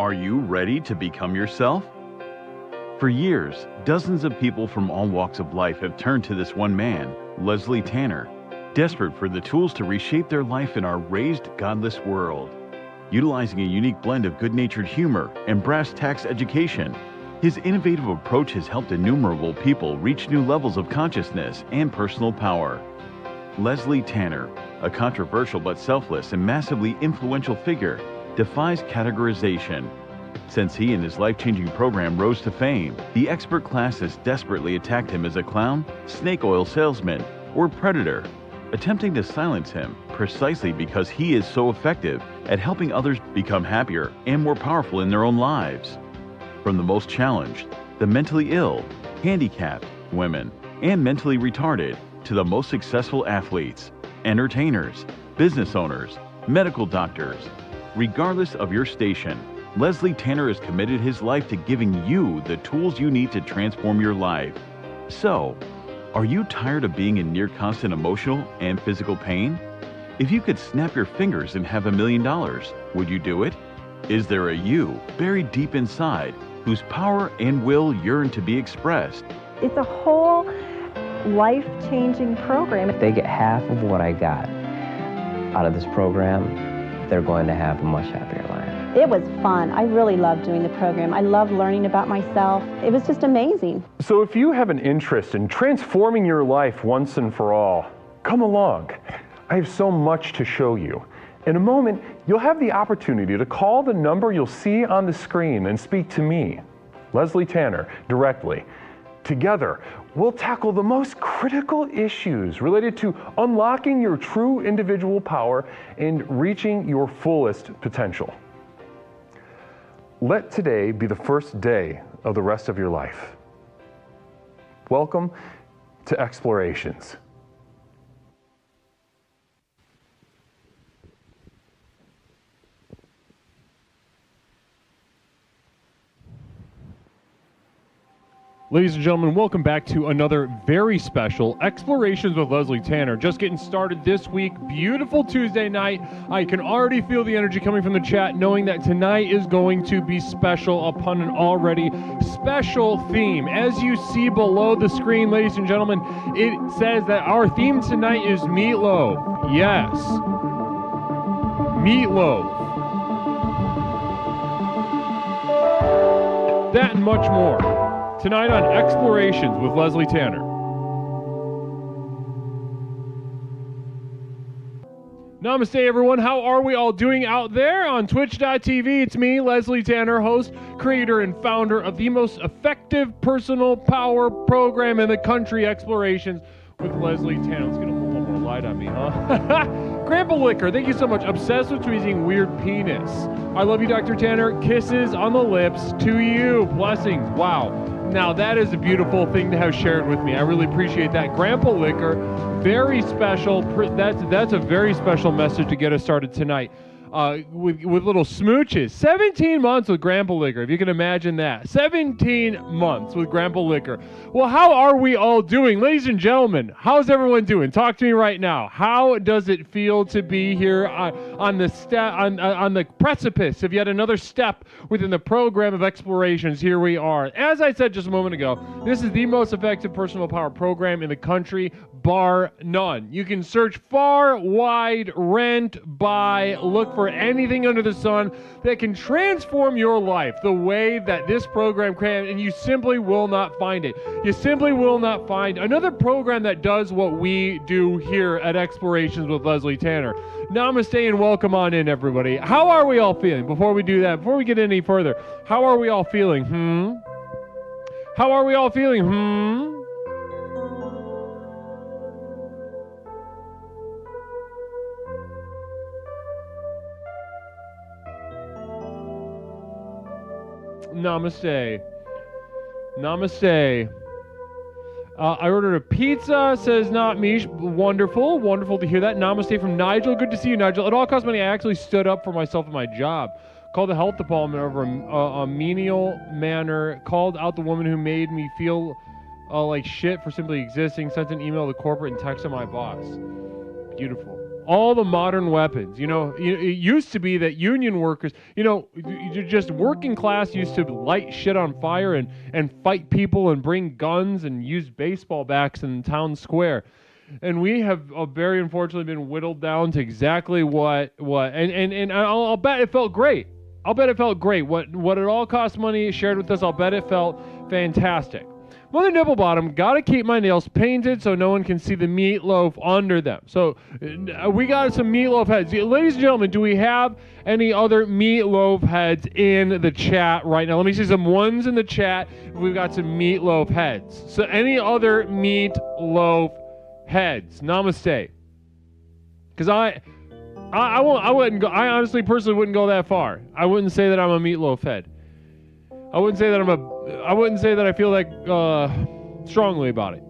Are you ready to become yourself? For years, dozens of people from all walks of life have turned to this one man, Leslie Tanner, desperate for the tools to reshape their life in our raised, godless world. Utilizing a unique blend of good-natured humor and brass tacks education, his innovative approach has helped innumerable people reach new levels of consciousness and personal power. Leslie Tanner, a controversial but selfless and massively influential figure, defies categorization. Since he and his life-changing program rose to fame, the expert class has desperately attacked him as a clown, snake oil salesman, or predator, attempting to silence him precisely because he is so effective at helping others become happier and more powerful in their own lives. From the most challenged, the mentally ill, handicapped, women, and mentally retarded, to the most successful athletes, entertainers, business owners, medical doctors. Regardless of your station, Leslie Tanner has committed his life to giving you the tools you need to transform your life. So, are you tired of being in near constant emotional and physical pain? If you could snap your fingers and have $1 million, would you do it? Is there a you buried deep inside whose power and will yearn to be expressed? It's a whole life-changing program. If they get half of what I got out of this program, they're going to have a much happier life. It was fun. I really loved doing the program. I loved learning about myself. It was just amazing. So if you have an interest in transforming your life once and for all, come along. I have so much to show you. In a moment, you'll have the opportunity to call the number you'll see on the screen and speak to me, Leslie Tanner, directly. Together, we'll tackle the most critical issues related to unlocking your true individual power and reaching your fullest potential. Let today be the first day of the rest of your life. Welcome to Explorations. Ladies and gentlemen, welcome back to another very special Explorations with Leslie Tanner. Just getting started this week. Beautiful Tuesday night. I can already feel the energy coming from the chat, knowing that tonight is going to be special upon an already special theme. As you see below the screen, ladies and gentlemen, it says that our theme tonight is Meatloaf. Yes. Meatloaf. That and much more. Tonight on Explorations with Leslie Tanner. Namaste, everyone. How are we all doing out there on Twitch.tv? It's me, Leslie Tanner, host, creator, and founder of the most effective personal power program in the country, Explorations with Leslie Tanner. Let's get a little more light on me, huh? Grandpa Liquor, thank you so much. Obsessed with tweezing weird penis. I love you, Dr. Tanner. Kisses on the lips to you. Blessings. Wow. Now, that is a beautiful thing to have shared with me. I really appreciate that. Grandpa Liquor, very special. That's a very special message to get us started tonight. With little smooches. 17 months with Grandpa Liquor, if you can imagine that. 17 months with Grandpa Liquor. Well, how are we all doing? Ladies and gentlemen, how's everyone doing? Talk to me right now. How does it feel to be here on the precipice of yet another step within the program of Explorations? Here we are. As I said just a moment ago, this is the most effective personal power program in the country, bar none. You can search far, wide, rent, buy, look for anything under the sun that can transform your life the way that this program can, and you simply will not find it. You simply will not find another program that does what we do here at Explorations with Leslie Tanner. Namaste and welcome on in, everybody. How are we all feeling? Before we do that, before we get any further, how are we all feeling? How are we all feeling? Namaste. Namaste. I ordered a pizza, says not me. Wonderful. Wonderful to hear that. Namaste from Nigel. Good to see you, Nigel. At all cost money, I actually stood up for myself in my job. Called the health department over a menial manner. Called out the woman who made me feel like shit for simply existing. Sent an email to corporate and texted my boss. Beautiful. all the modern weapons. You know, it used to be that union workers, you know, just working class used to light shit on fire and fight people and bring guns and use baseball bats in town square. And we have very unfortunately been whittled down to exactly what and I'll bet it felt great. I'll bet it felt great. What it all cost money shared with us, I'll bet it felt fantastic. Mother Nibblebottom, gotta keep my nails painted so no one can see the meatloaf under them. So we got some meatloaf heads. Ladies and gentlemen, do we have any other meatloaf heads in the chat right now? Let me see some ones in the chat. We've got some meatloaf heads. So any other meatloaf heads? Namaste. Because I wouldn't go. I honestly, personally, wouldn't go that far. I wouldn't say that I'm a meatloaf head. I wouldn't say that I feel like strongly about it.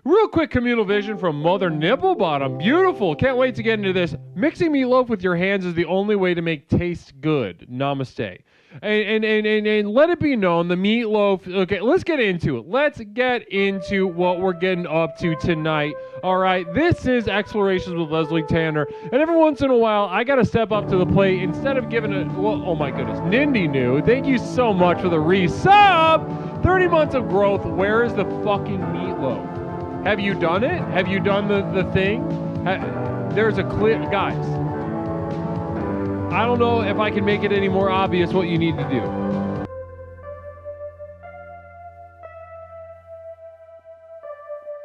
Real quick communal vision from Mother Nibblebottom. Beautiful. Can't wait to get into this. Mixing meatloaf with your hands is the only way to make taste good. Namaste. And let it be known, the meatloaf. Okay, let's get into it. Let's get into what we're getting up to tonight. All right, this is Explorations with Leslie Tanner. And every once in a while, I got to step up to the plate instead of giving it. Well, oh my goodness. Nindy New, thank you so much for the resub. 30 months of growth. Where is the fucking meatloaf? Have you done it? Have you done the thing? There's a clear. Guys. I don't know if I can make it any more obvious what you need to do.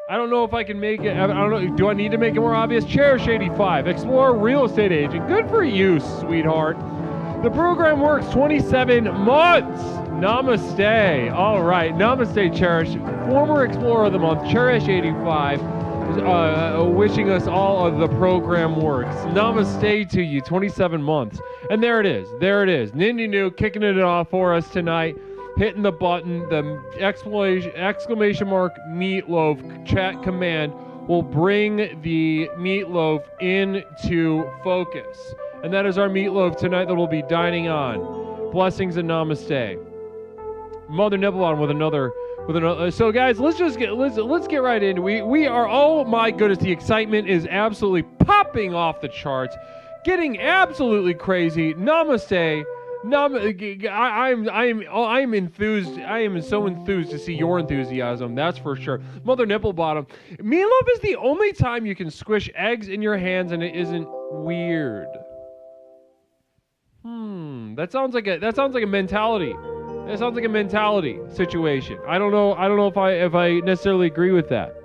I don't know if I can make it. I don't know. Do I need to make it more obvious? Cherish 85. Explore real estate agent. Good for you, sweetheart. The program works 27 months. Namaste. All right. Namaste, Cherish. Former Explorer of the Month, Cherish 85. Wishing us all of the program works. Namaste to you, 27 months. And there it is. There it is. Nindy New kicking it off for us tonight. Hitting the button. The exclamation mark meatloaf chat command will bring the meatloaf into focus. And that is our meatloaf tonight that we'll be dining on. Blessings and namaste. Mother Nibblebottom with another. So guys, let's get right into it. We are, oh my goodness, the excitement is absolutely popping off the charts, getting absolutely crazy. Namaste. I'm enthused. I am so enthused to see your enthusiasm. That's for sure. Mother Nibblebottom. Meatloaf is the only time you can squish eggs in your hands and it isn't weird. That sounds like a mentality. That sounds like a mentality situation. I don't know if I necessarily agree with that.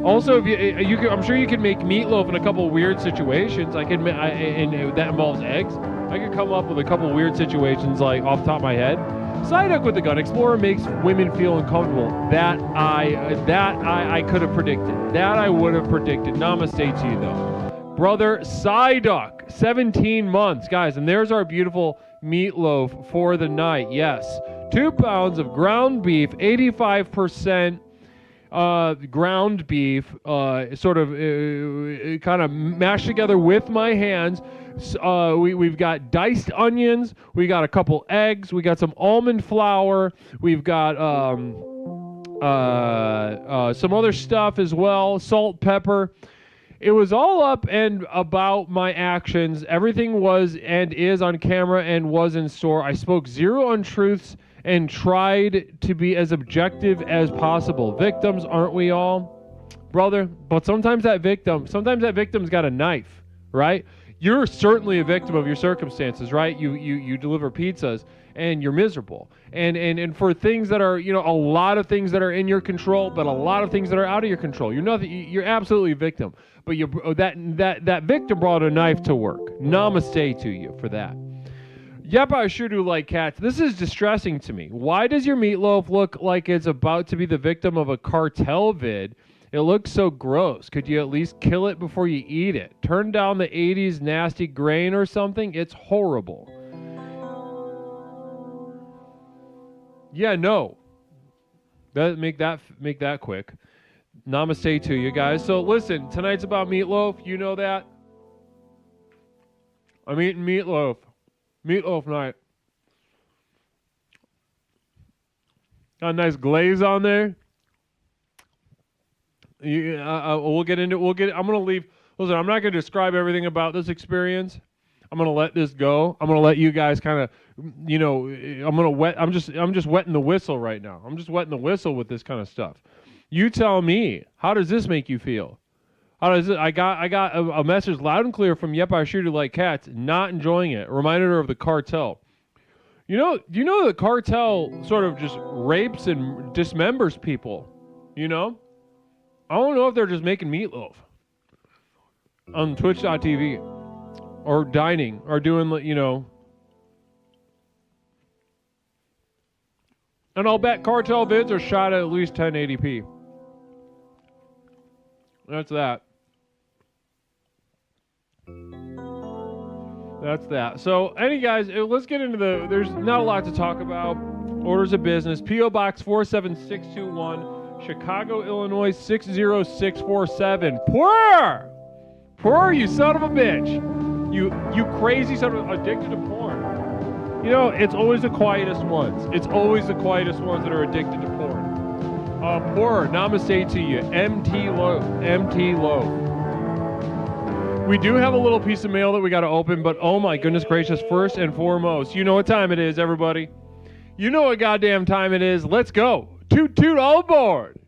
Also, if I'm sure you can make meatloaf in a couple weird situations. And that involves eggs. I could come up with a couple weird situations like off the top of my head. Psyduck with the gun. Explorer makes women feel uncomfortable. That I could have predicted. That I would have predicted. Namaste to you though, brother Psyduck. 17 months, guys, and there's our beautiful meatloaf for the night. Yes, 2 pounds of ground beef, 85% ground beef, sort of kind of mashed together with my hands. We've got diced onions, we got a couple eggs, we got some almond flour, we've got some other stuff as well, salt, pepper. It was all up and about my actions. Everything was and is on camera and was in store. I spoke zero untruths and tried to be as objective as possible. Victims, aren't we all? Brother, but sometimes that victim's got a knife, right? You're certainly a victim of your circumstances, right? You deliver pizzas and you're miserable. And for things that are, a lot of things that are in your control, but a lot of things that are out of your control. You're absolutely a victim. But that victim brought a knife to work. Namaste to you for that. Yep, I sure do like cats. This is distressing to me. Why does your meatloaf look like it's about to be the victim of a cartel vid? It looks so gross. Could you at least kill it before you eat it? Turn down the 80s nasty grain or something? It's horrible. Yeah, no. Make that quick. Namaste to you guys. So listen, tonight's about meatloaf. You know that. I'm eating meatloaf. Meatloaf night. Got a nice glaze on there. We'll get into. I'm gonna leave. Listen, I'm not gonna describe everything about this experience. I'm gonna let this go. I'm gonna let you guys kind of, I'm just wetting the whistle right now. I'm just wetting the whistle with this kind of stuff. You tell me, how does this make you feel? How does it? I got a message loud and clear from Yep, I Sure Do Like Cats. Not enjoying it. Reminded her of the cartel. Do you know the cartel sort of just rapes and dismembers people? I don't know if they're just making meatloaf on Twitch.tv or dining or doing, And I'll bet cartel vids are shot at least 1080p. That's that. That's that. So, guys, let's get into there's not a lot to talk about. Orders of business. P.O. Box 47621, Chicago, Illinois 60647. Poor, you son of a bitch. You crazy son of addicted to porn. It's always the quietest ones. It's always the quietest ones that are addicted to porn. Poor, namaste to you. MT Loaf. We do have a little piece of mail that we got to open, but oh my goodness gracious, first and foremost, you know what time it is, everybody. You know what goddamn time it is. Let's go. Toot toot all aboard.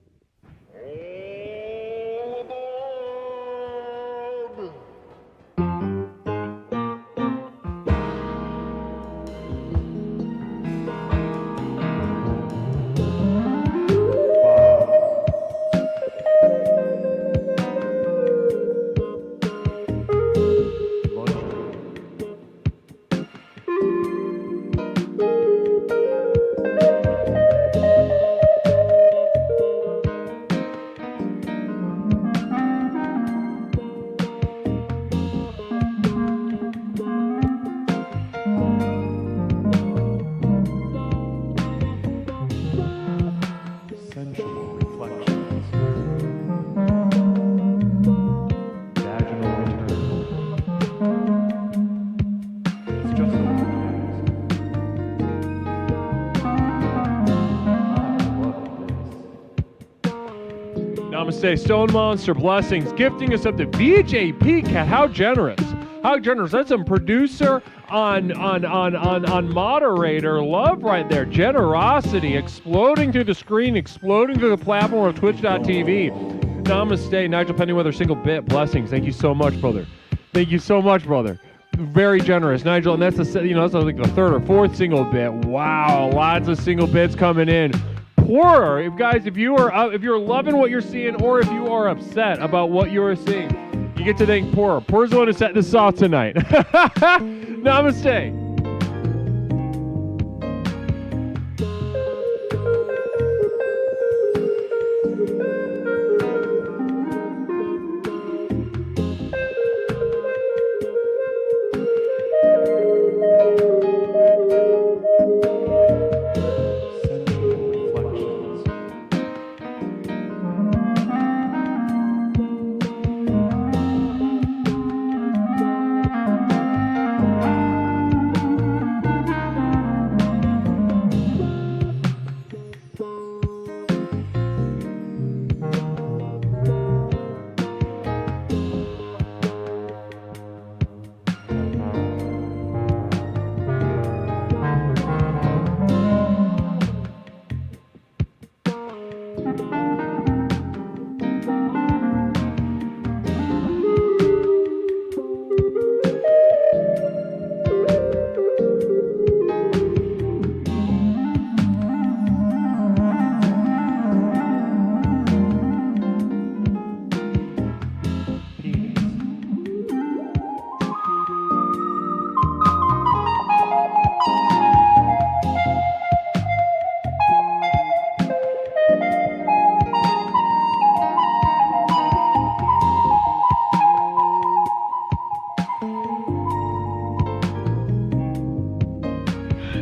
Namaste, Stone Monster, blessings, gifting us up to VJP Cat. How generous. How generous. That's some producer on moderator love right there. Generosity exploding through the screen, exploding through the platform of Twitch.tv. Namaste, Nigel Pennyweather, single bit, blessings. Thank you so much, brother. Thank you so much, brother. Very generous, Nigel, and that's that's like the third or fourth single bit. Wow, lots of single bits coming in. Poorer, if you're loving what you're seeing, or if you are upset about what you are seeing, you get to thank Poorer. Poorer's the one who set this off tonight. Namaste.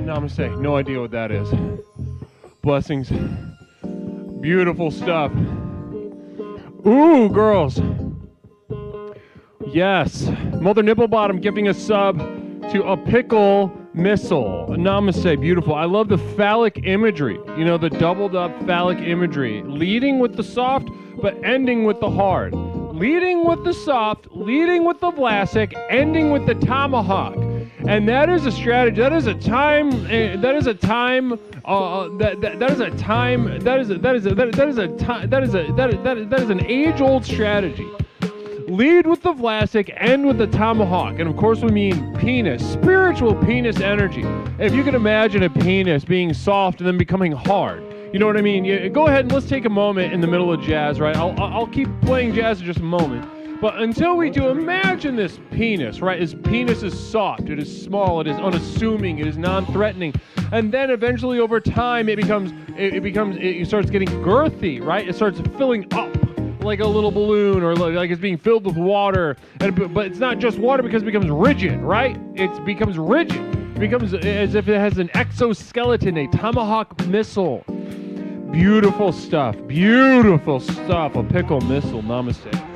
Namaste. No idea what that is. Blessings. Beautiful stuff. Ooh, girls. Yes. Mother Nipplebottom giving a sub to a pickle missile. Namaste, beautiful. I love the phallic imagery, you know, the doubled up phallic imagery, leading with the soft, but ending with the hard. Leading with the soft, leading with the Vlasic, ending with the tomahawk. And that is a strategy. That is a time. That is a time. That is an age-old strategy. Lead with the Vlasic, end with the tomahawk. And of course we mean penis, spiritual penis energy. If you can imagine a penis being soft and then becoming hard. You know what I mean? Go ahead and let's take a moment in the middle of jazz, right? I'll keep playing jazz in just a moment. But until we do, imagine this penis, right? His penis is soft, it is small, it is unassuming, it is non-threatening. And then eventually over time it starts getting girthy, right? It starts filling up like a little balloon, or like it's being filled with water. But it's not just water, because it becomes rigid, right? It becomes rigid. It becomes as if it has an exoskeleton, a tomahawk missile. Beautiful stuff. Beautiful stuff. A pickle missile. Namaste.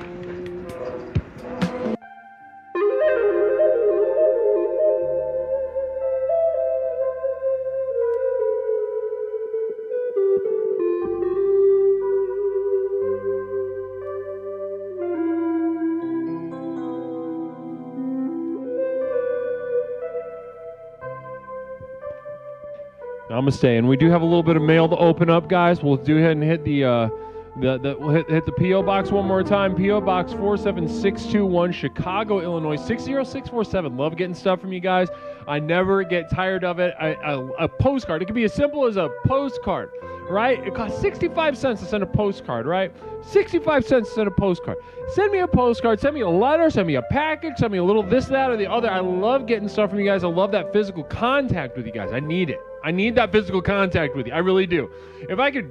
Namaste, and we do have a little bit of mail to open up, guys. We'll do ahead and hit we'll hit the PO box one more time. PO box 47621, Chicago, Illinois 60647. Love getting stuff from you guys. I never get tired of it. A postcard. It can be as simple as a postcard, right? It costs 65 cents to send a postcard, right? 65 cents to send a postcard. Send me a postcard. Send me a letter. Send me a package. Send me a little this, that, or the other. I love getting stuff from you guys. I love that physical contact with you guys. I need it. I need that physical contact with you. I really do. If I could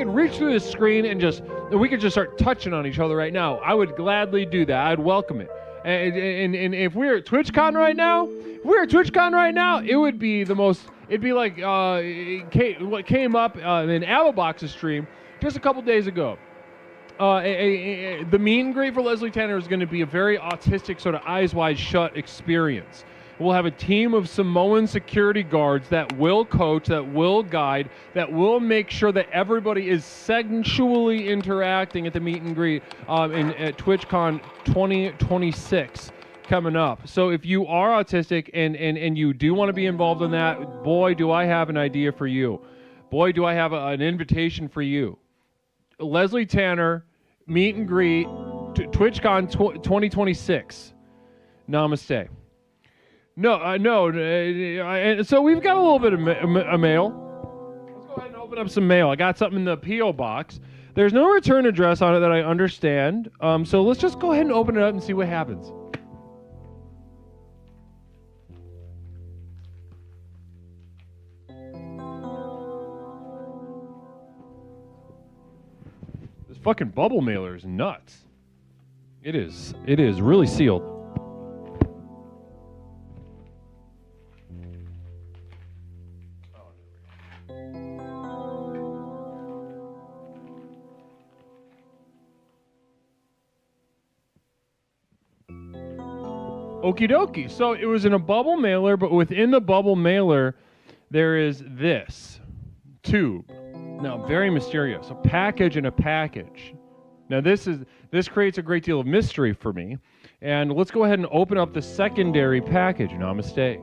reach through the screen and we could just start touching on each other right now, I would gladly do that. I'd welcome it. And if we're at TwitchCon right now, it would be the most. It'd be like what came up in Avabox's stream just a couple days ago. The meet and greet for Leslie Tanner is going to be a very autistic, sort of eyes wide shut experience. We'll have a team of Samoan security guards that will coach, that will guide, that will make sure that everybody is sensually interacting at the meet and greet at TwitchCon 2026 coming up. So if you are autistic and you do want to be involved in that, boy, do I have an idea for you. Boy, do I have an invitation for you. Leslie Tanner, meet and greet, TwitchCon 2026. Namaste. No. So we've got a little bit of mail. Let's go ahead and open up some mail. I got something in the P.O. box. There's no return address on it that I understand. So let's just go ahead and open it up and see what happens. This fucking bubble mailer is nuts. It is really sealed. Okie dokie. So it was in a bubble mailer, but within the bubble mailer, there is this tube. Now, very mysterious. A package in a package. Now, this creates a great deal of mystery for me. And let's go ahead and open up the secondary package. Namaste.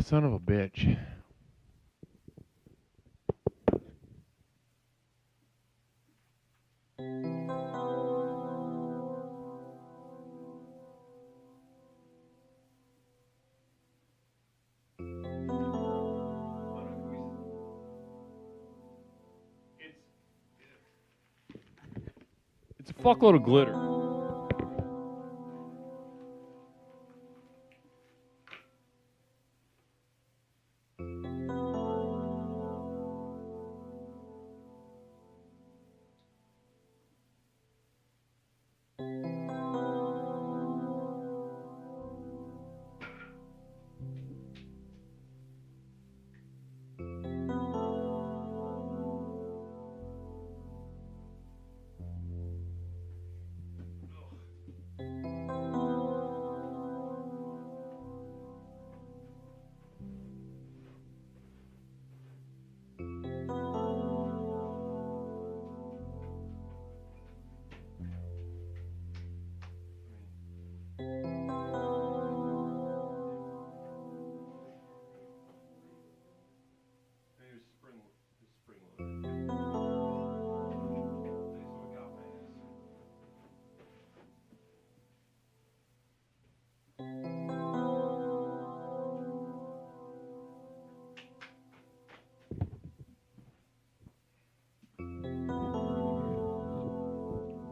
Son of a bitch. It's a fuckload of glitter.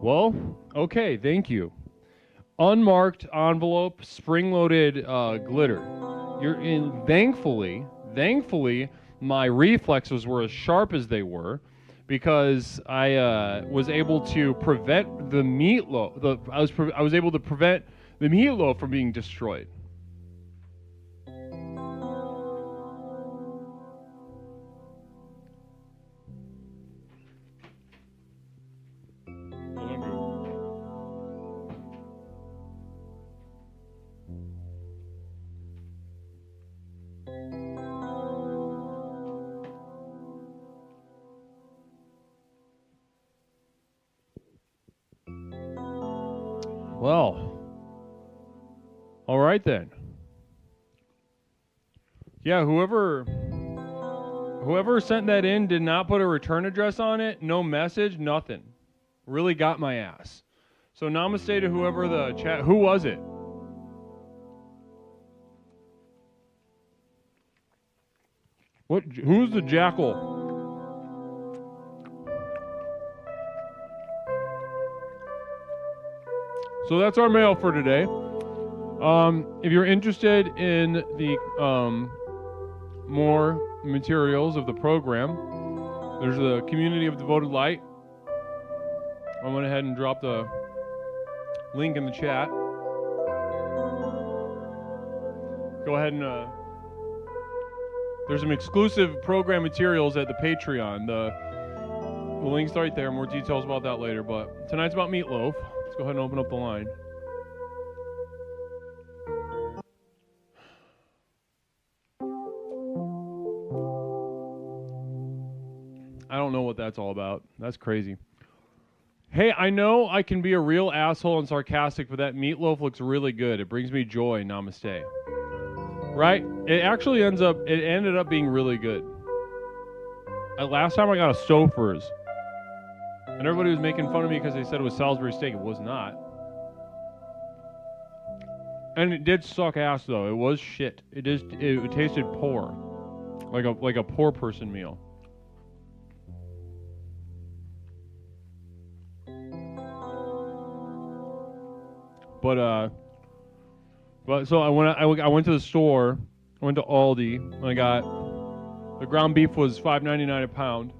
Well, okay, thank you. Unmarked envelope, spring-loaded glitter. You're in. Thankfully, my reflexes were as sharp as they were, because I was able to prevent the meatloaf. I was able to prevent the meatloaf from being destroyed. Well, all right then. Yeah, whoever sent that in did not put a return address on it, no message, nothing. Really got my ass. So namaste to whoever the chat. Who was it? Who's the jackal? So that's our mail for today. If you're interested in the more materials of the program, there's the Community of Devoted Light. I went ahead and dropped the link in the chat. Go ahead and there's some exclusive program materials at the Patreon. The link's right there. More details about that later. But tonight's about Meatloaf. Let's go ahead and open up the line. I don't know what that's all about. That's crazy. Hey, I know I can be a real asshole and sarcastic, but that meatloaf looks really good. It brings me joy. Namaste. Right? It ended up being really good. Last time I got a Stouffer's, and everybody was making fun of me because they said it was Salisbury steak. It was not. And it did suck ass though. It was shit. It tasted poor. Like a poor person meal. But so I went to the store. I went to Aldi and I got the ground beef was $5.99 a pound.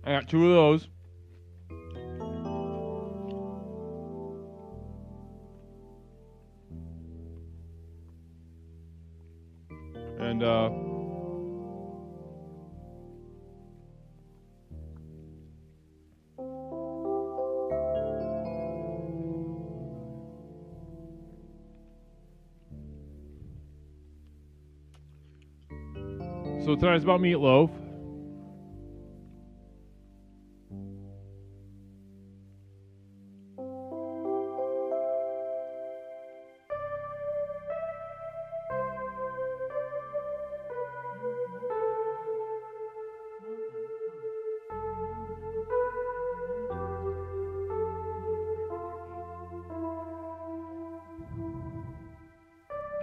I got 2 of those. And so tonight's about Meatloaf.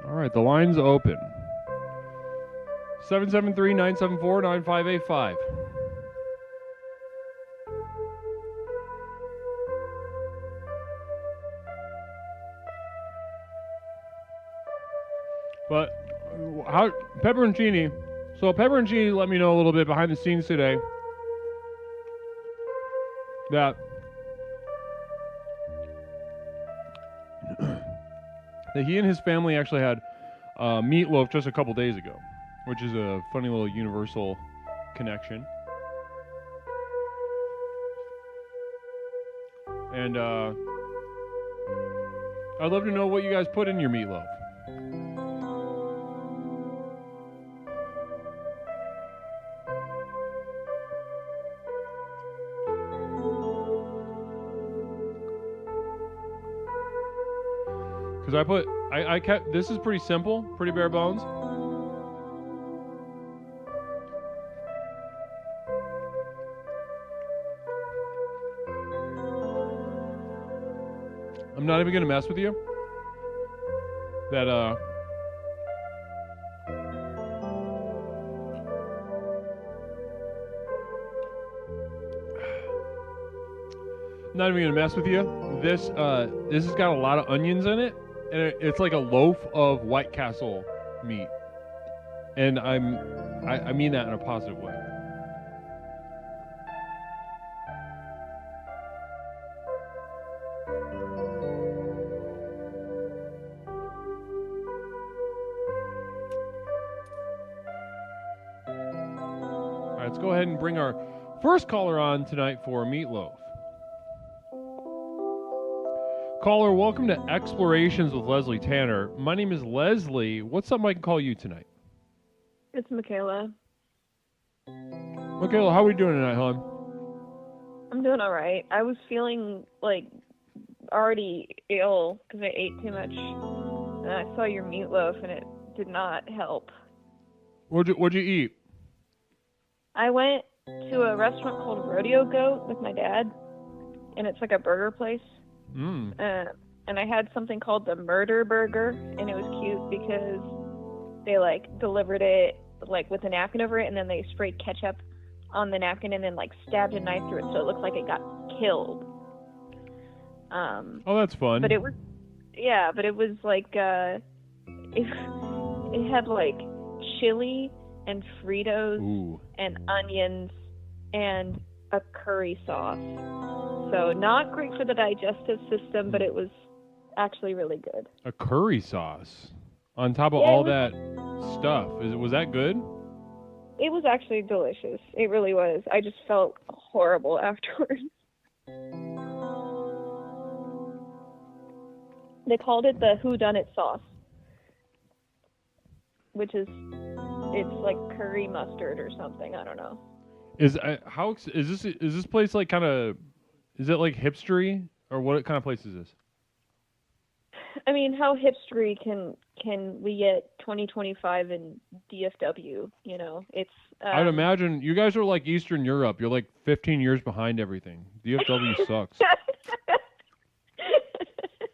All right, the line's open. 773-974-9585. But how Pepperoncini? So Pepperoncini let me know a little bit behind the scenes today that he and his family actually had Meatloaf just a couple days ago, which is a funny little universal connection. And I'd love to know what you guys put in your meatloaf. Because I kept, this is pretty simple, pretty bare bones. I'm not even going to mess with you. That, not even gonna mess with you. This has got a lot of onions in it, and it's like a loaf of White Castle meat, and I mean that in a positive way. All right, let's go ahead and bring our first caller on tonight for Meatloaf. Caller, welcome to Explorations with Leslie Tanner. My name is Leslie. What's something I can call you tonight? It's Michaela. Michaela, how are we doing tonight, hon? I'm doing all right. I was feeling like already ill because I ate too much, and I saw your meatloaf, and it did not help. What'd you eat? I went to a restaurant called Rodeo Goat with my dad, and it's like a burger place. And I had something called the Murder Burger, and it was cute because they like delivered it like with a napkin over it, and then they sprayed ketchup on the napkin and then like stabbed a knife through it so it looked like it got killed. Oh, that's fun. But it was, yeah, but it was like it had like chili and Fritos and onions and a curry sauce. So not great for the digestive system, but it was actually really good. A curry sauce on top of all that stuff. Was that good? It was actually delicious. It really was. I just felt horrible afterwards. They called it the whodunit sauce, which is, it's like curry mustard or something. I don't know. Is this place like kind of, is it like hipstery, or what kind of place is this? I mean, how hipstery can we get 2025 in DFW? You know, it's. I'd imagine you guys are like Eastern Europe. You're like 15 years behind everything. DFW sucks.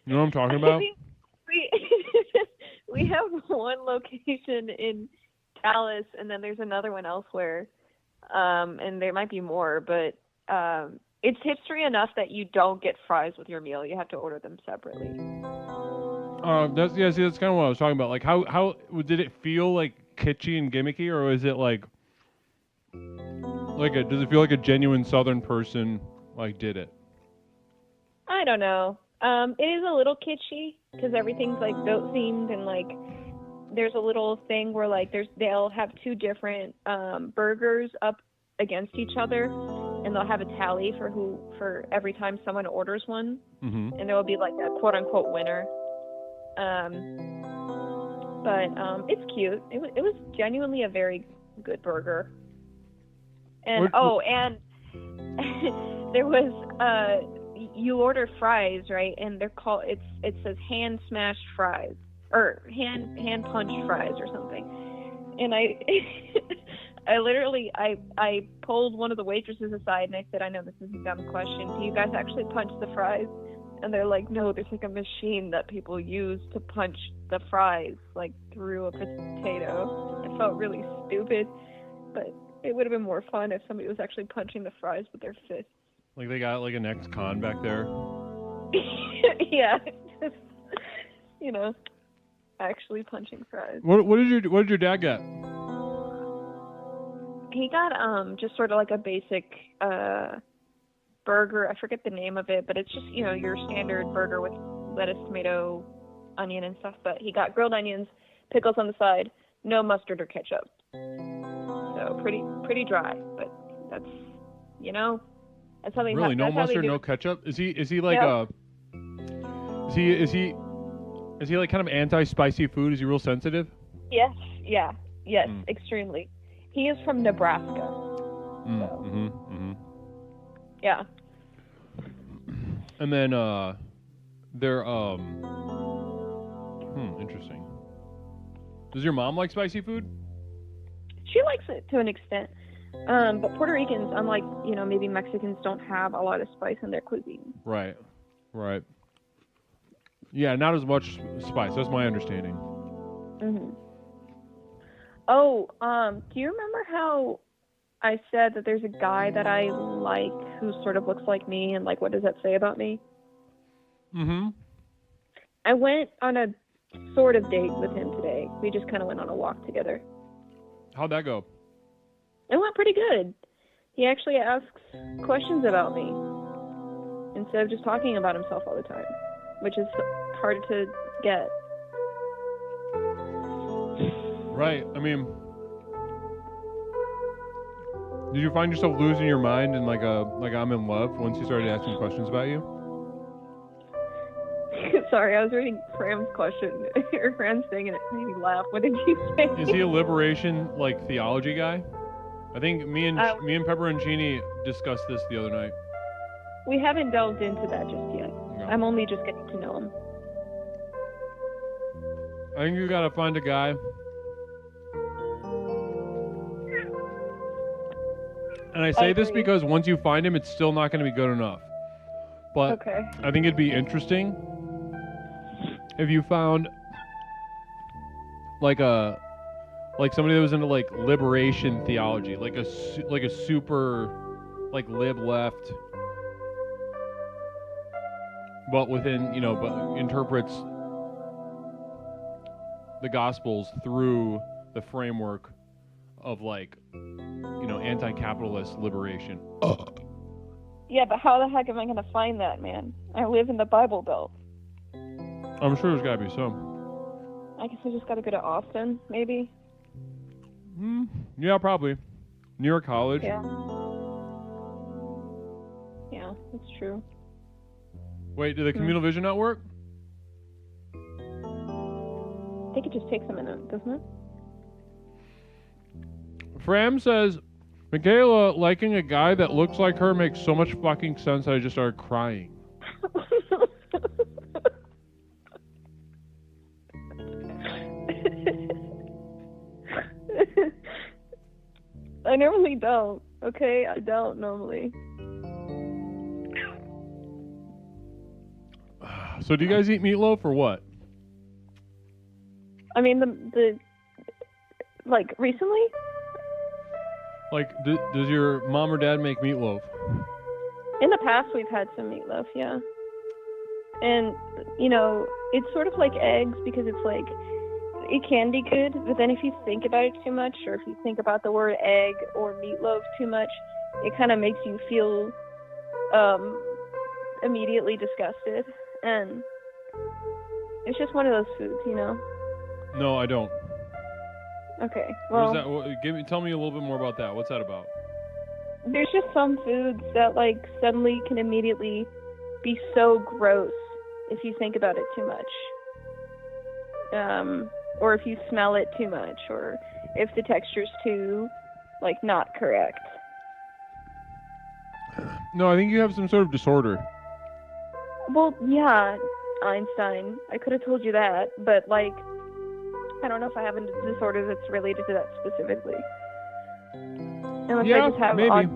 You know what I'm talking about? I mean, we have one location in Dallas, and then there's another one elsewhere, and there might be more, but it's hipstery enough that you don't get fries with your meal. You have to order them separately. That's kind of what I was talking about. Like, how did it feel like kitschy and gimmicky, or is it like does it feel like a genuine Southern person like did it? I don't know. It is a little kitschy because everything's like goat themed, and like there's a little thing where like they'll have two different burgers up against each other, and they'll have a tally for every time someone orders one, and there will be like a quote unquote winner. But it's cute. It was genuinely a very good burger. And and there was you order fries, right? And they're called it says hand smashed fries or hand punched fries or something. And I literally pulled one of the waitresses aside and I said, I know this is a dumb question. Do you guys actually punch the fries? And they're like, no, there's like a machine that people use to punch the fries like through a potato. I felt really stupid, but it would have been more fun if somebody was actually punching the fries with their fists. Like they got like an ex-con back there. Yeah, just, you know, actually punching fries. What did your dad get? He got just sort of like a basic burger. I forget the name of it, but it's just, you know, your standard burger with lettuce, tomato, onion, and stuff. But he got grilled onions, pickles on the side, no mustard or ketchup. So pretty dry, but that's, you know, that's how they really no mustard, no ketchup. Is he like is he like kind of anti-spicy food? Is he real sensitive? Yes, extremely. He is from Nebraska. Yeah. And then they're interesting. Does your mom like spicy food? She likes it to an extent. But Puerto Ricans, unlike, you know, maybe Mexicans, don't have a lot of spice in their cuisine. Right. Yeah, not as much spice. That's my understanding. Oh, do you remember how I said that there's a guy that I like who sort of looks like me, and like, what does that say about me? Mm-hmm. I went on a sort of date with him today. We just kind of went on a walk together. How'd that go? It went pretty good. He actually asks questions about me instead of just talking about himself all the time, which is hard to get. Right. I mean, did you find yourself losing your mind and like I'm in love once you started asking questions about you? Sorry, I was reading Fram's question or Fram's thing, and it made me laugh. What did you say? Is he a liberation like theology guy? I think me and Pepperoncini discussed this the other night. We haven't delved into that just yet. No. I'm only just getting to know him. I think you gotta find a guy. And I say this because once you find him, it's still not going to be good enough. But Okay. I think it'd be interesting if you found like somebody that was into like liberation theology, like a super like lib left, but within but interprets the Gospels through the framework of like anti-capitalist liberation. Yeah, but how the heck am I going to find that, man? I live in the Bible Belt. I'm sure there's got to be some. I guess I just got to go to Austin, maybe. Yeah, probably. New York College. Yeah. Yeah, that's true. Wait, did the communal vision not work? I think it just takes a minute, doesn't it? Fram says, Michaela liking a guy that looks like her makes so much fucking sense that I just started crying. I normally don't, okay? I don't normally. So do you guys eat meatloaf or what? I mean, the like, recently? Like, does your mom or dad make meatloaf? In the past, we've had some meatloaf, yeah. And, it's sort of like eggs because it's like, it can be good, but then if you think about it too much, or if you think about the word egg or meatloaf too much, it kind of makes you feel immediately disgusted. And it's just one of those foods, No, I don't. Okay, well, tell me a little bit more about that. What's that about? There's just some foods that like suddenly can immediately be so gross if you think about it too much. Or if you smell it too much, or if the texture's too, like, not correct. No, I think you have some sort of disorder. Well, yeah, Einstein. I could have told you that, but, like, I don't know if I have a disorder that's related to that specifically. Unless I just have maybe.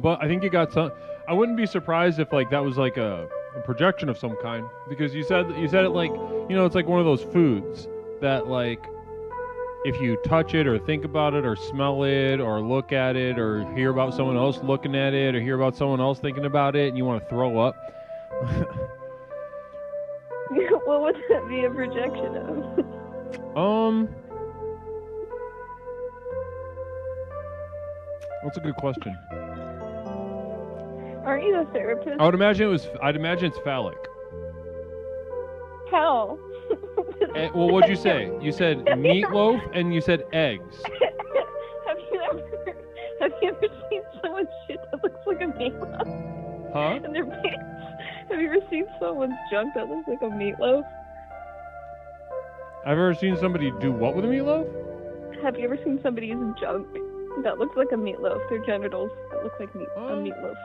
But I think you got some. I wouldn't be surprised if like that was like a projection of some kind, because you said it like it's like one of those foods that like if you touch it or think about it or smell it or look at it or hear about someone else looking at it or hear about someone else thinking about it and you want to throw up. What would that be a projection of? That's a good question. Aren't you a therapist? I'd imagine it's phallic. How? Well, what'd you say? You said meatloaf and you said eggs. Have you ever seen someone's shit that looks like a meatloaf? Huh? In their pants? Have you ever seen someone's junk that looks like a meatloaf? I've ever seen somebody do what with a meatloaf? Have you ever seen somebody's junk that looks like a meatloaf? Their genitals that look like a meatloaf.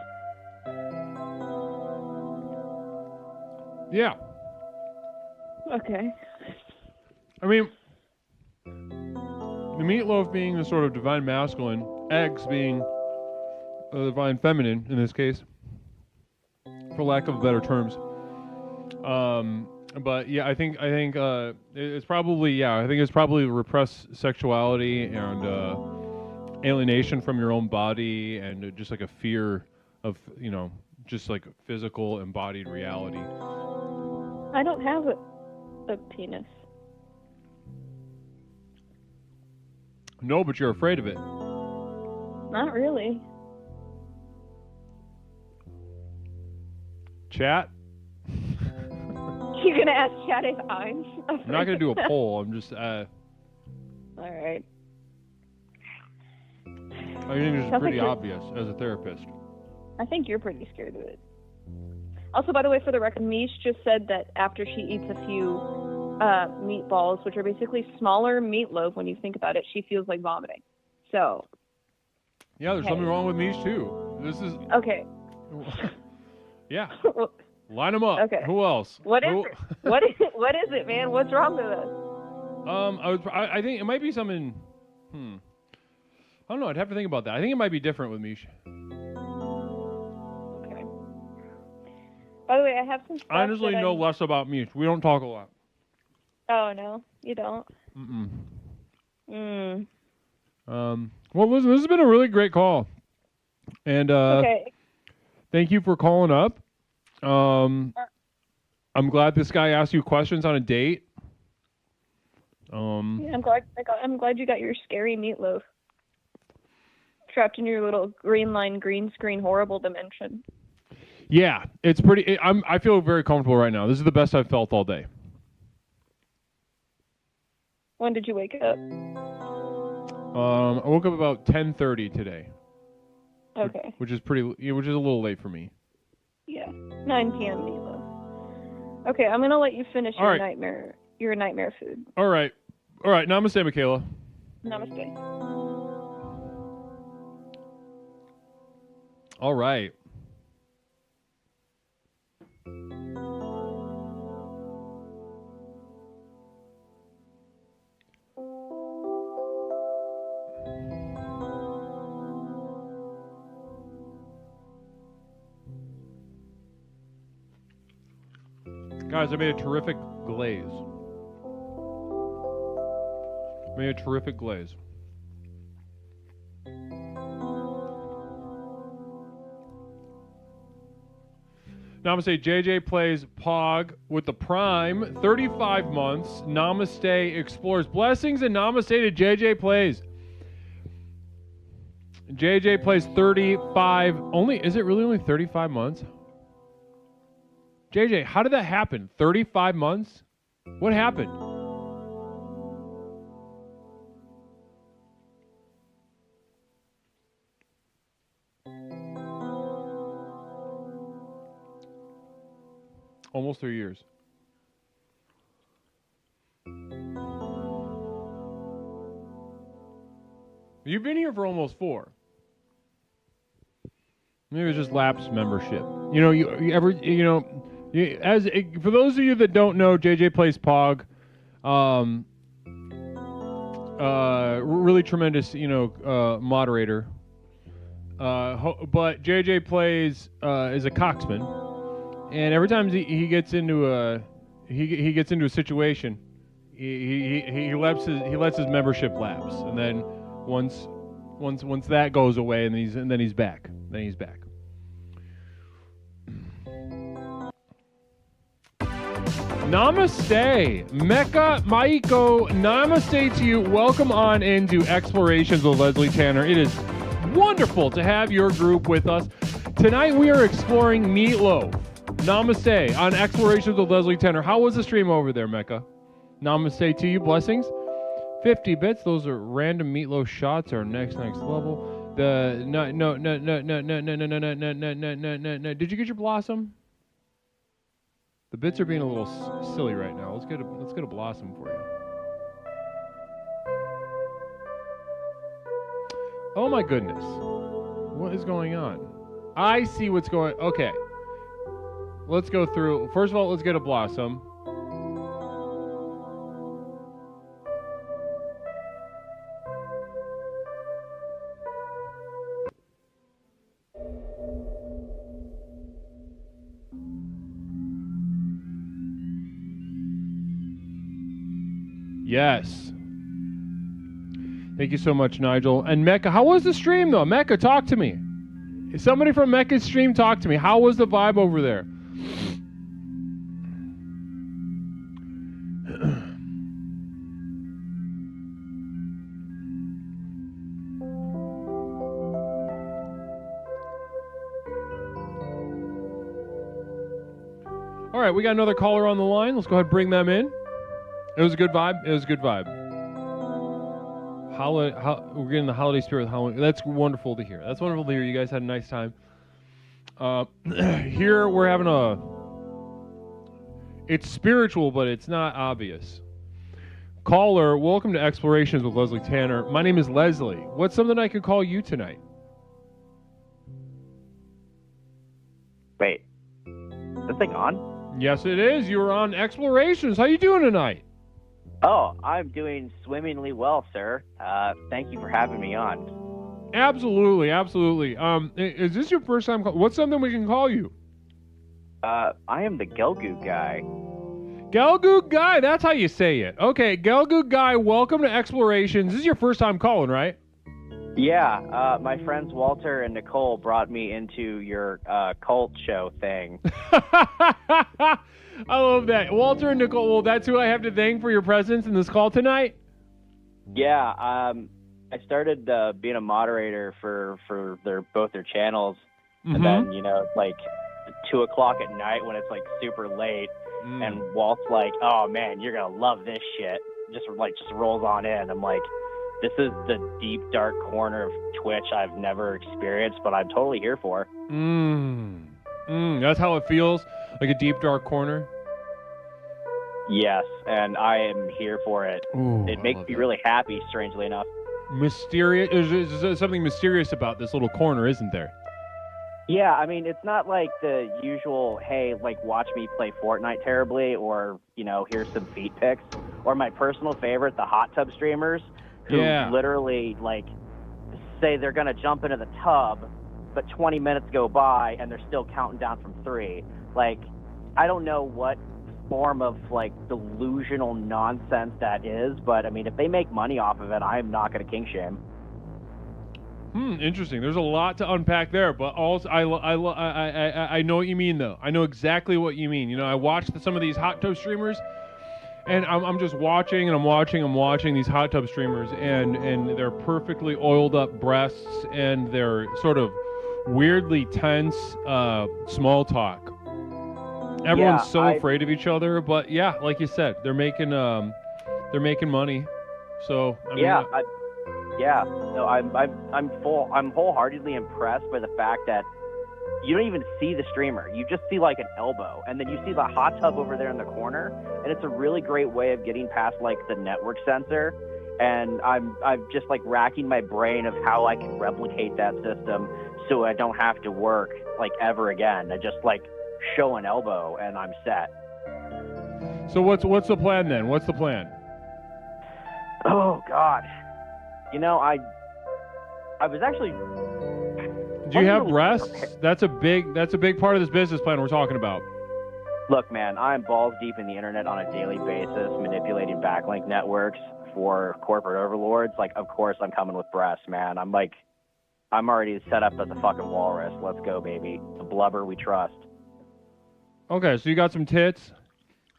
Yeah. Okay. I mean, the meatloaf being the sort of divine masculine, eggs being the divine feminine in this case, for lack of better terms. But yeah, I think it's probably repressed sexuality and alienation from your own body and just like a fear of, just like physical embodied reality. I don't have a penis. No, but you're afraid of it. Not really. Chat? You're gonna ask Chad if I'm afraid. I'm not going to do a poll. I'm just, All right. I think it's Sounds pretty like obvious as a therapist. I think you're pretty scared of it. Also, by the way, for the record, Mish just said that after she eats a few meatballs, which are basically smaller meatloaf when you think about it, she feels like vomiting. So. Yeah, there's something wrong with me too. This is. Okay. Yeah. Line them up. Okay. Who else? What is it? What is it, man? What's wrong with us? I think it might be something. I don't know. I'd have to think about that. I think it might be different with Mish. Okay. By the way, I have some stuff I honestly know less about Mish. We don't talk a lot. Oh, no? You don't? Well, listen, this has been a really great call. And Okay. thank you for calling up. I'm glad this guy asked you questions on a date. Yeah, I'm glad you got your scary meatloaf trapped in your little green screen horrible dimension. Yeah, it's pretty. I feel very comfortable right now. This is the best I've felt all day. When did you wake up? I woke up about 10:30 today. Okay. Which is a little late for me. Yeah, 9 p.m. meatloaf. Okay, I'm gonna let you finish All right. your nightmare food. All right. Namaste, Michaela. Namaste. All right. Guys, I made a terrific glaze. Namaste. JJ plays Pog with the Prime. 35 months. Namaste explores. Blessings and namaste to JJ plays. JJ plays 35. Is it really only 35 months? JJ, how did that happen? 35 months? What happened? Almost 3 years. You've been here for almost 4. Maybe it's just lapsed membership. For those of you that don't know, JJ plays Pog. Really tremendous, moderator. But JJ plays is a coxman, and every time he gets into a situation, he lets his membership lapse, and then once that goes away, and then he's back. Namaste, Mecca Maiko. Namaste to you. Welcome on into Explorations with Leslie Tanner. It is wonderful to have your group with us. Tonight we are exploring Meatloaf. Namaste on Explorations with Leslie Tanner. How was the stream over there, Mecca? Namaste to you. Blessings. 50 bits. Those are random Meatloaf shots. Our next level. No. Did you get your blossom? The bits are being a little silly right now. Let's get a blossom for you. Oh my goodness. What is going on? I see what's going. Okay. Let's go through. First of all, let's get a blossom. Yes. Thank you so much, Nigel. And Mecca, how was the stream, though? Mecca, talk to me. Somebody from Mecca's stream, talk to me. How was the vibe over there? All right, we got another caller on the line. Let's go ahead and bring them in. It was a good vibe. It was a good vibe. We're getting the holiday spirit with Halloween. That's wonderful to hear. That's wonderful to hear. You guys had a nice time. Here we're having it's spiritual, but it's not obvious. Caller, welcome to Explorations with Leslie Tanner. My name is Leslie. What's something I could call you tonight? Wait, is this thing on? Yes, it is. You were on Explorations. How you doing tonight? Oh, I'm doing swimmingly well, sir. Thank you for having me on. Absolutely, absolutely. Is this your first time? What's something we can call you? I am the Gelgoog guy. Gelgoog guy, that's how you say it. Okay, Gelgoog guy, welcome to Explorations. This is your first time calling, right? Yeah, my friends Walter and Nicole brought me into your cult show thing. I love that. Walter and Nicole, well, that's who I have to thank for your presence in this call tonight? Yeah, I started being a moderator for both their channels. Mm-hmm. And then, it's like 2 o'clock at night when it's like super late. And Walt's like, oh man, you're going to love this shit. Just rolls on in. I'm like, this is the deep, dark corner of Twitch I've never experienced, but I'm totally here for. That's how it feels? Like a deep, dark corner? Yes, and I am here for it. Ooh, it makes me really happy, strangely enough. Mysterious? There's something mysterious about this little corner, isn't there? Yeah, I mean, it's not like the usual, hey, watch me play Fortnite terribly, or, here's some feet pics. Or my personal favorite, the hot tub streamers, who literally, say they're going to jump into the tub, but 20 minutes go by, and they're still counting down from 3. I don't know what form of, delusional nonsense that is, but, I mean, if they make money off of it, I'm not going to kink shame. Interesting. There's a lot to unpack there, but also I know what you mean, though. I know exactly what you mean. I watched some of these hot tub streamers, and I'm just watching, and I'm watching these hot tub streamers, and they're perfectly oiled up breasts, and they're sort of weirdly tense small talk. Everyone's afraid of each other, but yeah, like you said, they're making money. So I mean, no, I'm wholeheartedly impressed by the fact that you don't even see the streamer. You just see an elbow, and then you see the hot tub over there in the corner, and it's a really great way of getting past the network censor. And I'm just racking my brain of how I can replicate that system so I don't have to work ever again. I just show an elbow and I'm set. So what's the plan then? What's the plan? Oh God. I was actually. Do you have breasts? That's a big part of this business plan we're talking about. Look, man, I'm balls deep in the internet on a daily basis, manipulating backlink networks for corporate overlords. Of course I'm coming with breasts, man. I'm already set up as a fucking walrus. Let's go, baby. The blubber we trust. Okay, so you got some tits.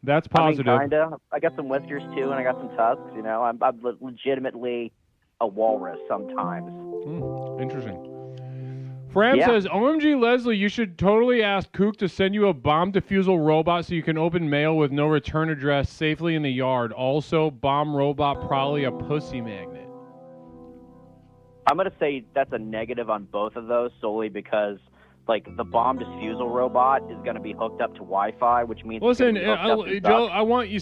That's positive. I mean, kinda. I got some whiskers too, and I got some tusks. I'm legitimately a walrus sometimes. Interesting. Fram says, OMG Leslie, you should totally ask Kook to send you a bomb defusal robot so you can open mail with no return address safely in the yard. Also, bomb robot probably a pussy magnet. I'm going to say that's a negative on both of those solely because the bomb disposal robot is going to be hooked up to Wi-Fi, which means. Listen, Joe, I want you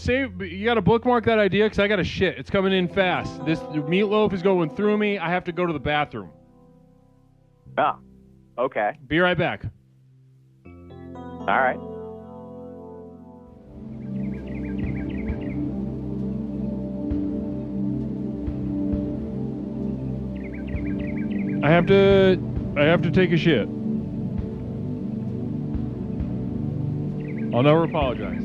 got to bookmark that idea because I got to shit. It's coming in fast. This meatloaf is going through me. I have to go to the bathroom. Ah, okay. Be right back. All right. I have to take a shit. I'll never apologize.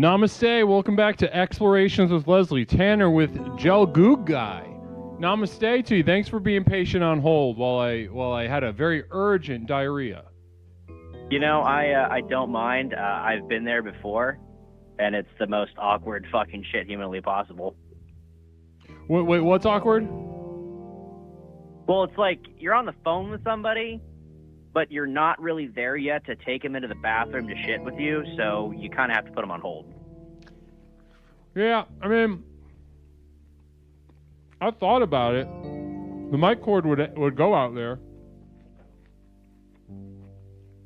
Namaste. Welcome back to Explorations with Leslie Tanner with Gel Goog Guy. Namaste to you. Thanks for being patient on hold while I had a very urgent diarrhea. You know, I don't mind. I've been there before, and it's the most awkward fucking shit humanly possible. Wait, what's awkward? Well, it's like you're on the phone with somebody, but you're not really there yet to take him into the bathroom to shit with you, so you kind of have to put him on hold. Yeah, I mean, I thought about it. The mic cord would go out there.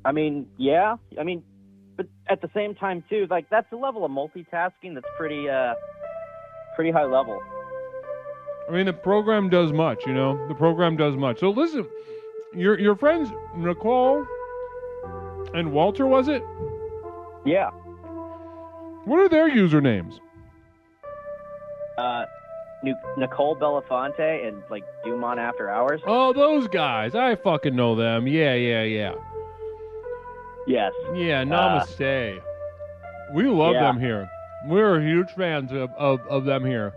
I mean, yeah. I mean, but at the same time, too, like, that's a level of multitasking that's pretty high level. I mean, the program does much, you know? The program does much. So listen, your friends Nicole and Walter, was it? Yeah. What are their usernames? Nicole Belafonte and, like, Dumont After Hours. Oh, those guys. I fucking know them. Yeah. Yes. Yeah, namaste. We love them here. We're huge fans of them here.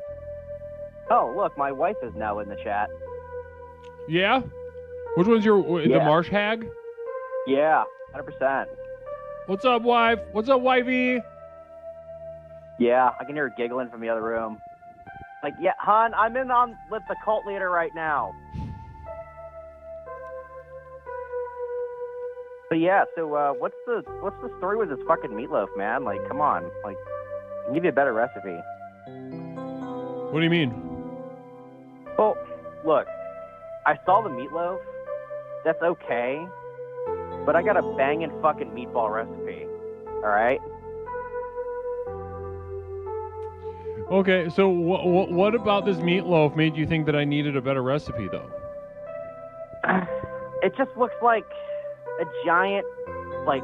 Oh, look, my wife is now in the chat. Yeah? Which one's the Marsh Hag? Yeah, 100%. What's up, wife? What's up, wifey? Yeah, I can hear her giggling from the other room. Like, yeah, hon, I'm in on with the cult leader right now. But yeah, so what's the story with this fucking meatloaf, man? Like, come on, like, I can give you a better recipe. What do you mean? Well, look, I saw the meatloaf. That's okay, but I got a banging fucking meatball recipe. All right. Okay, so what about this meatloaf made you think that I needed a better recipe, though? It just looks like a giant, like,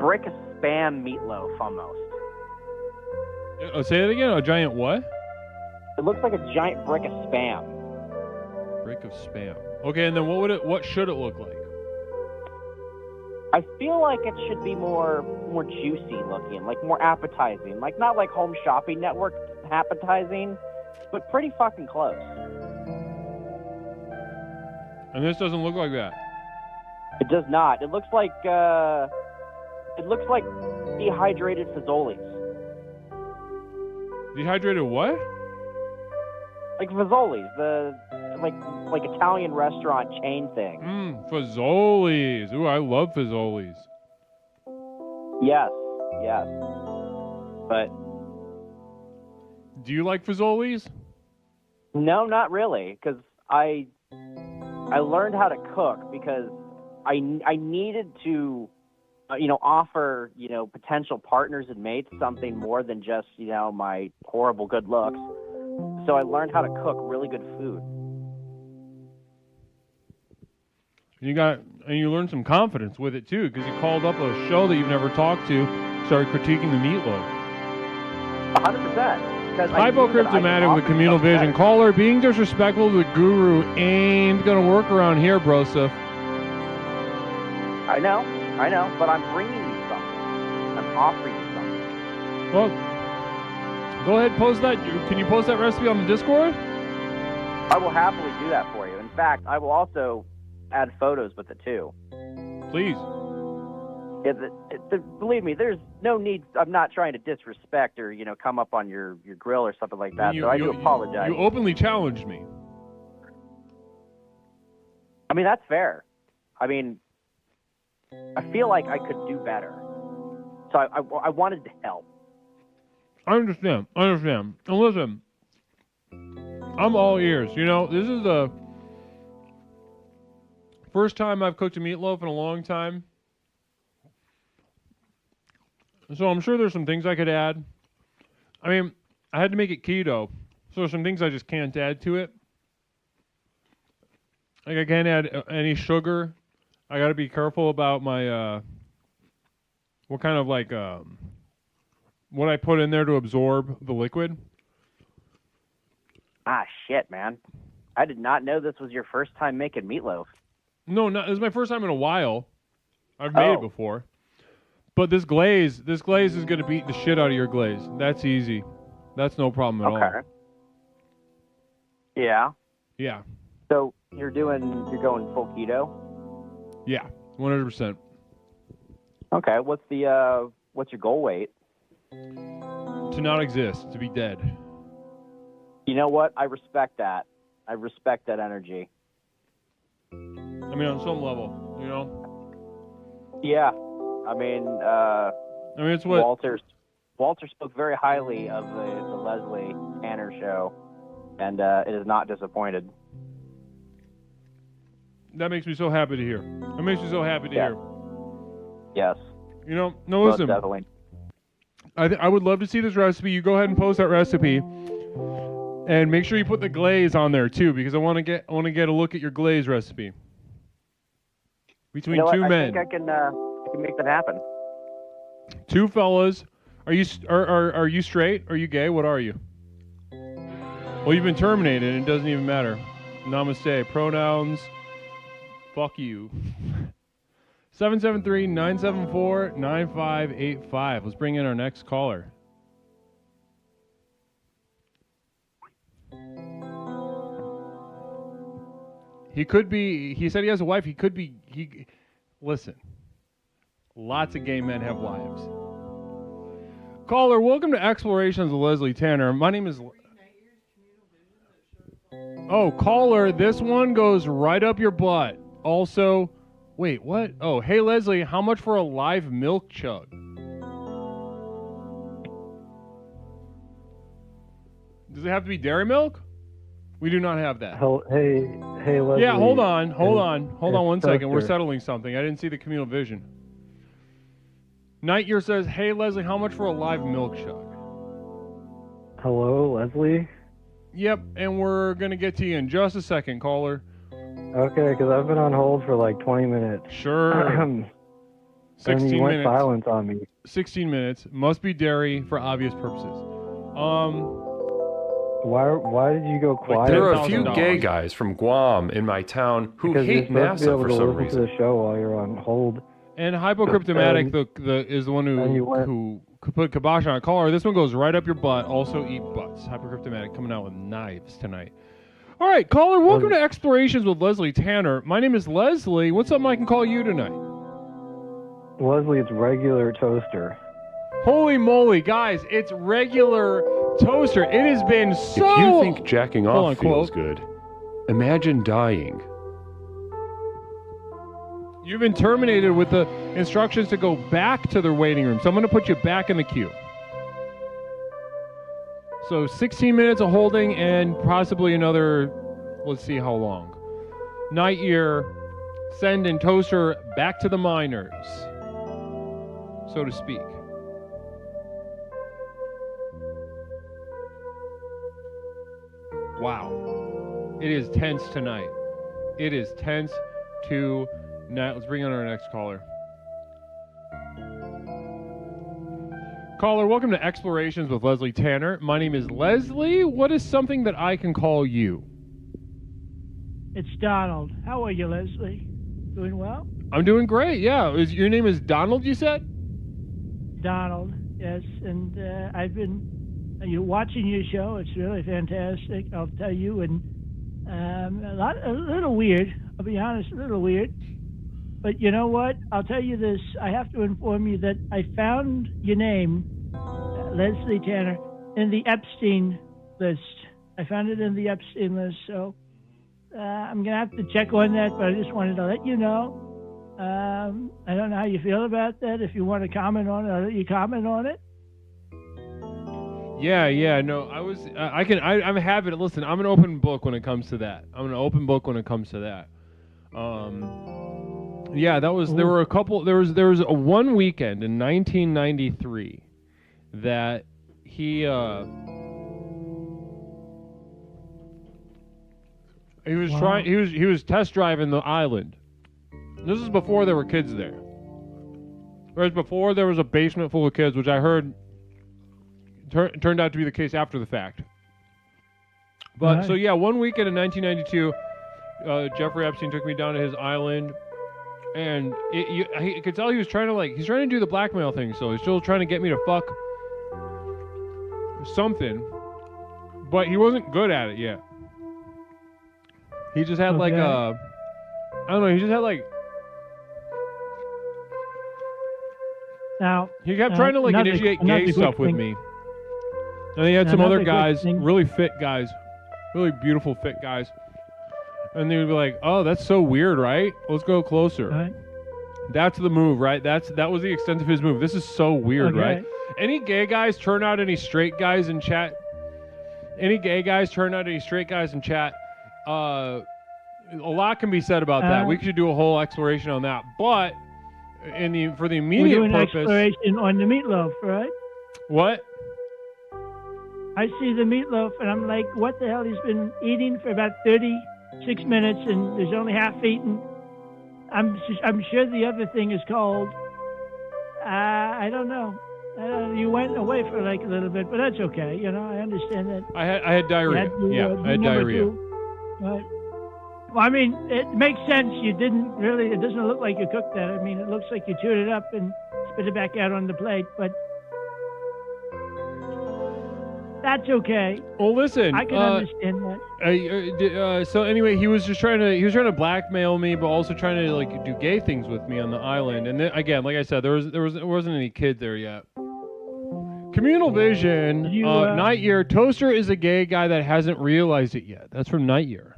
brick of Spam meatloaf almost. Say that again. A giant what? It looks like a giant brick of Spam. Brick of Spam. Okay, and then what should it look like? I feel like it should be more juicy looking, like more appetizing, like not like Home Shopping Network appetizing, but pretty fucking close. And this doesn't look like that. It does not. It looks like dehydrated Fazoli's. Dehydrated what? Like Fazoli's, the like Italian restaurant chain thing. Fazoli's. Ooh, I love Fazoli's. Yes. But do you like Fazoli's? No, not really, because I learned how to cook because I needed to offer potential partners and mates something more than just my horrible good looks. So I learned how to cook really good food. And you learned some confidence with it too, because you called up a show that you've never talked to, started critiquing the meatloaf. 100%. Hypocryptomatic with communal vision. Caller, being disrespectful to the guru ain't gonna work around here, brosif. I know, but I'm bringing you something. I'm offering you something. Well, go ahead, post that. Can you post that recipe on the Discord? I will happily do that for you. In fact, I will also add photos with it too. Please. Believe me, there's no need. I'm not trying to disrespect or come up on your grill or something like that. So I do apologize. You openly challenged me. I mean, that's fair. I mean, I feel like I could do better. So I wanted to help. I understand. And listen, I'm all ears. This is the first time I've cooked a meatloaf in a long time. So I'm sure there's some things I could add. I mean, I had to make it keto, so there's some things I just can't add to it. Like I can't add any sugar. I got to be careful about my what kind of what I put in there to absorb the liquid. Ah, shit, man. I did not know this was your first time making meatloaf. No, this is my first time in a while. I've made it before. But this glaze is going to beat the shit out of your glaze. That's easy. That's no problem at all. Okay. Yeah. Yeah. So you're going full keto? Yeah. 100%. Okay. What's your goal weight? To not exist. To be dead. You know what? I respect that. I respect that energy. I mean, on some level, you know? Yeah. I mean, it's what Walter spoke very highly of the Leslie Tanner show, and it is not disappointed. That makes me so happy to hear. That makes me so happy to hear. Yes. You know, no, listen. Most definitely. I would love to see this recipe. You go ahead and post that recipe, and make sure you put the glaze on there too, because I want to get a look at your glaze recipe. Between two men. I think I can make that happen. Two fellas. Are you straight? Are you gay? What are you? Well, you've been terminated, and it doesn't even matter. Namaste. Pronouns. Fuck you. 773-974-9585. Let's bring in our next caller. He said he has a wife. Listen. Lots of gay men have wives. Caller, welcome to Explorations with Leslie Tanner. My name is... Oh, caller, this one goes right up your butt. Also, wait, what? Oh, hey, Leslie, how much for a live milk chug? Does it have to be dairy milk? We do not have that. Hey, Leslie. Yeah, hold on 1 second. We're settling something. I didn't see the communal vision. Night Year says, hey, Leslie, how much for a live milk chug? Hello, Leslie? Yep, and we're going to get to you in just a second, caller. Okay, because I've been on hold for like 20 minutes. Sure. 16 and you went minutes. silent on me. 16 minutes. Must be dairy for obvious purposes. Why did you go quiet? There are a few gay guys from Guam in my town who hate NASA for some reason. To the show while you're on hold. And Hypocryptomatic is the one who put kibosh on a caller. This one goes right up your butt. Also eat butts. Hypocryptomatic coming out with knives tonight. All right, caller, welcome to Explorations with Leslie Tanner. My name is Leslie. What's something I can call you tonight? Leslie, it's regular toaster. Holy moly, guys, it's regular toaster. It has been so... If you think jacking off feels good, imagine dying. You've been terminated with the instructions to go back to the waiting room. So I'm going to put you back in the queue. So 16 minutes of holding and possibly another, let's see how long. Night Year, send and toaster back to the minors, so to speak. Wow. It is tense tonight. It is tense tonight. Let's bring on our next caller. Caller, welcome to Explorations with Leslie Tanner. My name is Leslie. What is something that I can call you? It's Donald. How are you, Leslie? Doing well? I'm doing great, yeah. Your name is Donald, you said? Donald, yes. And I've been watching your show. It's really fantastic, I'll tell you. And a little weird. I'll be honest, a little weird. But you know what? I'll tell you this. I have to inform you that I found your name, Leslie Tanner, in the Epstein list. I found it in the Epstein list, so I'm going to have to check on that, but I just wanted to let you know. I don't know how you feel about that. If you want to comment on it, I'll let you comment on it. Yeah, no, I'm happy to listen. I'm an open book when it comes to that. Yeah, there was a one weekend in 1993 that he was test driving the island. This is before there were kids there. Whereas before there was a basement full of kids, which I heard turned out to be the case after the fact. But Right. So yeah, one weekend in 1992, Jeffrey Epstein took me down to his island. And I could tell he was trying to he's trying to do the blackmail thing, so he's still trying to get me to fuck something, but he wasn't good at it yet. He just had I don't know, he just had Now, he kept trying to initiate gay stuff with me. And he had some other guys, really fit guys, really beautiful fit guys. And they would be like, "Oh, that's so weird, right? Let's go closer." Right. That's the move, right? That was the extent of his move. This is so weird, right? Any gay guys turn out any straight guys in chat? Any gay guys turn out any straight guys in chat? A lot can be said about that. We should do a whole exploration on that. But for the immediate we're doing purpose, an exploration on the Meatloaf, right? What? I see the Meatloaf, and I'm like, what the hell? He's been eating for about 36 minutes, and there's only half eaten. I'm sure the other thing is cold. I don't know. You went away for a little bit, but that's okay. I understand that. I had diarrhea. I had diarrhea. Right. Well, I mean, it makes sense. You didn't really. It doesn't look like you cooked that. I mean, it looks like you chewed it up and spit it back out on the plate, but that's okay. Well, listen. I can understand that. So anyway, he was trying to blackmail me, but also trying to do gay things with me on the island. And then again, like I said, there wasn't any kid there yet. Communal Vision, Night Year. Toaster is a gay guy that hasn't realized it yet. That's from Night Year.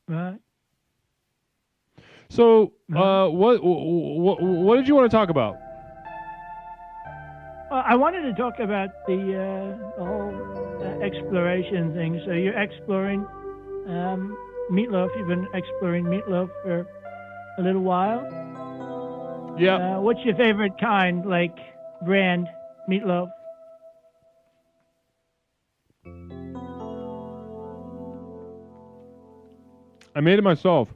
Right. So, what did you want to talk about? I wanted to talk about the whole exploration thing. So you're exploring Meatloaf. You've been exploring Meatloaf for a little while. Yeah. What's your favorite kind, brand, Meatloaf? I made it myself.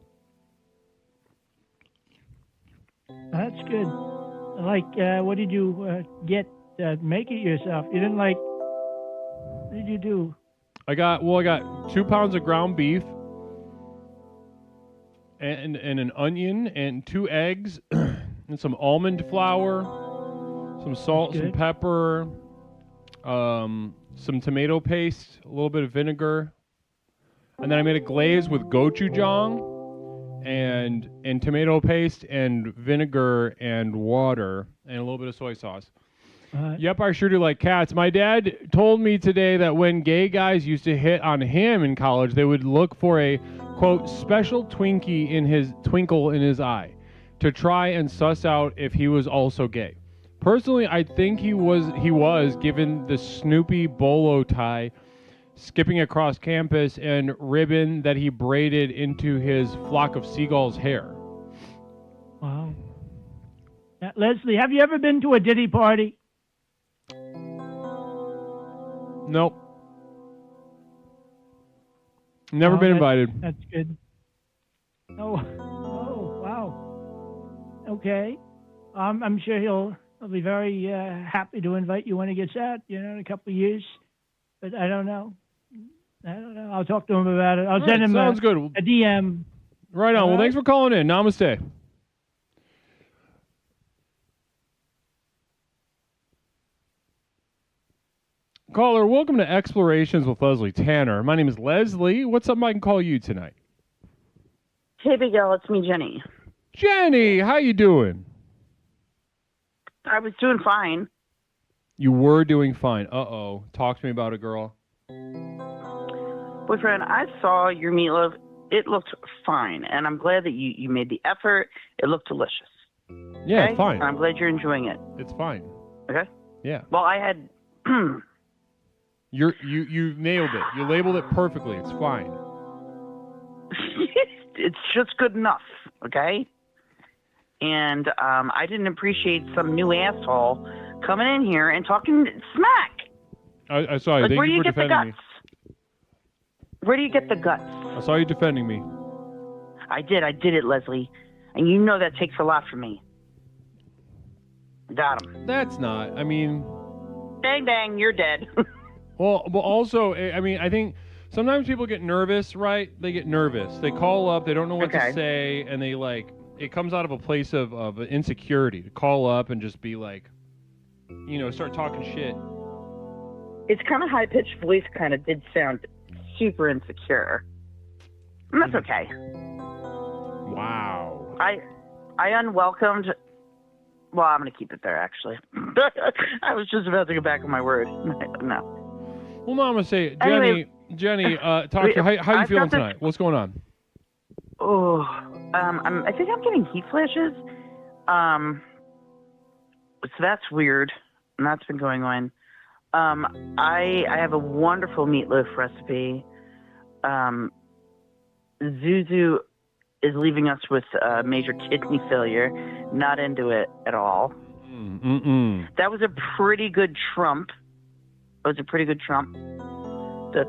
That's good. What did you get to make it yourself? You didn't what did you do? I got 2 pounds of ground beef and an onion and 2 eggs and some almond flour, some salt, some pepper, some tomato paste, a little bit of vinegar. And then I made a glaze with gochujang and tomato paste and vinegar and water and a little bit of soy sauce. Yep, I sure do like cats. My dad told me today that when gay guys used to hit on him in college, they would look for a, quote, special twinkle in his eye to try and suss out if he was also gay. Personally, I think he was given the Snoopy bolo tie skipping across campus and ribbon that he braided into his flock of seagulls' hair. Wow. Leslie, have you ever been to a Diddy party? Nope. Never been invited. That's good. Oh, wow. Okay. I'm sure he'll be very happy to invite you when he gets out, in a couple of years. But I don't know. I'll talk to him about it. I'll send him a DM. Right on. Well, thanks for calling in. Namaste. Caller, welcome to Explorations with Leslie Tanner. My name is Leslie. What's something I can call you tonight? Hey, big girl, it's me, Jenny. Jenny, how you doing? I was doing fine. You were doing fine. Uh-oh. Talk to me about it, girl. Boyfriend, I saw your meatloaf. It looked fine, and I'm glad that you made the effort. It looked delicious. Yeah, okay? Fine. And I'm glad you're enjoying it. It's fine. Okay? Yeah. Well, I had... You nailed it. You labeled it perfectly. It's fine. It's just good enough, okay? And I didn't appreciate some new asshole coming in here and talking smack. I saw you. Like, Thank where do you you for get the defending guts? me. Where do you get the guts? I saw you defending me. I did it, Leslie. And you know that takes a lot from me. Got him. That's not. I mean... Bang, bang, you're dead. Well, but also, I mean, I think sometimes people get nervous, right? They get nervous. They call up, they don't know what to say, and they it comes out of a place of insecurity to call up and just be like, you know, start talking shit. It's kind of high-pitched voice kind of did sound super insecure. And that's okay. Wow. I unwelcomed... Well, I'm going to keep it there, actually. I was just about to go back on my word. No. Well, no, I'm going to say, Jenny, talk to you. How you feeling tonight? What's going on? Oh, I think I'm getting heat flashes. So that's weird. And that's been going on. I have a wonderful meatloaf recipe. Zuzu is leaving us with major kidney failure. Not into it at all. That was a pretty good trump. That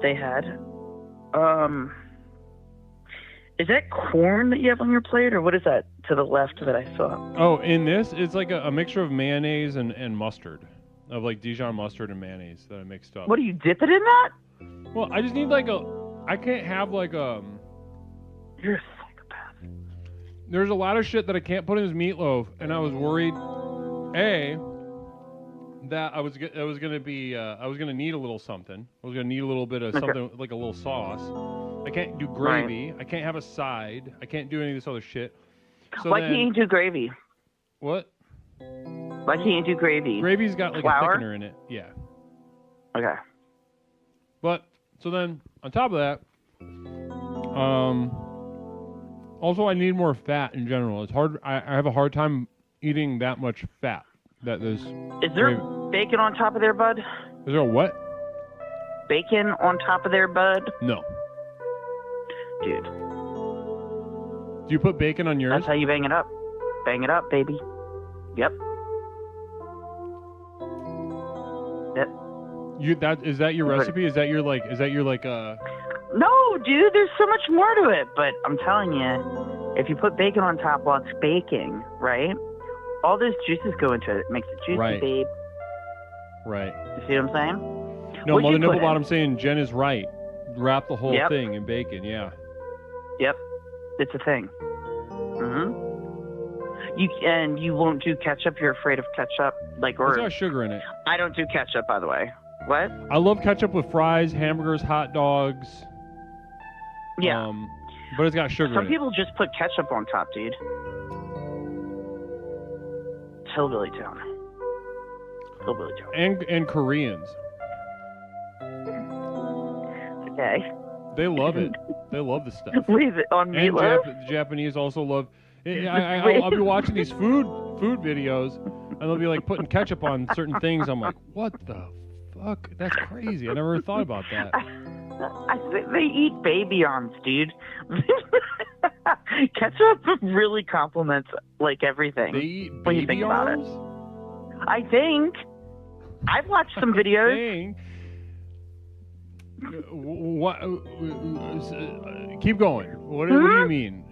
they had. Is that corn that you have on your plate, or what is that to the left that I saw? Oh, in this, it's like a mixture of mayonnaise and mustard. Of like Dijon mustard and mayonnaise that I mixed up. What do you dip it in that? Well, I just need like I can't have like You're a psychopath. There's a lot of shit that I can't put in this meatloaf, and I was worried, that I was gonna need a little something. I was gonna need a little bit of something like a little sauce. I can't do gravy. Right. I can't have a side. I can't do any of this other shit. So why can't you do gravy? What? Why can't you do gravy? Gravy's got like flour? A thickener in it. Yeah. Okay. But so then on top of that, also I need more fat in general. It's hard. I have a hard time eating that much fat. Is there bacon on top of there, bud? Is there a what? Bacon on top of there, bud? No. Dude. Do you put bacon on yours? That's how you bang it up. Bang it up, baby. Yep. Is that your recipe? Is that your No, dude, there's so much more to it. But I'm telling you, if you put bacon on top while it's baking, right? All those juices go into it. It makes it juicy, right. Babe. Right. You see what I'm saying? No, Mother Nibblebottom's saying Jen is right. Wrap the whole thing in bacon, yeah. Yep. It's a thing. You won't do ketchup? You're afraid of ketchup? It's got sugar in it. I don't do ketchup, by the way. What? I love ketchup with fries, hamburgers, hot dogs. Yeah. But it's got sugar in it. Some people just put ketchup on top, dude. Hillbilly town. And Koreans. Okay. They love it. They love the stuff. Leave it on meatloaf. And Japanese also love. I'll be watching these food videos, and they'll be like putting ketchup on certain things. I'm like, what the fuck? That's crazy. I never thought about that. I think they eat baby arms, dude. Ketchup really complements like everything. They eat when you think about it. I think. I've watched some videos. What? Keep going. What do you mean?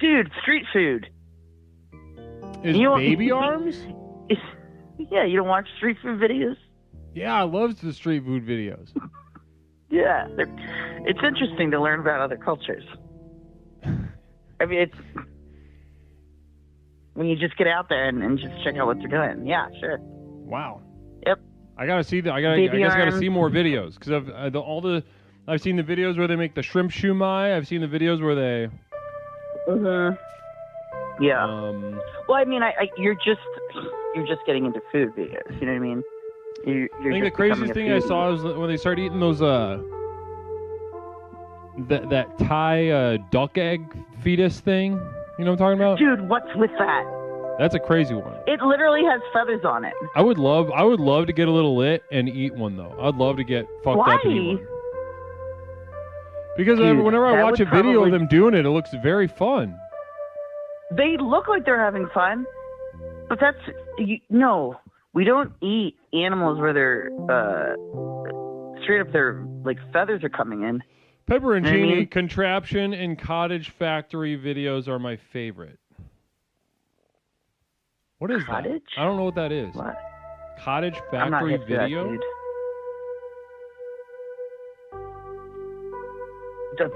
Dude, street food. Is baby arms? Yeah, you don't watch street food videos? Yeah, I love the street food videos. Yeah, it's interesting to learn about other cultures. I mean, it's when you just get out there and just check out what they're doing. Yeah, sure. Wow. Yep. I gotta see I gotta see more videos because I've seen the videos where they make the shrimp shumai. I've seen the videos where they. Yeah. Well, I mean, you're just getting into food videos. You know what I mean? I think the craziest thing I saw is when they started eating those that Thai duck egg fetus thing. You know what I'm talking about? Dude, what's with that? That's a crazy one. It literally has feathers on it. I would love to get a little lit and eat one though. I'd love to get fucked up and eat one. Because whenever I watch a video of them doing it, it looks very fun. They look like they're having fun, but no. We don't eat animals where they're straight up their like feathers are coming in. Pepperoncini, contraption, and cottage factory videos are my favorite. What is cottage? That? I don't know what that is. What? Cottage factory video?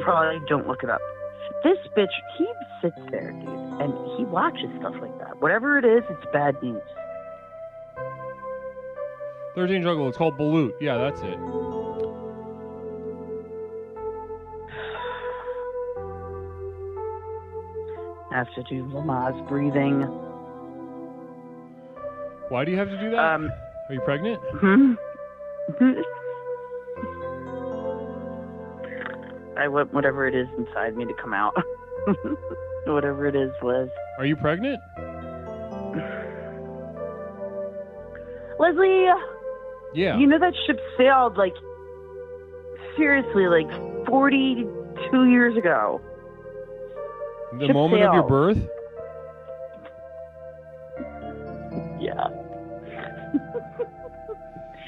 Probably don't look it up. this bitch, he sits there, dude, and he watches stuff like that. Whatever it is, it's bad news. 13 Jungle, it's called Balut. Yeah, that's it. I have to do Lamaze breathing. Why do you have to do that? Are you pregnant? I want whatever it is inside me to come out. Whatever it is, Liz. Are you pregnant? Leslie! Yeah. You know that ship sailed, like, seriously, like 42 years ago. The Ship moment of your sailed. birth? Yeah.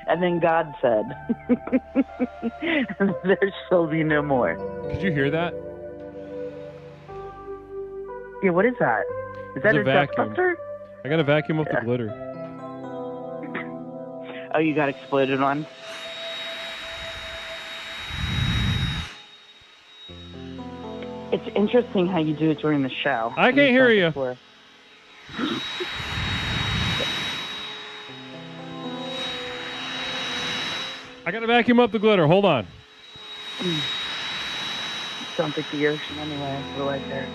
And then God said, there shall be no more. Could you hear that? Yeah, what is that? Is that It's a a vacuum. dustbuster? I gotta vacuum up the glitter. Oh, you got exploded on? It's interesting how you do it during the show. I can't hear you. Before. I gotta vacuum up the glitter. Hold on. Don't think the ocean anyway. We're right there.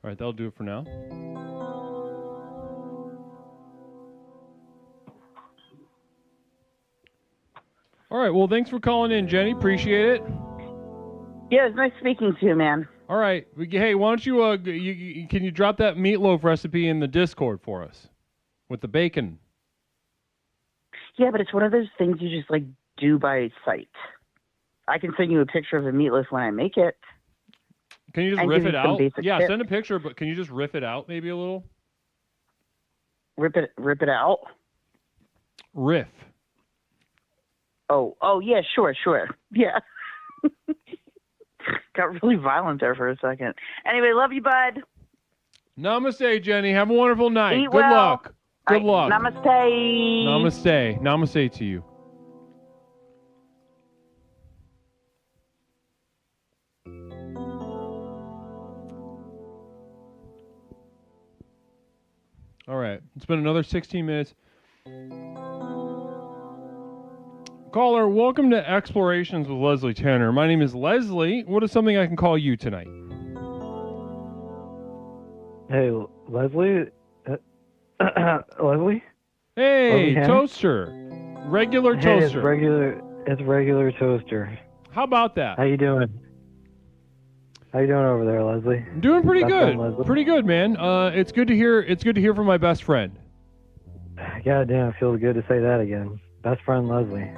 All right, that'll do it for now. All right, well, thanks for calling in, Jenny. Appreciate it. Yeah, it was nice speaking to you, man. All right. Hey, why don't you, can you drop that meatloaf recipe in the Discord for us with the bacon? Yeah, but it's one of those things you just, like, do by sight. I can send you a picture of a meatloaf when I make it. Can you just and riff give you it some out? basic Yeah, tips. send a picture, but can you just riff it out maybe a little? Rip it out? Riff. Oh, yeah, sure. Yeah. Got really violent there for a second. Anyway, love you, bud. Namaste, Jenny. Have a wonderful night. Eat Good well. luck. Good luck. Namaste. Namaste. Namaste to you. All right. It's been another 16 minutes. Caller, welcome to Explorations with Leslie Tanner. My name is Leslie. What is something I can call you tonight? Hey, Leslie? Leslie? Hey, Leslie Toaster. Regular Hey, Toaster. it's regular Toaster. How about that? How you doing? How you doing over there, Leslie? I'm doing pretty Best good. friend, Leslie? Pretty good, man. It's good to hear. It's good to hear from my best friend. God damn, it feels good to say that again. Best friend, Leslie.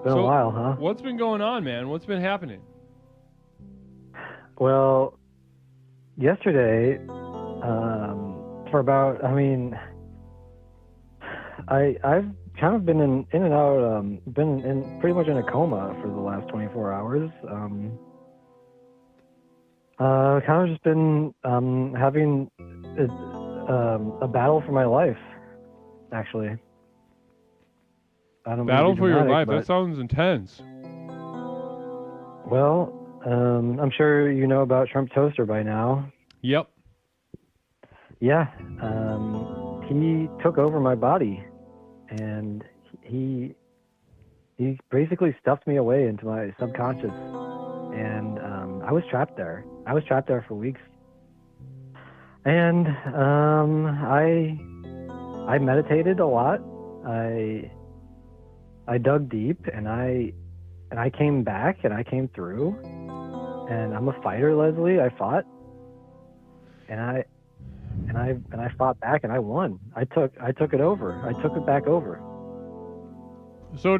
Been a while, huh? What's been going on, man? What's been happening? Well, yesterday, for about, I've kind of been in and out, been in pretty much in a coma for the last 24 hours. Kind of just been having a battle for my life, actually. I don't mean to be Battle for your dramatic, life. but- That sounds intense. Well, I'm sure you know about Shrimp Toaster by now. Yep. Yeah, he took over my body, and he basically stuffed me away into my subconscious, and I was trapped there. I was trapped there for weeks, and I meditated a lot, I dug deep, and I came back, and I came through, and I'm a fighter, Leslie. I fought, and I fought back, and I won. I took it over. I took it back over. So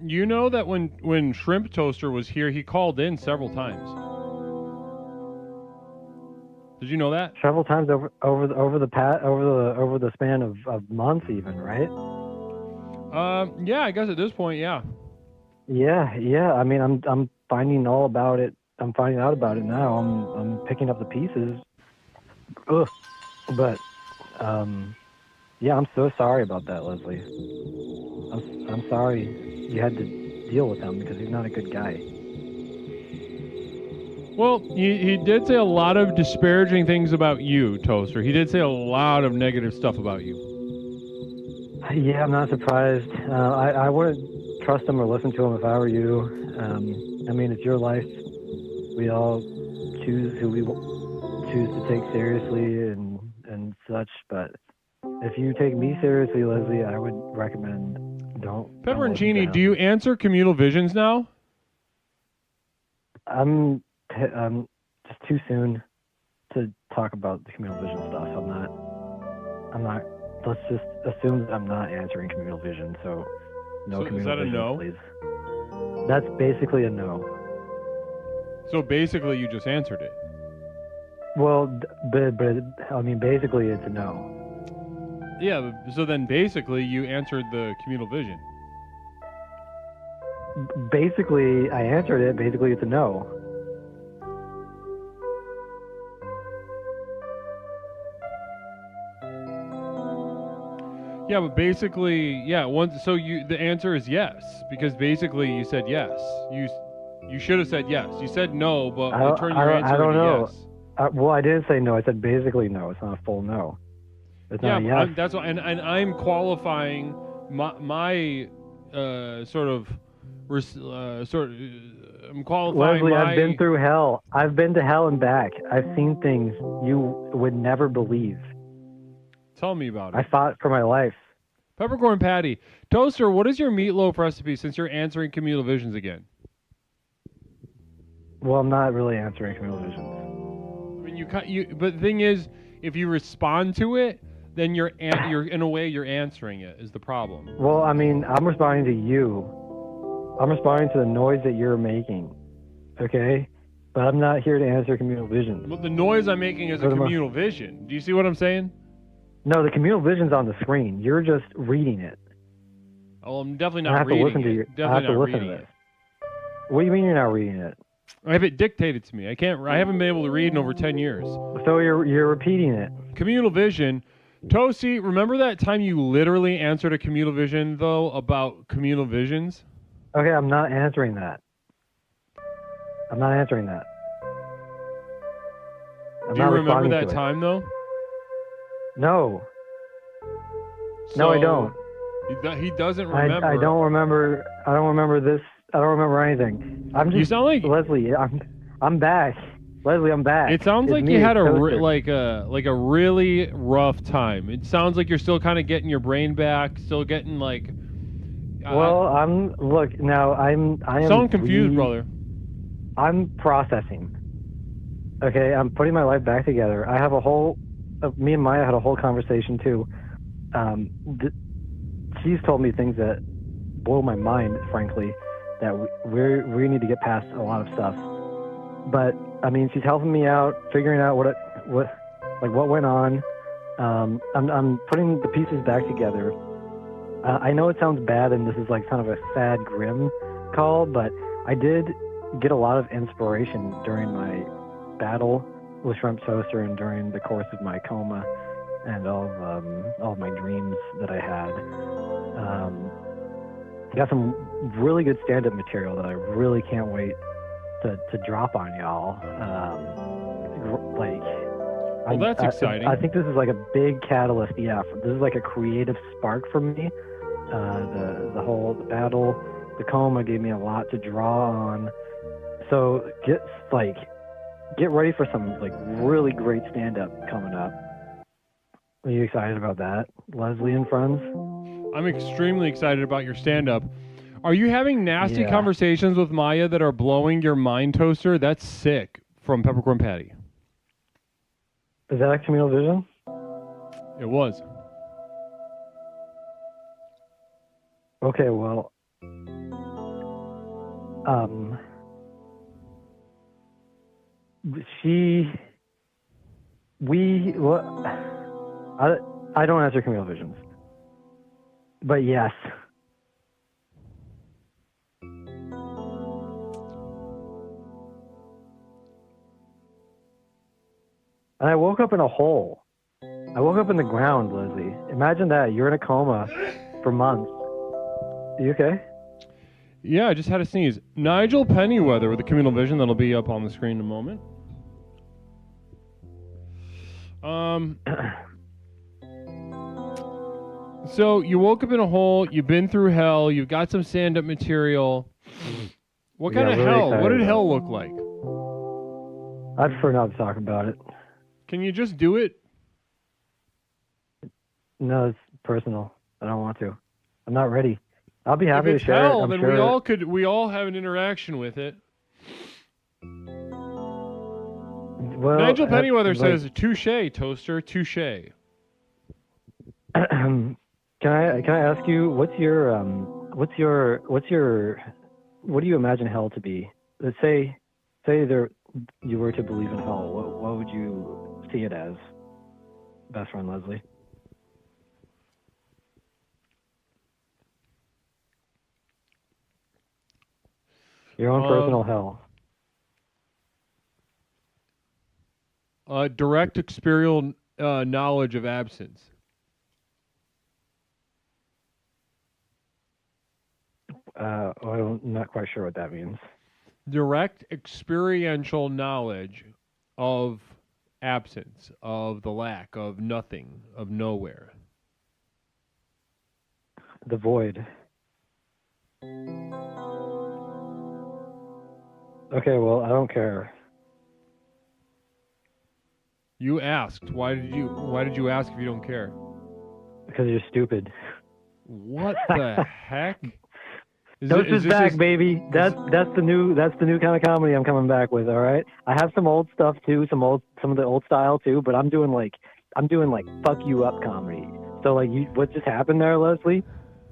you know that when Shrimp Toaster was here, he called in several times. Did you know that? Several times over the span of months, even, right? Yeah, I guess at this point, yeah. Yeah. I mean, I'm finding all about it. I'm finding out about it now. I'm picking up the pieces. Ugh. But yeah, I'm so sorry about that, Leslie. I'm sorry you had to deal with him because he's not a good guy. Well, he did say a lot of disparaging things about you, Toaster. He did say a lot of negative stuff about you. Yeah, I'm not surprised. I wouldn't trust him or listen to him if I were you. I mean, it's your life. We all choose who we choose to take seriously and such. But if you take me seriously, Leslie, I would recommend don't. Pepperoncini, do you answer communal visions now? I'm just too soon to talk about the communal vision stuff. I'm not. Let's just assume that I'm not answering communal vision. So no communal vision. Is that a no? Please. That's basically a no. So basically, you just answered it. Well, but I mean, basically, it's a no. Yeah. So then, basically, you answered the communal vision. Basically, I answered it. Basically, it's a no. Yeah, but basically, yeah. So the answer is yes, because basically you said yes. You should have said yes. You said no, but return your answer to yes. Well, I didn't say no. I said basically no. It's not a full no. It's not a yes. That's what, and I'm qualifying my sort of. I'm qualifying. Leslie, I've been through hell. I've been to hell and back. I've seen things you would never believe. Tell me about it. I fought for my life. Peppercorn Patty. Toaster, what is your meatloaf recipe since you're answering communal visions again? Well, I'm not really answering communal visions. I mean, but the thing is, if you respond to it, then you're in a way you're answering it is the problem. Well, I mean, I'm responding to you. I'm responding to the noise that you're making. Okay? But I'm not here to answer communal visions. Well, the noise I'm making is a communal vision. Do you see what I'm saying? No, the communal vision's on the screen. You're just reading it. Oh, I'm definitely not reading it. I have to listen to it. What do you mean you're not reading it? I have it dictated to me. I haven't been able to read in over 10 years. So you're repeating it. Communal vision. Toasty, remember that time you literally answered a communal vision, though, about communal visions? Okay, I'm not answering that. I'm not answering that. Do you remember that time, though? No. No, I don't. He doesn't remember. I don't remember. I don't remember this. I don't remember anything. You sound like Leslie. I'm back. Leslie, I'm back. It sounds like you had a really rough time. It sounds like you're still kind of getting your brain back, still getting like. Well, I am. Sound confused, brother. I'm processing. Okay, I'm putting my life back together. I have a whole. Me and Maya had a whole conversation too. She's told me things that blow my mind, frankly. That we need to get past a lot of stuff. But I mean, she's helping me out, figuring out what went on. I'm putting the pieces back together. I know it sounds bad, and this is like kind of a sad, grim call, but I did get a lot of inspiration during my battle with Shrimp Toaster and during the course of my coma and all of my dreams that I had. I got some really good stand-up material that I really can't wait to drop on y'all. Well, that's exciting. I think this is like a big catalyst. Yeah, this is like a creative spark for me. The battle, the coma gave me a lot to draw on. So get ready for some like really great stand-up coming up. Are you excited about that, Leslie and friends? I'm extremely excited about your stand-up. Are you having nasty conversations with Maya that are blowing your mind, Toaster? That's sick. From Peppercorn Patty. Is that a communal vision? It was. Okay, well, I don't answer communal visions, but yes. And I woke up in a hole. I woke up in the ground, Leslie. Imagine that. You're in a coma for months. Are you okay? Yeah, I just had a sneeze. Nigel Pennyweather with the communal vision that'll be up on the screen in a moment. So you woke up in a hole. You've been through hell. You've got some stand-up material. What kind of hell? What did hell look like? I'd prefer not to talk about it. Can you just do it? No, it's personal. I don't want to. I'm not ready. I'll be happy to share hell, it. I'm then sure. we all have an interaction with it. Well, Nigel Pennyweather says, "Touche, Toaster, touche." Can I ask you what do you imagine hell to be? Let's say you were to believe in hell. What would you see it as, best friend Leslie? Your own personal hell. Direct experiential knowledge of absence. I'm not quite sure what that means. Direct experiential knowledge of absence, of the lack, of nothing, of nowhere. The void. Okay, well, I don't care. You asked. Why did you ask if you don't care? Because you're stupid. What the heck? Toast is back, baby. That's the new kind of comedy I'm coming back with. All right. I have some old stuff too, some of the old style too, but I'm doing like fuck you up comedy. So like what just happened there, Leslie?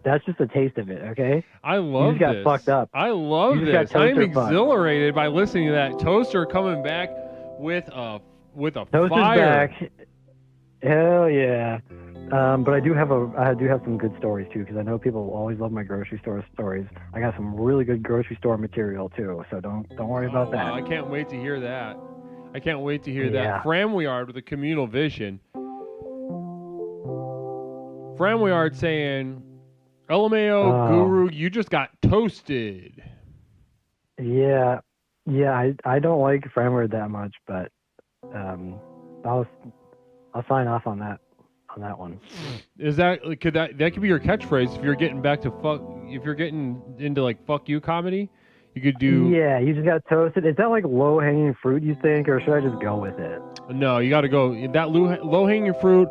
That's just a taste of it, okay? I love this. You just got fucked up. I love this. I'm exhilarated by listening to that. Toaster coming back with a Toaster's fire. Back. Hell yeah. But I do have some good stories too, because I know people always love my grocery store stories. I got some really good grocery store material too, so don't worry about that. Wow, I can't wait to hear that. that. Framweyard with a communal vision. Framweyard saying, LMAO Guru, you just got toasted. Yeah, I don't like Framweyard that much, but I'll sign off on that one. Is that could be your catchphrase if you're getting back to if you're getting into like fuck you comedy, you could do. Yeah, you just got toasted. Is that like low hanging fruit, you think, or should I just go with it? No, you got to go. That low hanging fruit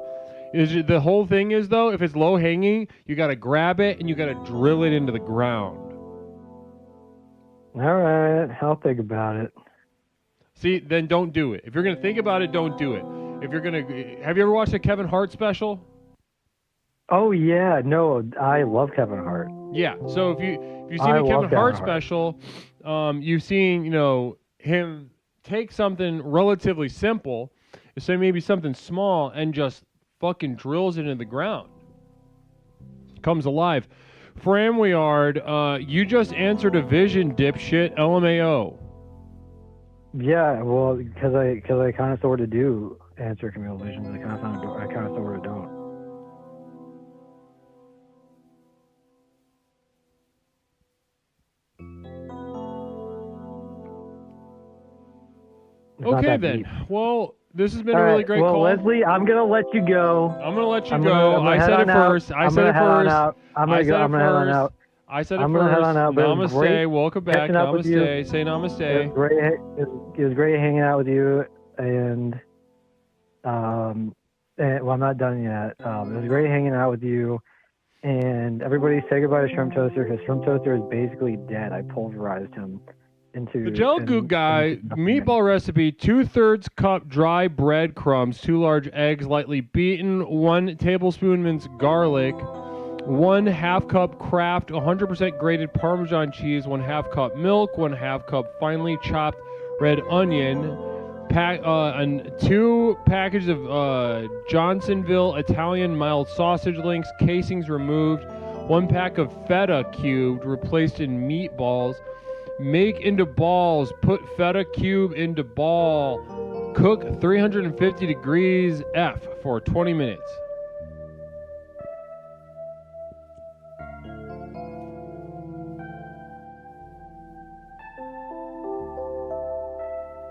is the whole thing is though. If it's low hanging, you got to grab it and you got to drill it into the ground. All right, I'll think about it. See, then don't do it. If you're gonna think about it, don't do it. If you're gonna, have you ever watched a Kevin Hart special? Oh yeah, no, I love Kevin Hart. Yeah, so if you've seen a Kevin Hart special, you've seen him take something relatively simple, say maybe something small, and just fucking drills it into the ground. Comes alive. Framweyard, you just answered a vision, dipshit. LMAO. Yeah, well, because I kind of sort of do answer communal visions. I kind of sort of don't. Okay then. Well, this has been a really great call. Well, Leslie, I'm gonna let you go. I'm gonna let you go. I said it first. I said it first. I'm gonna head on out. I said it first. Namaste. Welcome back. Namaste. Say namaste. It was great hanging out with you, and Well, I'm not done yet. It was great hanging out with you. And everybody say goodbye to Shrimp Toaster, because Shrimp Toaster is basically dead. I pulverized him into... The Gel Goo Guy, meatball recipe, 2/3 cup dry breadcrumbs, 2 large eggs lightly beaten, 1 tablespoon minced garlic, 1/2 cup Kraft 100% grated Parmesan cheese, 1/2 cup milk, 1/2 cup finely chopped red onion, and 2 packages of Johnsonville Italian mild sausage links, casings removed, 1 pack of feta cubed, replaced in meatballs. Make into balls, put feta cube into ball, cook 350 degrees F for 20 minutes.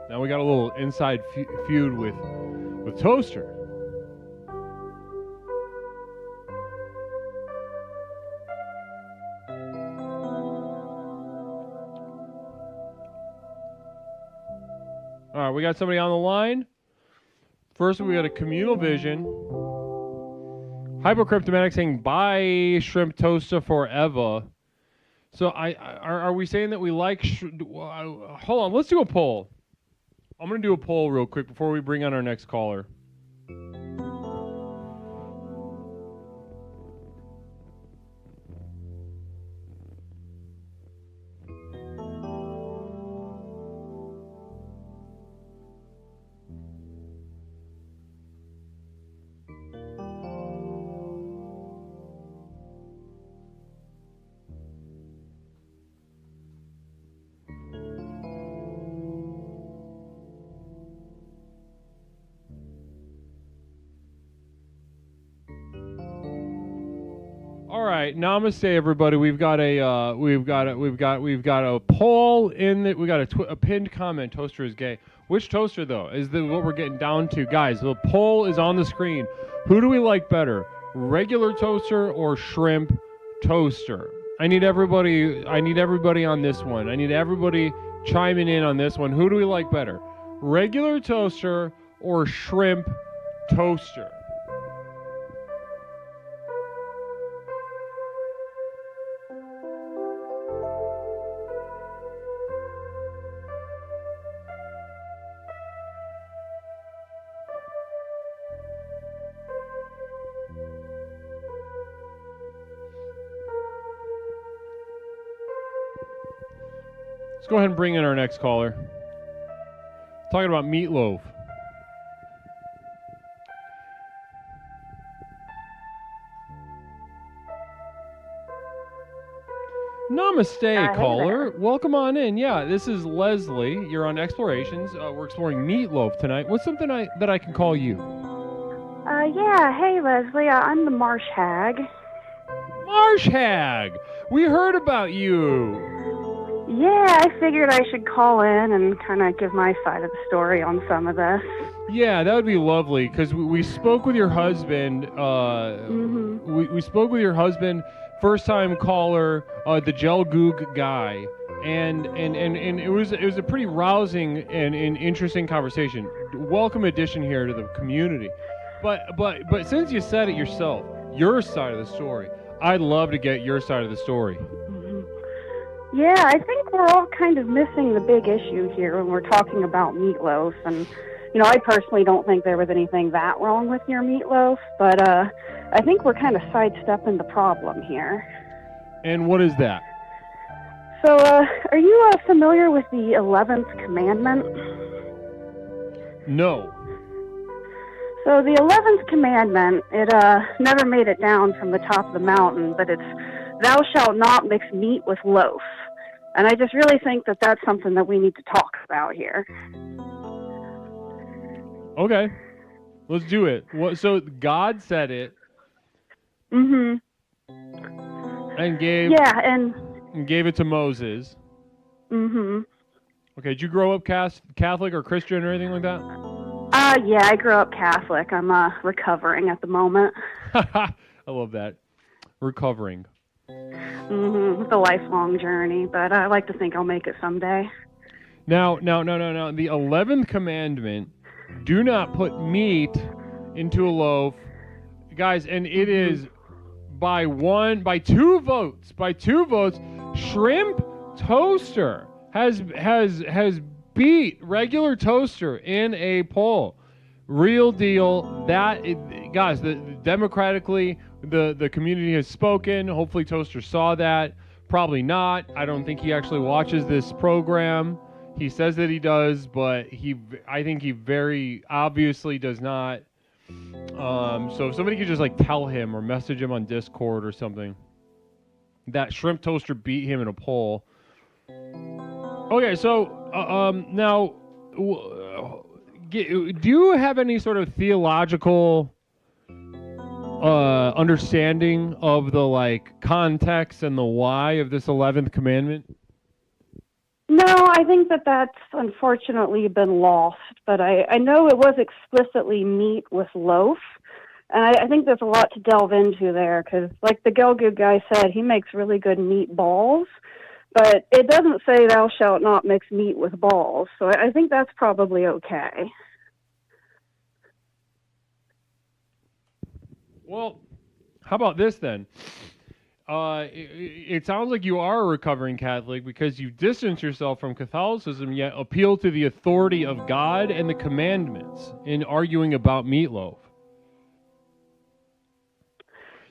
Now we got a little inside feud with Toaster. All right, we got somebody on the line. First, we got a communal vision. Hypocryptomatic saying, bye, Shrimp Toaster forever. So are we saying that we like... hold on, let's do a poll. I'm going to do a poll real quick before we bring on our next caller. All right, namaste, everybody. We've got a poll in that. We got a pinned comment. Toaster is gay. Which toaster though? Is what we're getting down to, guys? The poll is on the screen. Who do we like better, regular toaster or shrimp toaster? I need everybody on this one. I need everybody chiming in on this one. Who do we like better, regular toaster or shrimp toaster? Let's go ahead and bring in our next caller. Talking about Meatloaf. Namaste, caller. Welcome on in. Yeah, this is Leslie. You're on Explorations. We're exploring Meatloaf tonight. What's something that I can call you? Yeah. Hey, Leslie. I'm the Marsh Hag. Marsh Hag! We heard about you. Yeah, I figured I should call in and kind of give my side of the story on some of this. Yeah, that would be lovely, because we spoke with your husband. We spoke with your husband, first-time caller, the Gel Goog guy, and it was a pretty rousing and interesting conversation. Welcome addition here to the community. But since you said it yourself, your side of the story, I'd love to get your side of the story. Yeah, I think we're all kind of missing the big issue here when we're talking about Meatloaf. And, I personally don't think there was anything that wrong with your Meatloaf, but I think we're kind of sidestepping the problem here. And what is that? So, are you familiar with the 11th commandment? No. So the 11th commandment, it never made it down from the top of the mountain, but it's, thou shalt not mix meat with loaf. And I just really think that that's something that we need to talk about here. Okay. Let's do it. So God said it. Mm-hmm. And gave... Yeah, and gave it to Moses. Mm-hmm. Okay, did you grow up Catholic or Christian or anything like that? Yeah, I grew up Catholic. I'm recovering at the moment. I love that. Recovering. Mm-hmm. It's a lifelong journey, but I like to think I'll make it someday. Now. The 11th commandment, do not put meat into a loaf, guys, and it is by two votes, Shrimp Toaster has beat regular toaster in a poll. Real deal. Guys, democratically, the community has spoken. Hopefully Toaster saw that. Probably not. I don't think he actually watches this program. He says that he does, but I think he very obviously does not. So if somebody could just like tell him or message him on Discord or something that Shrimp Toaster beat him in a poll. Okay, so now, do you have any sort of theological understanding of the like context and the why of this 11th commandment? No, I think that's unfortunately been lost, but I know it was explicitly meat with loaf, and I think there's a lot to delve into there, because like the Gelgoog guy said, he makes really good meatballs, but it doesn't say thou shalt not mix meat with balls, so I think that's probably okay. Well, how about this then? It sounds like you are a recovering Catholic because you distance yourself from Catholicism, yet appeal to the authority of God and the commandments in arguing about meatloaf.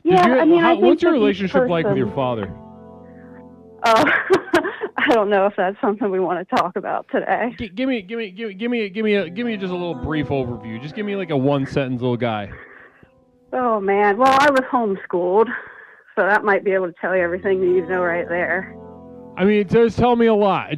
Yeah, what's your relationship like with your father? I don't know if that's something we want to talk about today. Give me just a little brief overview. Just give me like a one-sentence little guy. Oh man, well I was homeschooled, so that might be able to tell you everything you need to know right there. I mean, it does tell me a lot. And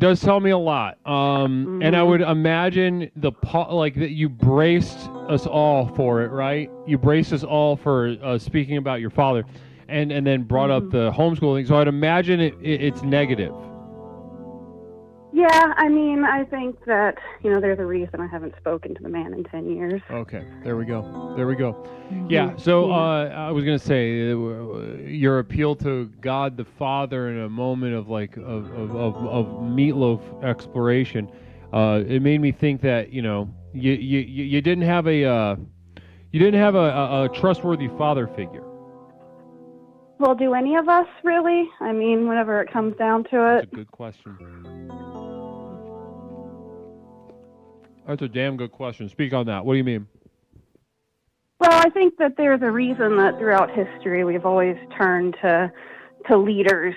I would imagine that you braced us all for it, right? You braced us all for speaking about your father, and then brought up the homeschooling. So I'd imagine it's negative. Yeah, I think that, there's a reason I haven't spoken to the man in 10 years. Okay, there we go. Yeah, so I was going to say, your appeal to God the Father in a moment of meatloaf exploration, it made me think that, you didn't have a trustworthy father figure. Well, do any of us really? Whenever it comes down to it. That's a good question. That's a damn good question. Speak on that. What do you mean? Well, I think that there's a reason that throughout history we've always turned to leaders,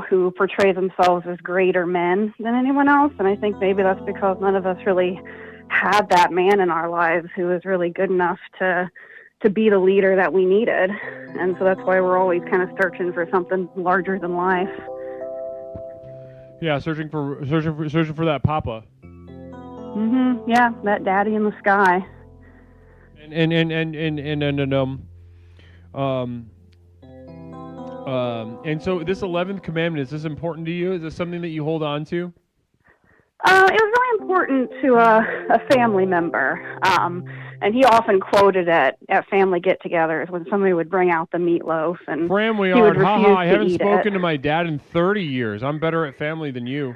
who portray themselves as greater men than anyone else. And I think maybe that's because none of us really had that man in our lives who was really good enough to be the leader that we needed. And so that's why we're always kind of searching for something larger than life. Yeah, searching for that papa. Yeah, that daddy in the sky. And so this 11th commandment, is this important to you? Is this something that you hold on to? It was really important to a family member, and he often quoted it at family get-togethers when somebody would bring out the meatloaf, and he would refuse I haven't spoken to my dad in 30 years. I'm better at family than you.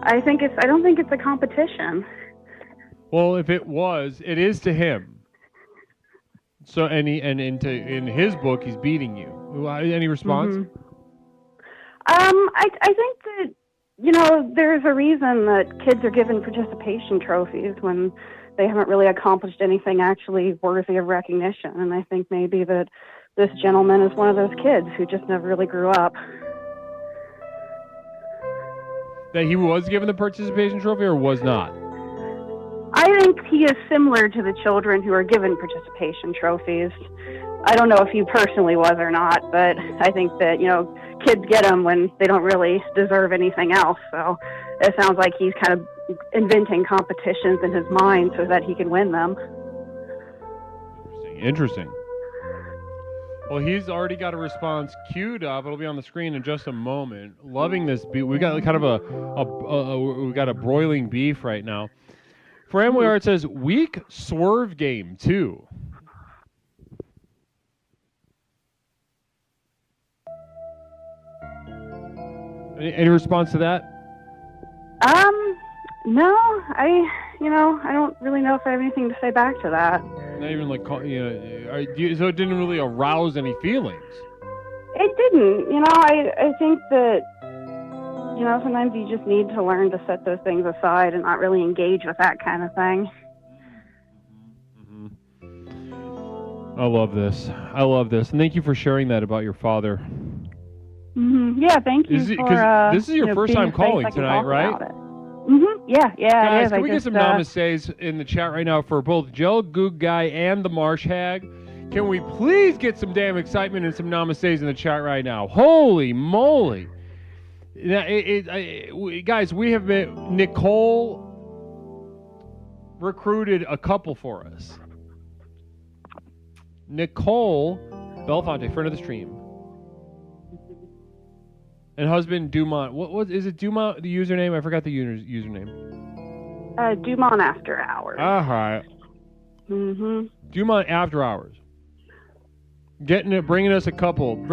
I don't think it's a competition. Well, if it was, it is to him. So, in his book, he's beating you. Any response? I think that, there's a reason that kids are given participation trophies when they haven't really accomplished anything actually worthy of recognition. And I think maybe that this gentleman is one of those kids who just never really grew up. That he was given the participation trophy or was not? I think he is similar to the children who are given participation trophies. I don't know if he personally was or not, but I think that, kids get them when they don't really deserve anything else. So it sounds like he's kind of inventing competitions in his mind so that he can win them. Interesting. Well, he's already got a response queued up. It'll be on the screen in just a moment. Loving this beef. We got kind of we got a broiling beef right now. For Amway it says weak swerve game too. Any response to that? No, I don't really know if I have anything to say back to that. Not even like, so it didn't really arouse any feelings. It didn't. I think that, sometimes you just need to learn to set those things aside and not really engage with that kind of thing. I love this. And thank you for sharing that about your father. Yeah, thank you for this is your first time calling tonight, right? Yeah, guys, it is. can we get some namaste in the chat right now for both Joe Goog Guy and the Marsh Hag? Can we please get some damn excitement and some namastes in the chat right now? Holy moly! Now, guys, we have been... Nicole recruited a couple for us. Nicole Belfonte, friend of the stream. And husband Dumont. What is it? Dumont, the username? I forgot the username. Dumont After Hours. All right. Dumont After Hours. Bringing us a couple of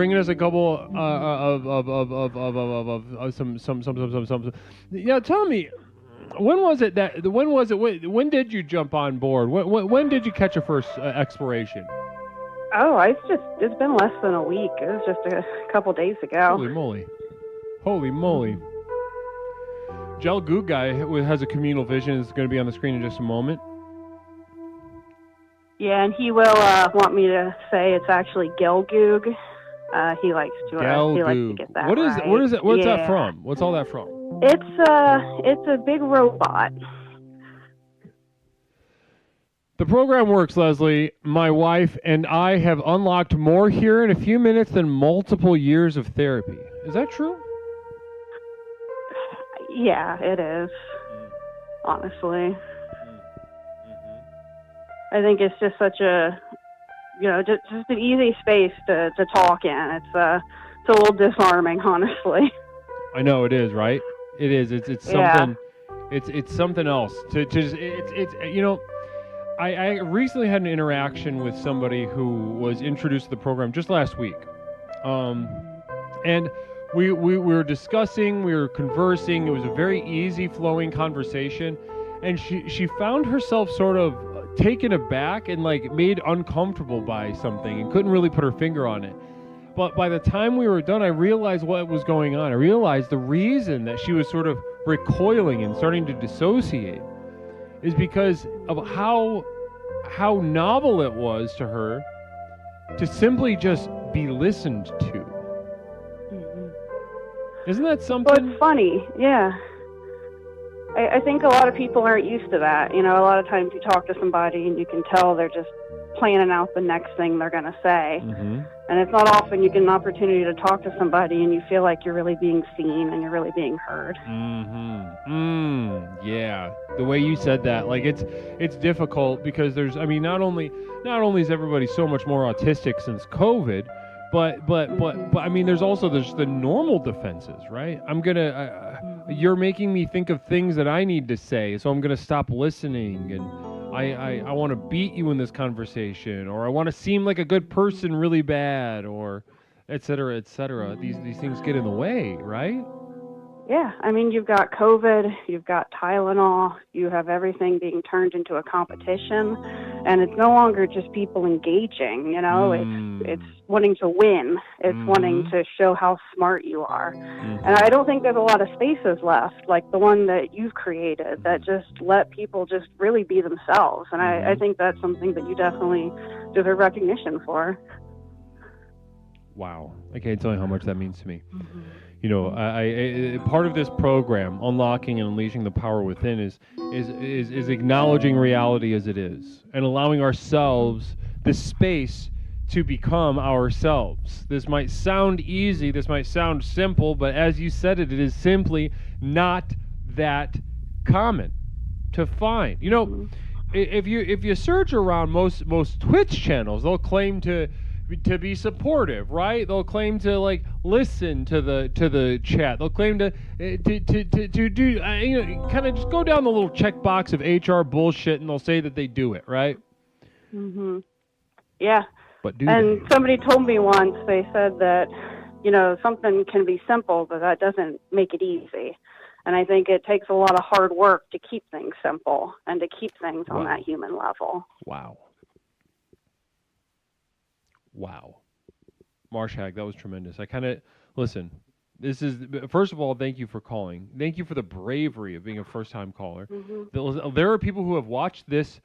some. Yeah, tell me, when did you jump on board? When did you catch your first exploration? Oh, it's been less than a week. It was just a couple days ago. Holy moly. Gel Goog Guy has a communal vision. It's going to be on the screen in just a moment. Yeah, and he will want me to say it's actually Gelgoog. He likes to get that right. What's that from? What's all that from? It's a big robot. The program works, Leslie. My wife and I have unlocked more here in a few minutes than multiple years of therapy. Is that true? Yeah, it is. Honestly. I think it's just such a, just an easy space to talk in. It's a little disarming, honestly. I know it is, right? It is. It's something. Yeah. It's something else. I recently had an interaction with somebody who was introduced to the program just last week, and we were discussing, we were conversing. It was a very easy flowing conversation, and she found herself sort of taken aback and made uncomfortable by something and couldn't really put her finger on it. But by the time we were done, I realized what was going on. I realized the reason that she was sort of recoiling and starting to dissociate is because of how novel it was to her to simply just be listened to. Isn't that something? Well, it's funny, yeah. I think a lot of people aren't used to that. A lot of times you talk to somebody and you can tell they're just planning out the next thing they're going to say. And it's not often you get an opportunity to talk to somebody and you feel like you're really being seen and you're really being heard. Yeah. The way you said that, it's difficult because there's, not only is everybody so much more autistic since COVID, but there's also the normal defenses, right? You're making me think of things that I need to say, so I'm gonna stop listening, and I want to beat you in this conversation, or I want to seem like a good person really bad, or et cetera, et cetera. These things get in the way, right? Yeah, you've got COVID, you've got Tylenol, you have everything being turned into a competition, and it's no longer just people engaging, it's wanting to win, it's wanting to show how smart you are. And I don't think there's a lot of spaces left, like the one that you've created, that just let people just really be themselves. And I think that's something that you definitely deserve recognition for. Wow. I can't tell you how much that means to me. I part of this program, Unlocking and Unleashing the Power Within, is acknowledging reality as it is and allowing ourselves the space to become ourselves. This might sound easy, this might sound simple, but as you said it is simply not that common to find. If you search around most Twitch channels, they'll claim to be supportive, right? They'll claim to listen to the chat. They'll claim to do kind of just go down the little checkbox of HR bullshit, and they'll say that they do it, right? Yeah. But somebody told me once, they said that something can be simple, but that doesn't make it easy. And I think it takes a lot of hard work to keep things simple and to keep things on that human level. Wow. Marsh Hag, that was tremendous. Listen, this is, first of all, thank you for calling. Thank you for the bravery of being a first-time caller. There are people who have watched this.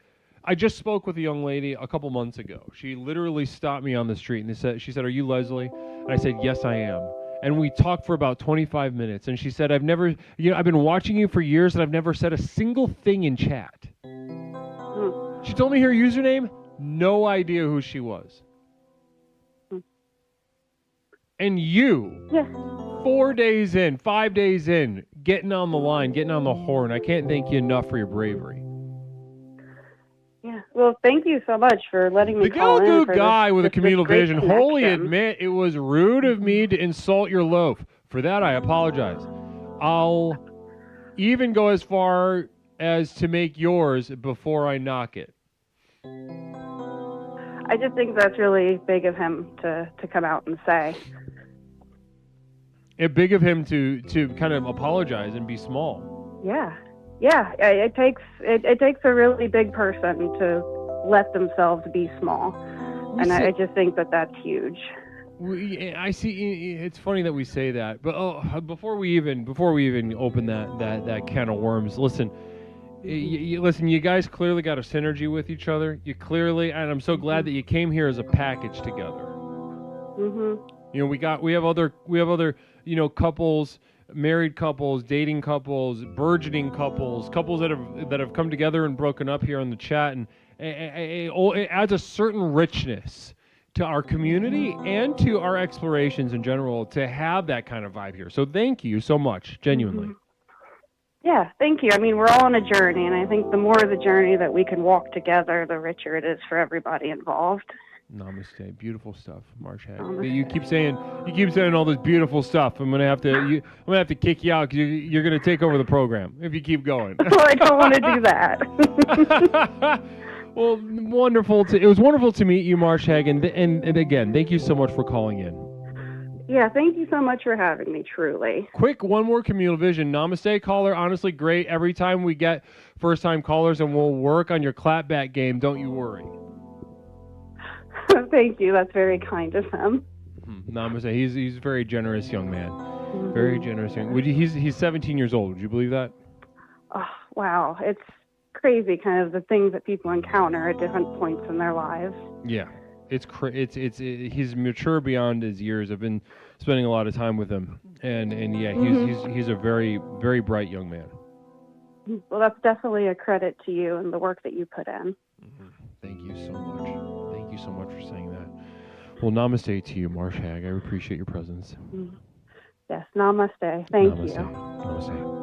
I just spoke with a young lady a couple months ago. She literally stopped me on the street and she said, "Are you Leslie?" And I said, "Yes, I am." And we talked for about 25 minutes. And she said, I've been watching you for years and I've never said a single thing in chat. She told me her username, no idea who she was. And you, 4 days in, 5 days in, getting on the line, getting on the horn. I can't thank you enough for your bravery. Yeah. Well, thank you so much for letting me call in. The guy with a communal vision. Wholly admit it was rude of me to insult your loaf. For that, I apologize. I'll even go as far as to make yours before I knock it. I just think that's really big of him to come out and say. It's big of him to kind of apologize and be small. Yeah. It takes a really big person to let themselves be small, and I just think that that's huge. I see. It's funny that we say that, but before we even open that can of worms, listen. Listen, you guys clearly got a synergy with each other. You clearly, and I'm so glad that you came here as a package together. We have other couples, married couples, dating couples, burgeoning couples that have come together and broken up here on the chat, and it adds a certain richness to our community and to our explorations in general to have that kind of vibe here. So thank you so much, genuinely. Yeah, thank you. I mean, we're all on a journey, and I think the more the journey that we can walk together, the richer it is for everybody involved. Namaste. Beautiful stuff, Marsh Hag. You keep saying all this beautiful stuff. I'm gonna have to kick you out because you're gonna take over the program if you keep going. Well, I don't want to do that. Well, it was wonderful to meet you, Marsh Hag, and again, thank you so much for calling in. Yeah, thank you so much for having me, truly. Quick, one more communal vision. Namaste, caller. Honestly, great. Every time we get first-time callers, and we'll work on your clapback game. Don't you worry. Thank you. That's very kind of him. Namaste. He's a very generous young man. Very generous young. He's 17 years old. Would you believe that? Oh, wow. It's crazy, kind of the things that people encounter at different points in their lives. Yeah. He's mature beyond his years. I've been spending a lot of time with him, and yeah, he's a very, very bright young man. Well, that's definitely a credit to you and the work that you put in. Thank you so much. Thank you so much for saying that. Well, namaste to you, Marsh Hag. I appreciate your presence. Yes, namaste. Thank you. Namaste.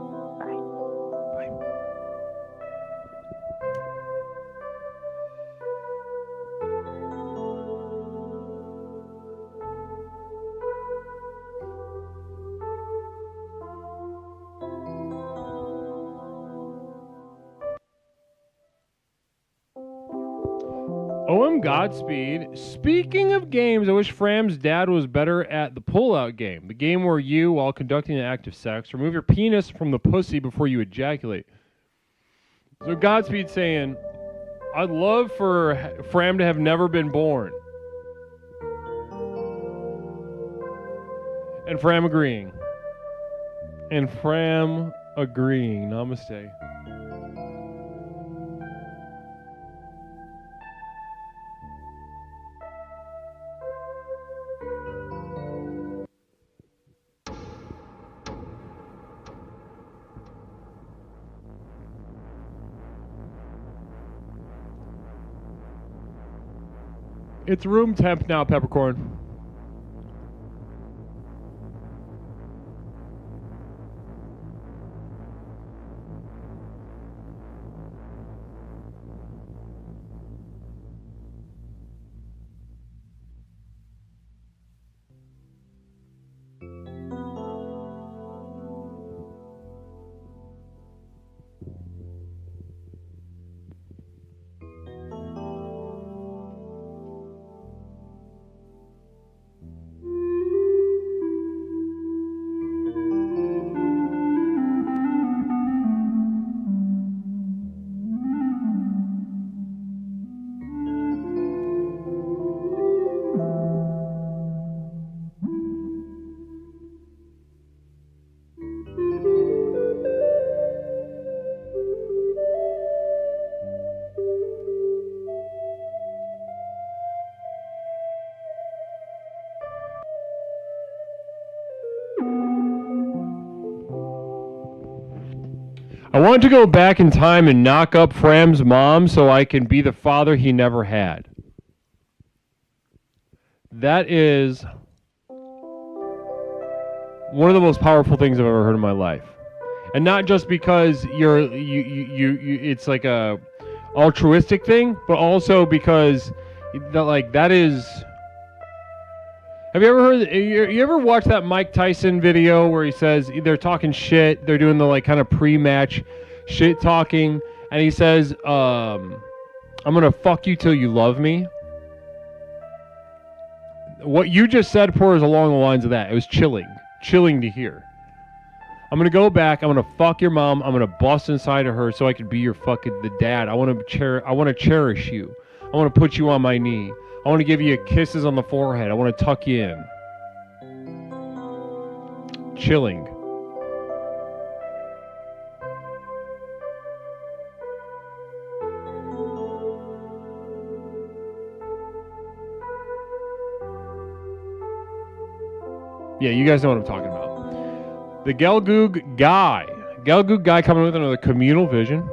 OM Godspeed. Speaking of games, I wish Fram's dad was better at the pull-out game. The game where you, while conducting an act of sex, remove your penis from the pussy before you ejaculate. So Godspeed saying, I'd love for Fram to have never been born. And Fram agreeing. Namaste. It's room temp now, Peppercorn. I want to go back in time and knock up Fram's mom so I can be the father he never had. That is one of the most powerful things I've ever heard in my life. And not just because it's like a altruistic thing, but also because that is. Have you ever heard? You ever watched that Mike Tyson video where he says they're talking shit, they're doing the like kind of pre-match shit talking, and he says, "I'm gonna fuck you till you love me." What you just said, Poor, is along the lines of that. It was chilling to hear. I'm gonna go back. I'm gonna fuck your mom. I'm gonna bust inside of her so I can be your fucking the dad. I want to cherish you. I want to put you on my knee. I want to give you kisses on the forehead. I want to tuck you in. Chilling. Yeah, you guys know what I'm talking about. The Gelgoog guy. Gelgoog guy coming with another communal vision.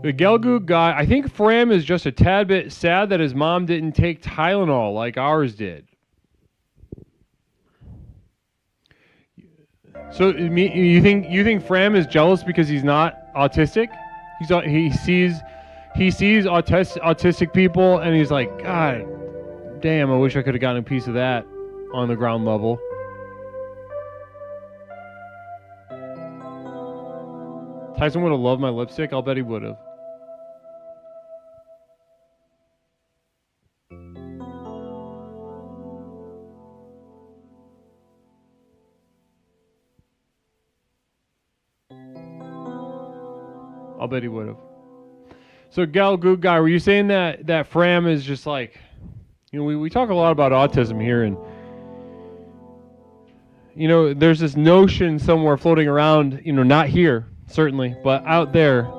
The Gelgoog guy, I think Fram is just a tad bit sad that his mom didn't take Tylenol like ours did. So you think Fram is jealous because he's not autistic? He sees autistic people and he's like, God damn, I wish I could have gotten a piece of that on the ground level. Tyson would have loved my lipstick. I'll bet he would have. I'll bet he would have. So, Gelgoog guy, were you saying that Fram is just like, we talk a lot about autism here, and there's this notion somewhere floating around, not here certainly, but out there,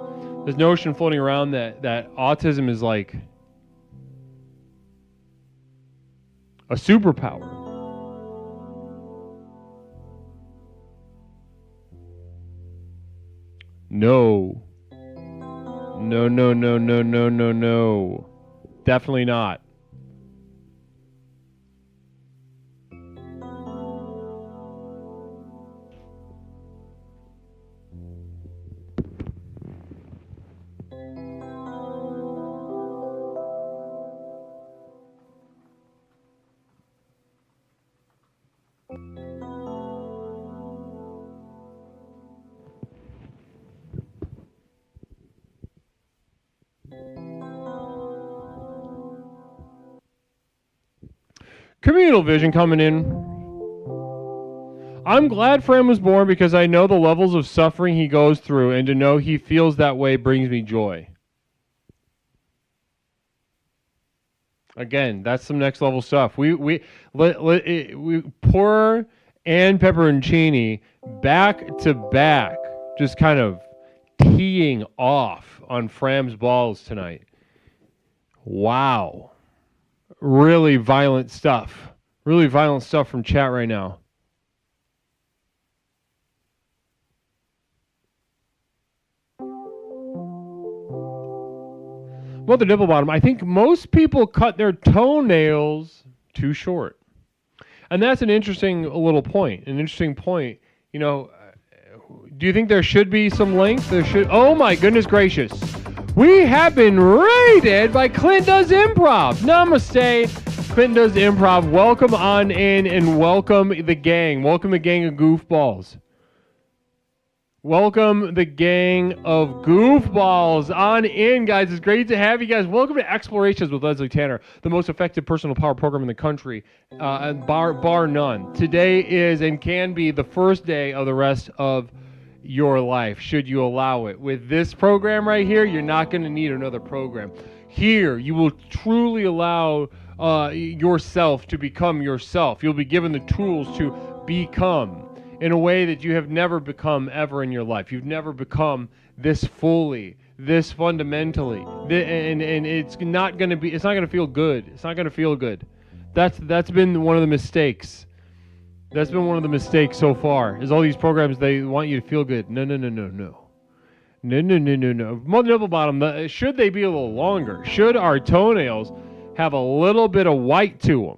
this notion floating around that autism is like a superpower. No. No. Definitely not. Communal vision coming in. I'm glad Fram was born because I know the levels of suffering he goes through, and to know he feels that way brings me joy. Again, that's some next level stuff. We pour and Pepperoncini back to back, just kind of teeing off on Fram's balls tonight. Wow. Really violent stuff. Really violent stuff from chat right now. Well, the nipple bottom. I think most people cut their toenails too short. And that's an interesting little point. An interesting point. Do you think there should be some length? There should. Oh my goodness gracious. We have been raided by Clint Does Improv. Namaste, Clint Does Improv. Welcome on in and welcome the gang. Welcome the gang of goofballs. Welcome the gang of goofballs on in, guys. It's great to have you guys. Welcome to Explorations with Leslie Tanner, the most effective personal power program in the country, bar none. Today is and can be the first day of the rest of your life, should you allow it. With this program right here, you're not going to need another program. Here, you will truly allow yourself to become yourself. You'll be given the tools to become in a way that you have never become ever in your life. You've never become this fully, this fundamentally, and it's not going to feel good. It's not going to feel good. That's been one of the mistakes. That's been one of the mistakes so far, is all these programs, they want you to feel good. No. Mother Nipple Bottom, should they be a little longer? Should our toenails have a little bit of white to them?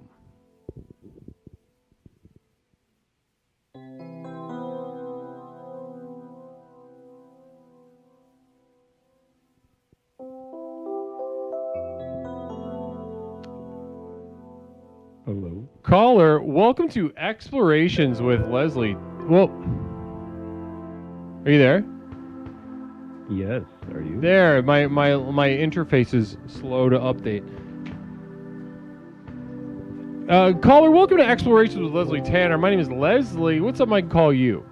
Hello. Caller, welcome to Explorations with Leslie. Well, are you there? Yes, are you? There, my interface is slow to update. Caller, welcome to Explorations with Leslie Tanner. My name is Leslie. What's up, I can call you?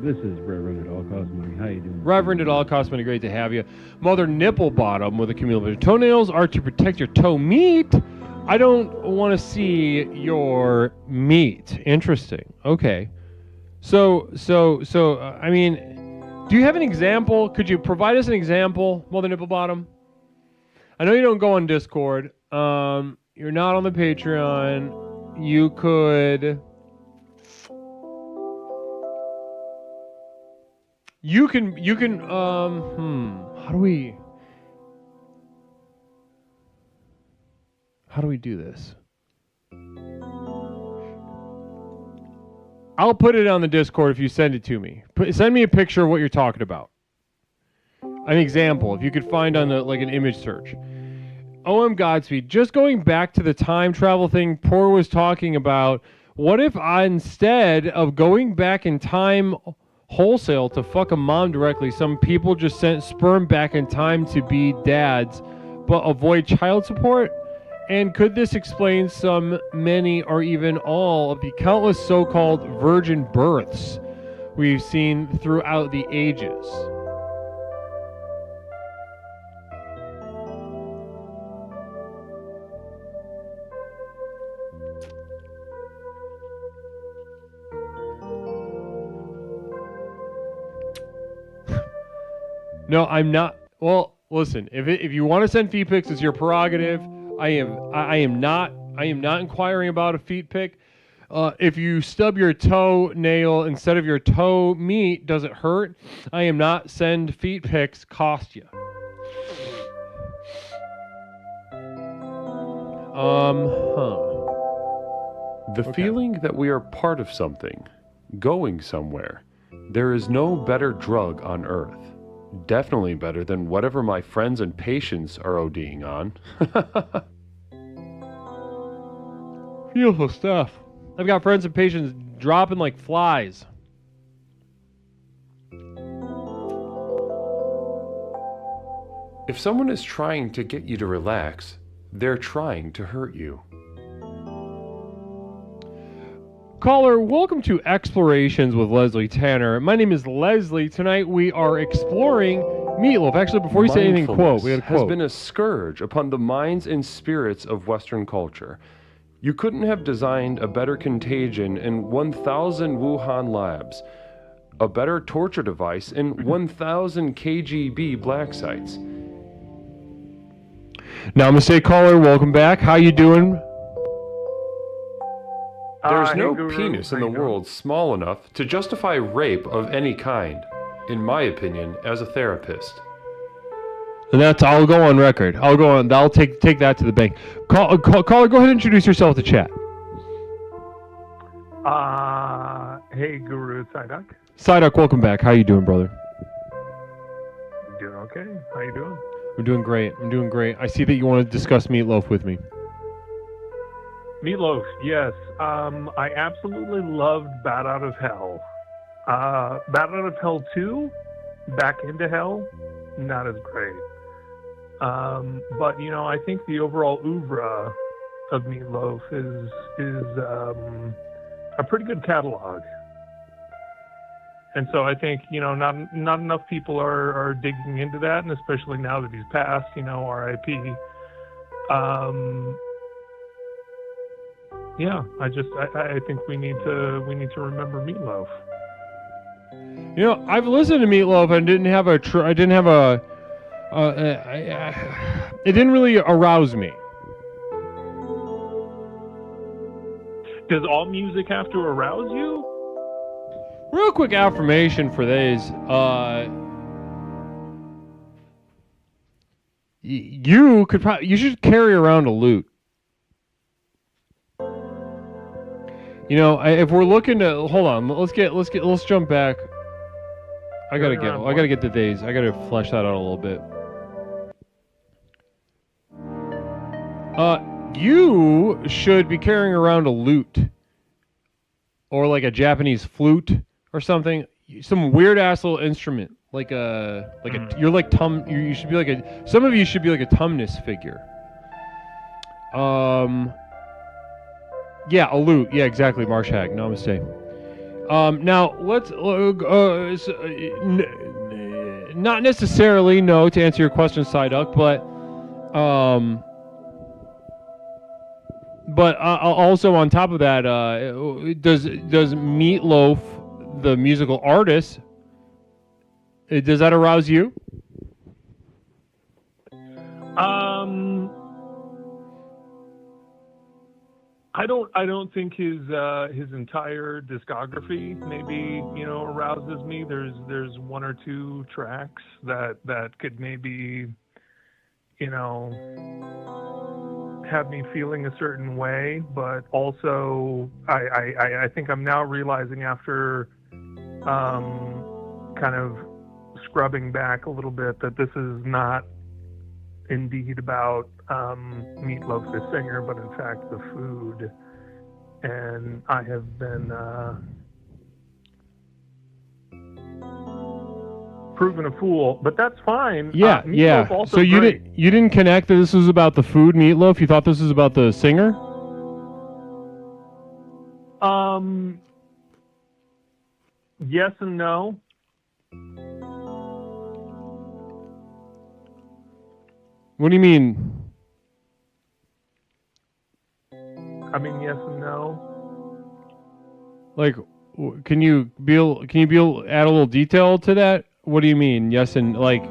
This is Reverend at All Cost Money. How you doing? Reverend at All Cost Money, great to have you. Mother Nipple Bottom with a cumulative toenails are to protect your toe meat. I don't want to see your meat. Interesting. Okay. So, I mean, do you have an example? Could you provide us an example, Mother Nipple Bottom? I know you don't go on Discord. You're not on the Patreon. You could... You can, how do we do this? I'll put it on the Discord if you send it to me. Send me a picture of what you're talking about. An example, if you could find on an image search. OM Godspeed, just going back to the time travel thing Poor was talking about, what if instead of going back in time wholesale to fuck a mom directly, some people just sent sperm back in time to be dads, but avoid child support? And could this explain some, many, or even all of the countless so-called virgin births we've seen throughout the ages? No, I'm not. Well, listen, if you want to send feet pics, it's your prerogative. I am not inquiring about a feet pic. If you stub your toenail instead of your toe meat, does it hurt? I am not send feet pics cost you. The feeling that we are part of something, going somewhere. There is no better drug on earth. Definitely better than whatever my friends and patients are ODing on. Beautiful stuff. I've got friends and patients dropping like flies. If someone is trying to get you to relax, they're trying to hurt you. Caller, welcome to Explorations with Leslie Tanner. My name is Leslie. Tonight we are exploring Meatloaf. Actually, before you say anything, quote. We got a quote. Has been a scourge upon the minds and spirits of Western culture. You couldn't have designed a better contagion in 1,000 Wuhan labs, a better torture device in 1,000 KGB black sites. Namaste, caller. Welcome back. How you doing? There's no penis in the world small enough to justify rape of any kind, in my opinion, as a therapist. And I'll go on record. I'll take that to the bank. Caller, go ahead and introduce yourself to chat. Hey, Guru Psyduck. Psyduck, welcome back. How you doing, brother? Doing okay. How you doing? I'm doing great. I see that you want to discuss Meatloaf with me. Meatloaf, yes. I absolutely loved Bat Out of Hell. Bat Out of Hell 2, Back into Hell, not as great. But, I think the overall oeuvre of Meatloaf is a pretty good catalog. And so I think, not enough people are digging into that, and especially now that he's passed, R.I.P. yeah, I think we need to remember Meatloaf. You know, I've listened to Meatloaf and didn't have it didn't really arouse me. Does all music have to arouse you? Real quick affirmation for these. You should carry around a lute. You know, if we're looking to hold on, let's jump back. I gotta get the days. I gotta flesh that out a little bit. You should be carrying around a lute, or like a Japanese flute or something, some weird ass little instrument, you should be like some of you should be like a Tumnus figure. Yeah, a lute. Yeah, exactly. Marshag. Namaste. Now let's not necessarily no to answer your question, Psyduck, but also on top of that, does Meatloaf, the musical artist, does that arouse you? I don't think his entire discography maybe arouses me. There's one or two tracks that could maybe have me feeling a certain way, but also I think I'm now realizing after kind of scrubbing back a little bit that this is not indeed about Meatloaf the singer, but in fact the food. And I have been proven a fool, but that's fine. Yeah, yeah. Also so you great. didn't connect that this was about the food, Meatloaf? You thought this was about the singer? Yes and no. What do you mean? I mean, yes and no. Like, can you add a little detail to that? What do you mean? Yes and like.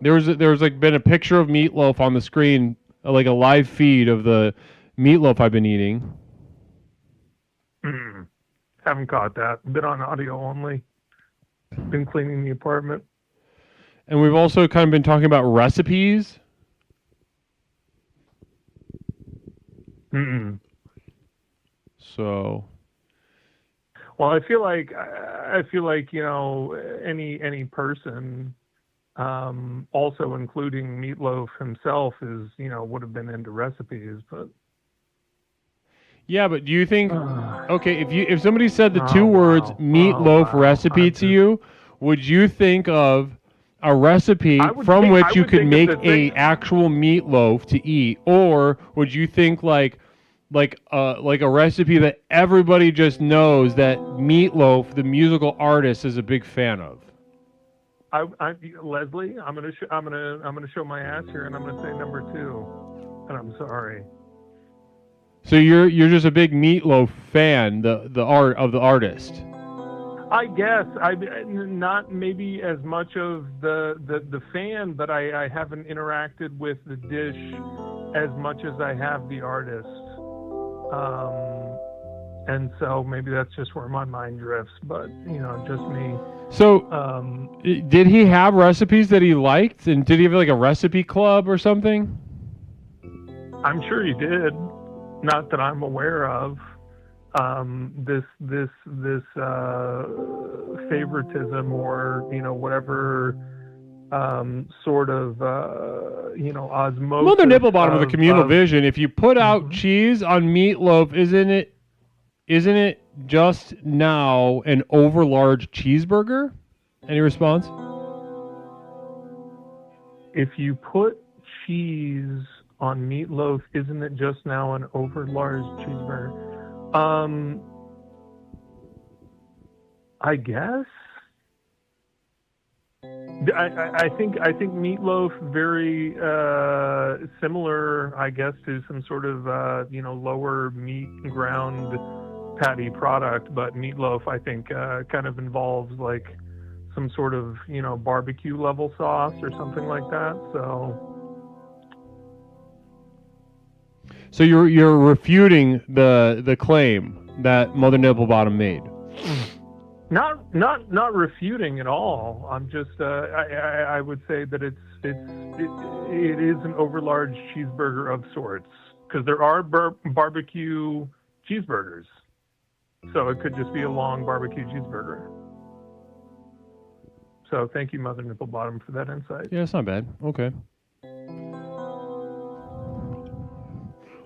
There was like been a picture of Meatloaf on the screen, like a live feed of the Meatloaf I've been eating. Haven't caught that. Been on audio only. Been cleaning the apartment. And we've also kind of been talking about recipes. So. Well, I feel like any person, also including Meatloaf himself, is would have been into recipes, but. Yeah, but do you think? Okay, if somebody said the two words Meatloaf recipe to you, would you think of a recipe from which you could make a actual meatloaf to eat, or would you think like a recipe that everybody just knows that Meatloaf, the musical artist, is a big fan of? Leslie, I'm gonna show my ass here, and I'm gonna say number 2, and I'm sorry. So you're just a big Meatloaf fan, the art of the artist. I guess I'm not maybe as much of the fan, but I haven't interacted with the dish as much as I have the artist, and so maybe that's just where my mind drifts. But just me. So, did he have recipes that he liked, and did he have like a recipe club or something? I'm sure he did. Not that I'm aware of. This favoritism or whatever sort of osmosis. Well, the nipple bottom of the communal vision. If you put out cheese on Meatloaf, isn't it just now an overlarge cheeseburger? Any response? If you put cheese on Meatloaf, isn't it just now an overlarge cheeseburger? I guess. I think Meatloaf very similar, I guess, to some sort of lower meat ground patty product, but Meatloaf, I think, kind of involves like some sort of barbecue level sauce or something like that. So you're refuting the claim that Mother Nipplebottom made. Not refuting at all. I'm just I would say that it is an overlarge cheeseburger of sorts, because there are barbecue cheeseburgers, so it could just be a long barbecue cheeseburger. So thank you, Mother Nipplebottom, for that insight. Yeah, it's not bad. Okay.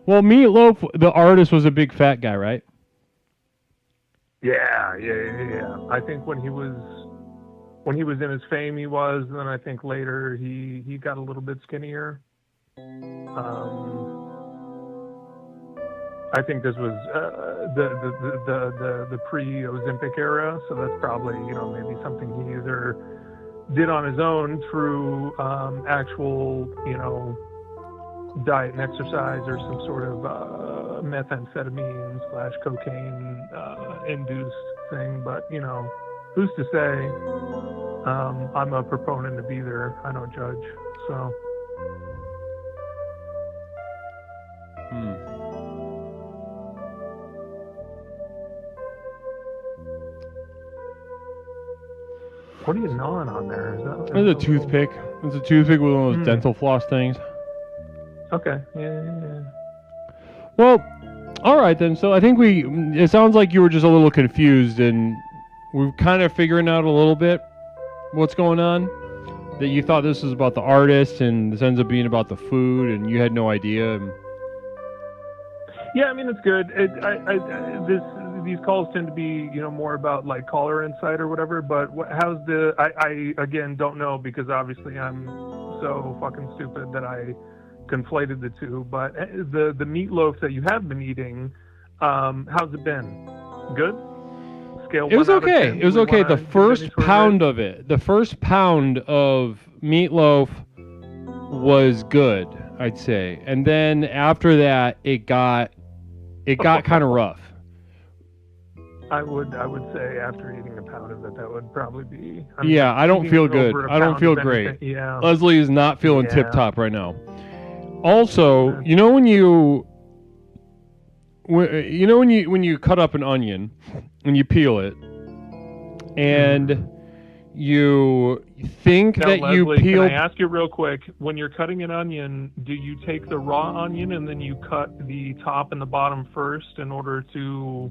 Well, Meatloaf, the artist, was a big fat guy, right? Yeah. I think when he was in his fame, he was, and then I think later he got a little bit skinnier. I think this was the pre-Ozempic era, so that's probably maybe something he either did on his own through actual diet and exercise, or some sort of methamphetamine / cocaine induced thing. But who's to say? I'm a proponent of either. I don't judge. So. What are you gnawing on there? It's a toothpick. It's a toothpick with one of those dental floss things. Okay. Yeah. Well, all right then. So I think it sounds like you were just a little confused, and we're kind of figuring out a little bit what's going on. That you thought this was about the artist, and this ends up being about the food, and you had no idea. Yeah, I mean, it's good. These calls tend to be, more about like caller insight or whatever. But how's I again don't know, because obviously I'm so fucking stupid that I conflated the two. But the meatloaf that you have been eating, how's it been? Good? Scale. It was okay. It was okay. The first pound of meatloaf was good, I'd say, and then after that, it got kind of rough. I would say after eating a pound of it, that would probably be. I don't feel good. I don't feel great. Yeah. Leslie is not feeling tip top right now. Also, when you cut up an onion and you peel it, and you think now, that Leslie, you peel. Can I ask you real quick? When you're cutting an onion, do you take the raw onion and then you cut the top and the bottom first in order to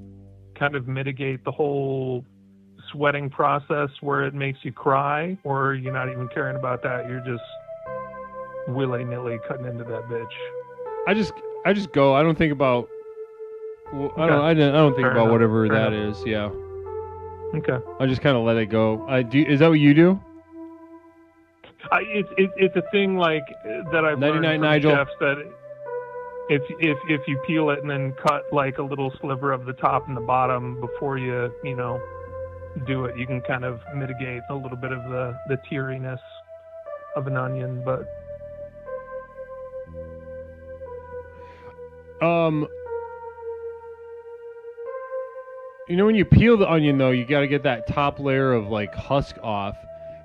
kind of mitigate the whole sweating process where it makes you cry, or you're not even caring about that? You're just willy-nilly cutting into that bitch. I just go. I don't think about. I don't think about whatever that is. Yeah. Okay. I just kind of let it go. Is that what you do? It's a thing like that I've learned from Nigel. chefs, that if you peel it and then cut like a little sliver of the top and the bottom before you do it, you can kind of mitigate a little bit of the teariness of an onion. But when you peel the onion, though, you got to get that top layer of like husk off.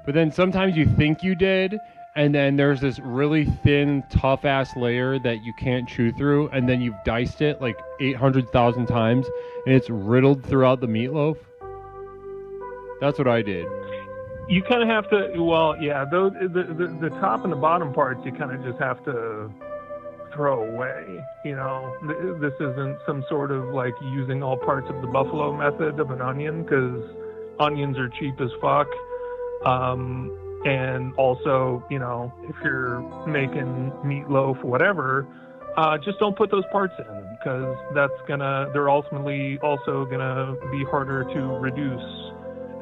But then sometimes you think you did, and then there's this really thin, tough-ass layer that you can't chew through, and then you've diced it like 800,000 times, and it's riddled throughout the meatloaf. That's what I did. You kind of have to, the top and the bottom parts, you kind of just have to throw away. This isn't some sort of like using all parts of the buffalo method of an onion, because onions are cheap as fuck. And also, if you're making meatloaf, whatever, just don't put those parts in, because they're ultimately also gonna be harder to reduce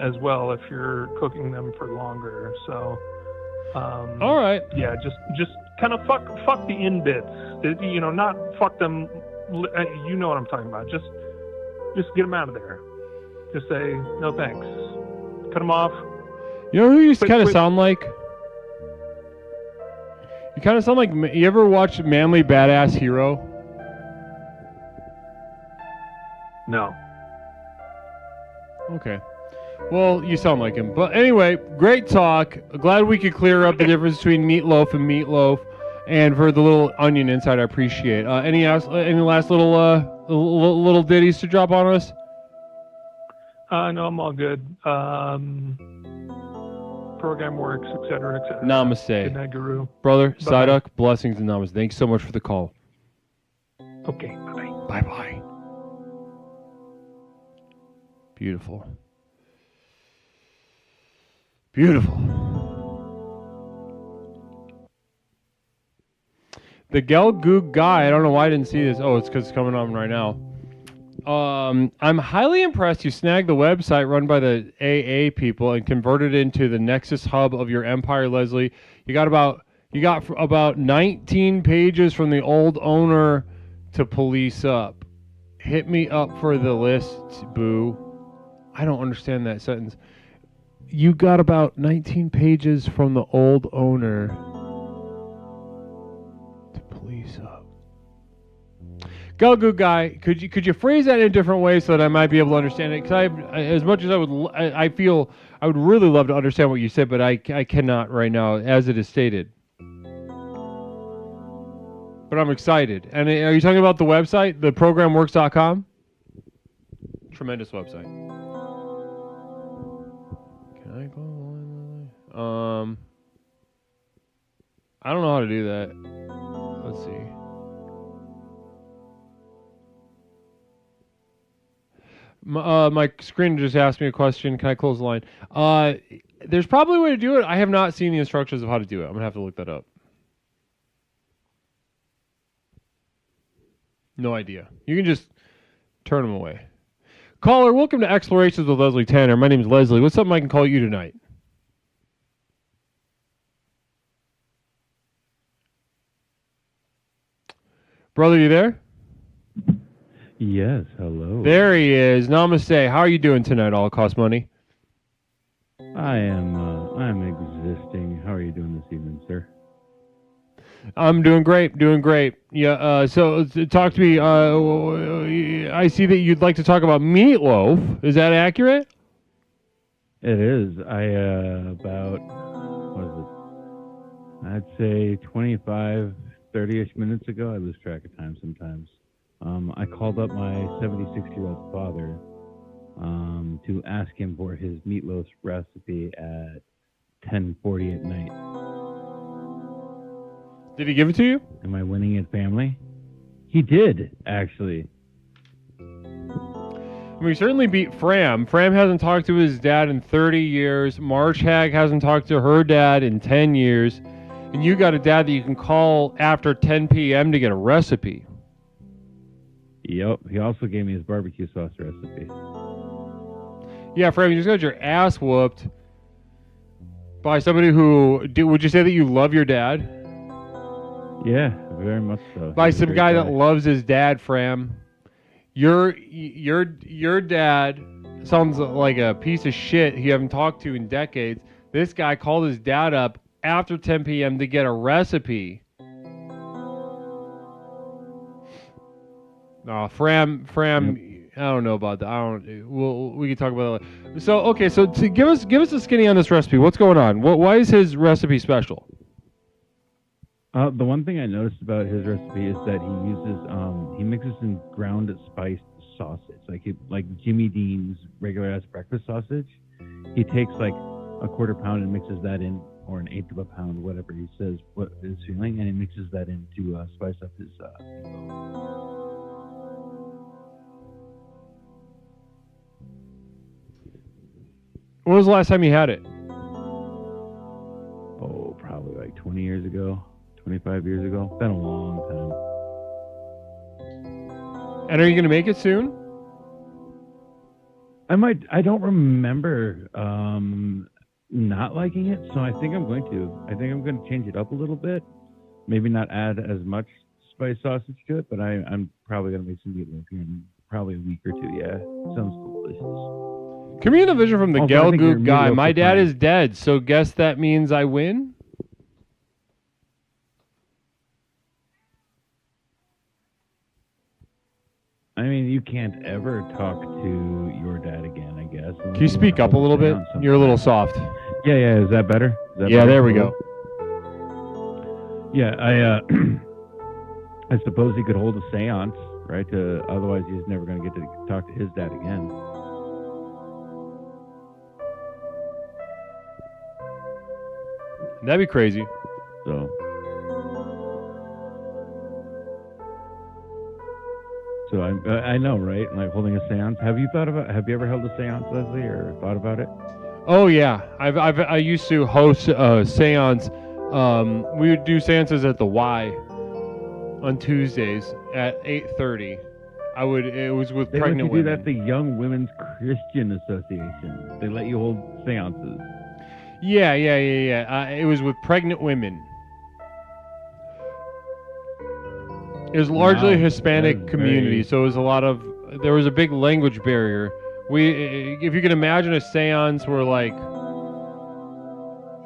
as well if you're cooking them for longer. So, all right. Yeah, just kind of fuck the in bits. Not fuck them. You know what I'm talking about. Just get them out of there. Just say no thanks. Cut them off. You know who you kind of sound like? You kind of sound like... You ever watch Manly Badass Hero? No. Okay. Well, you sound like him. But anyway, great talk. Glad we could clear up the difference between Meatloaf and Meatloaf. And for the little onion insight, I appreciate. Any last little ditties to drop on us? No, I'm all good. Program works, etc., etc. Namaste. Good night, Guru. Brother, Bye-bye. Psyduck, blessings and namaste. Thanks so much for the call. Okay, bye-bye. Bye-bye. Beautiful. Beautiful. The Gelgoog guy, I don't know why I didn't see this. Oh, it's because it's coming on right now. I'm highly impressed you snagged the website run by the AA people and converted it into the Nexus hub of your empire, Leslie. You got about 19 pages from the old owner to police up. Hit me up for the list, boo. I don't understand that sentence. You got about 19 pages from the old owner to police up. Gelgoog guy, could you phrase that in a different way so that I might be able to understand it? Because as much as I feel I would really love to understand what you said, but I cannot right now as it is stated. But I'm excited. And are you talking about the website, theprogramworks.com? Tremendous website. Can I go? I don't know how to do that. Let's see. My screen just asked me a question. Can I close the line? There's probably a way to do it. I have not seen the instructions of how to do it. I'm going to have to look that up. No idea. You can just turn them away. Caller, welcome to Explorations with Leslie Tanner. My name is Leslie. What's something I can call you tonight? Brother, you there? Yes, hello. There he is. Namaste. How are you doing tonight, All Cost Money? I'm existing. How are you doing this evening, sir? I'm doing great, Yeah, so talk to me. I see that you'd like to talk about Meatloaf. Is that accurate? It is. About, I'd say 25, 30-ish minutes ago, I lose track of time sometimes. I called up my 76-year-old father to ask him for his meatloaf recipe at 10:40 at night. Did he give it to you? Am I winning at family? He did, actually. We certainly beat Fram. Fram hasn't talked to his dad in 30 years. March Hag hasn't talked to her dad in 10 years. And you got a dad that you can call after 10 p.m. to get a recipe. Yep. He also gave me his barbecue sauce recipe. Yeah, Fram, you just got your ass whooped by somebody who... Would you say that you love your dad? Yeah, very much so. By some guy that loves his dad, Fram. Your dad sounds like a piece of shit you haven't talked to in decades. This guy called his dad up after 10 p.m. to get a recipe. Fram, I don't know about that. We can talk about that. So, okay, so to give us a skinny on this recipe. What's going on? Why is his recipe special? The one thing I noticed about his recipe is that he mixes in ground spiced sausage, like Jimmy Dean's regular ass breakfast sausage. He takes like a quarter pound and mixes that in, or an eighth of a pound, whatever he says what is feeling, and he mixes that in to spice up his. When was the last time you had it? Oh, probably like 20 years ago. 25 years ago. Been a long time. And are you going to make it soon? I might. I don't remember not liking it, so I think I'm going to. I think I'm going to change it up a little bit. Maybe not add as much spice sausage to it, but I'm probably going to make some meatloaf here in probably a week or two. Yeah, sounds delicious. Give me a vision from the Gelgoog guy. My dad is dead, so guess that means I win? I mean, you can't ever talk to your dad again, I guess. Can you speak up a little bit? You're a little soft. Yeah. Is that better? Yeah, there we go. Yeah, I suppose he could hold a seance, right? Otherwise, he's never going to get to talk to his dad again. That'd be crazy. So I know, right? Like holding a seance. Have you ever held a seance, Leslie, or thought about it? Oh yeah, I used to host seance. We would do seances at the Y on Tuesdays at 8:30. It was with pregnant women. They let you do that at the Young Women's Christian Association. They let you hold seances. Yeah. It was with pregnant women. It was largely a Hispanic community, so it was there was a big language barrier. If you can imagine a seance where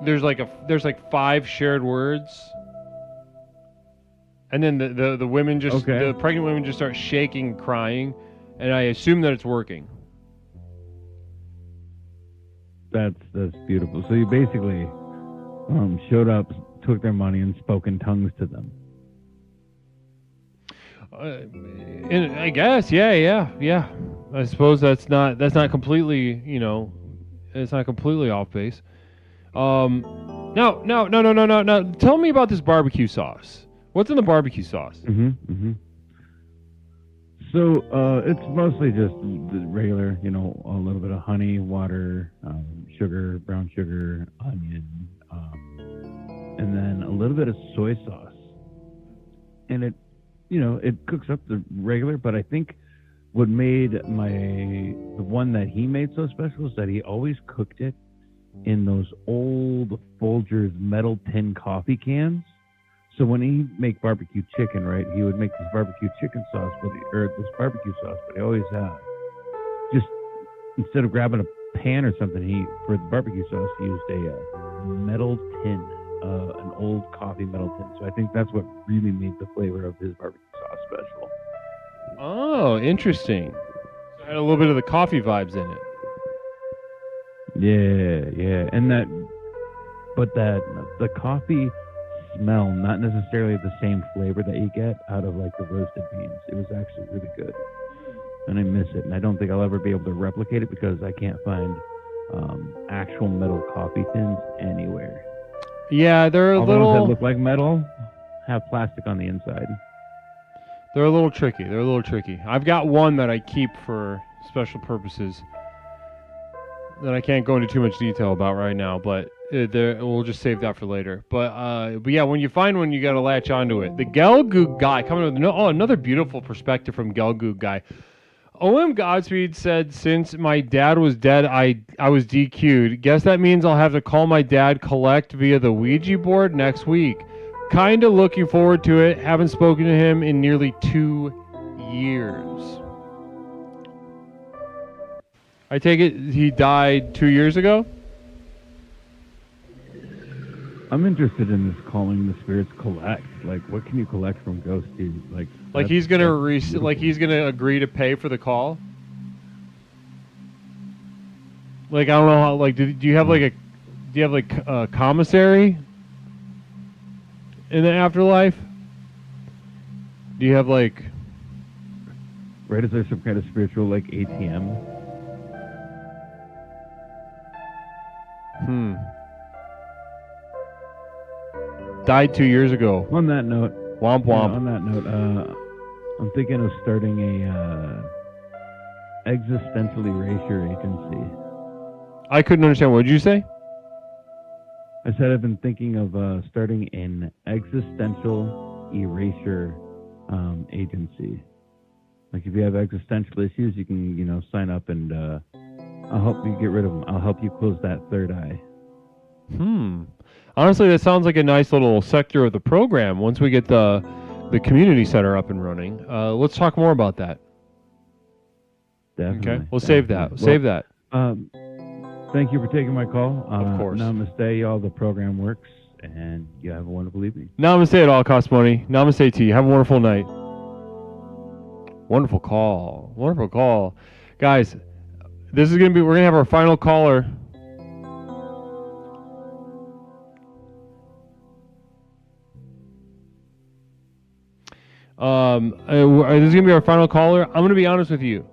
there's like 5 shared words, and then the women the pregnant women just start shaking and crying, and I assume that it's working. That's beautiful. So you basically showed up, took their money, and spoke in tongues to them. And I guess, yeah. I suppose that's not completely, it's not completely off base. No. Tell me about this barbecue sauce. What's in the barbecue sauce? So it's mostly just the regular, a little bit of honey, water, sugar, brown sugar, onion, and then a little bit of soy sauce. And it cooks up the regular, but I think what made the one that he made so special is that he always cooked it in those old Folgers metal tin coffee cans. So when he make barbecue chicken, right, he would make this barbecue chicken sauce, but he always just instead of grabbing a pan or something, for the barbecue sauce he used a metal tin. An old coffee metal tin. So I think that's what really made the flavor of his barbecue sauce special. Oh, interesting. So it had a little bit of the coffee vibes in it. Yeah. And the coffee smell, not necessarily the same flavor that you get out of like the roasted beans. It was actually really good. And I miss it. And I don't think I'll ever be able to replicate it because I can't find actual metal coffee tins anywhere. Yeah, they're All the ones that look like metal have plastic on the inside. They're a little tricky. I've got one that I keep for special purposes that I can't go into too much detail about right now, but we'll just save that for later. But yeah, when you find one, you got to latch onto it. The Gelgoog guy coming with another beautiful perspective from Gelgoog guy. O.M. Godspeed said, since my dad was dead, I was DQ'd. Guess that means I'll have to call my dad collect via the Ouija board next week. Kinda looking forward to it. Haven't spoken to him in nearly 2 years. I take it he died 2 years ago? I'm interested in this calling the spirits collect. Like, what can you collect from ghosts? Like he's gonna agree to pay for the call. Like, I don't know how. Like, do you have a commissary in the afterlife? Do you have like? Right? Is there some kind of spiritual like ATM? Died 2 years ago. On that note, womp womp. On that note, I'm thinking of starting a existential erasure agency. I couldn't understand. What did you say? I said I've been thinking of starting an existential erasure agency. Like if you have existential issues, you can sign up and I'll help you get rid of them. I'll help you close that third eye. Honestly, that sounds like a nice little sector of the program. Once we get the community center up and running, let's talk more about that. Definitely. Okay, we'll save that. Save that. Thank you for taking my call. Of course. Namaste, y'all. The program works, and you have a wonderful evening. Namaste at all costs money. Namaste to you. Have a wonderful night. Wonderful call. Wonderful call. Guys, this is going to be, we're going to have our final caller. This is going to be our final caller. I'm going to be honest with you.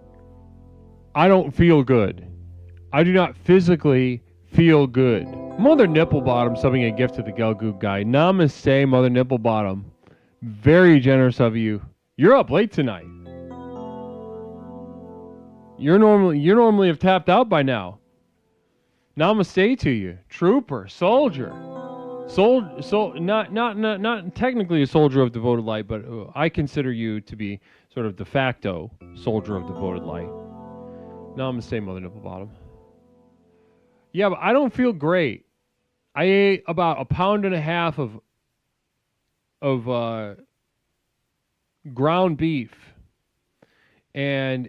I don't feel good. I do not physically feel good. Mother Nipple Bottom subbing a gift to the Gelgoog guy. Namaste, Mother Nipple Bottom. Very generous of you. You're up late tonight. You normally have tapped out by now. Namaste to you, trooper, soldier, not technically a soldier of devoted light, but I consider you to be sort of de facto soldier of devoted light. Namaste, Mother Nipple Bottom. Yeah, but I don't feel great. I ate about 1.5 pounds of ground beef, and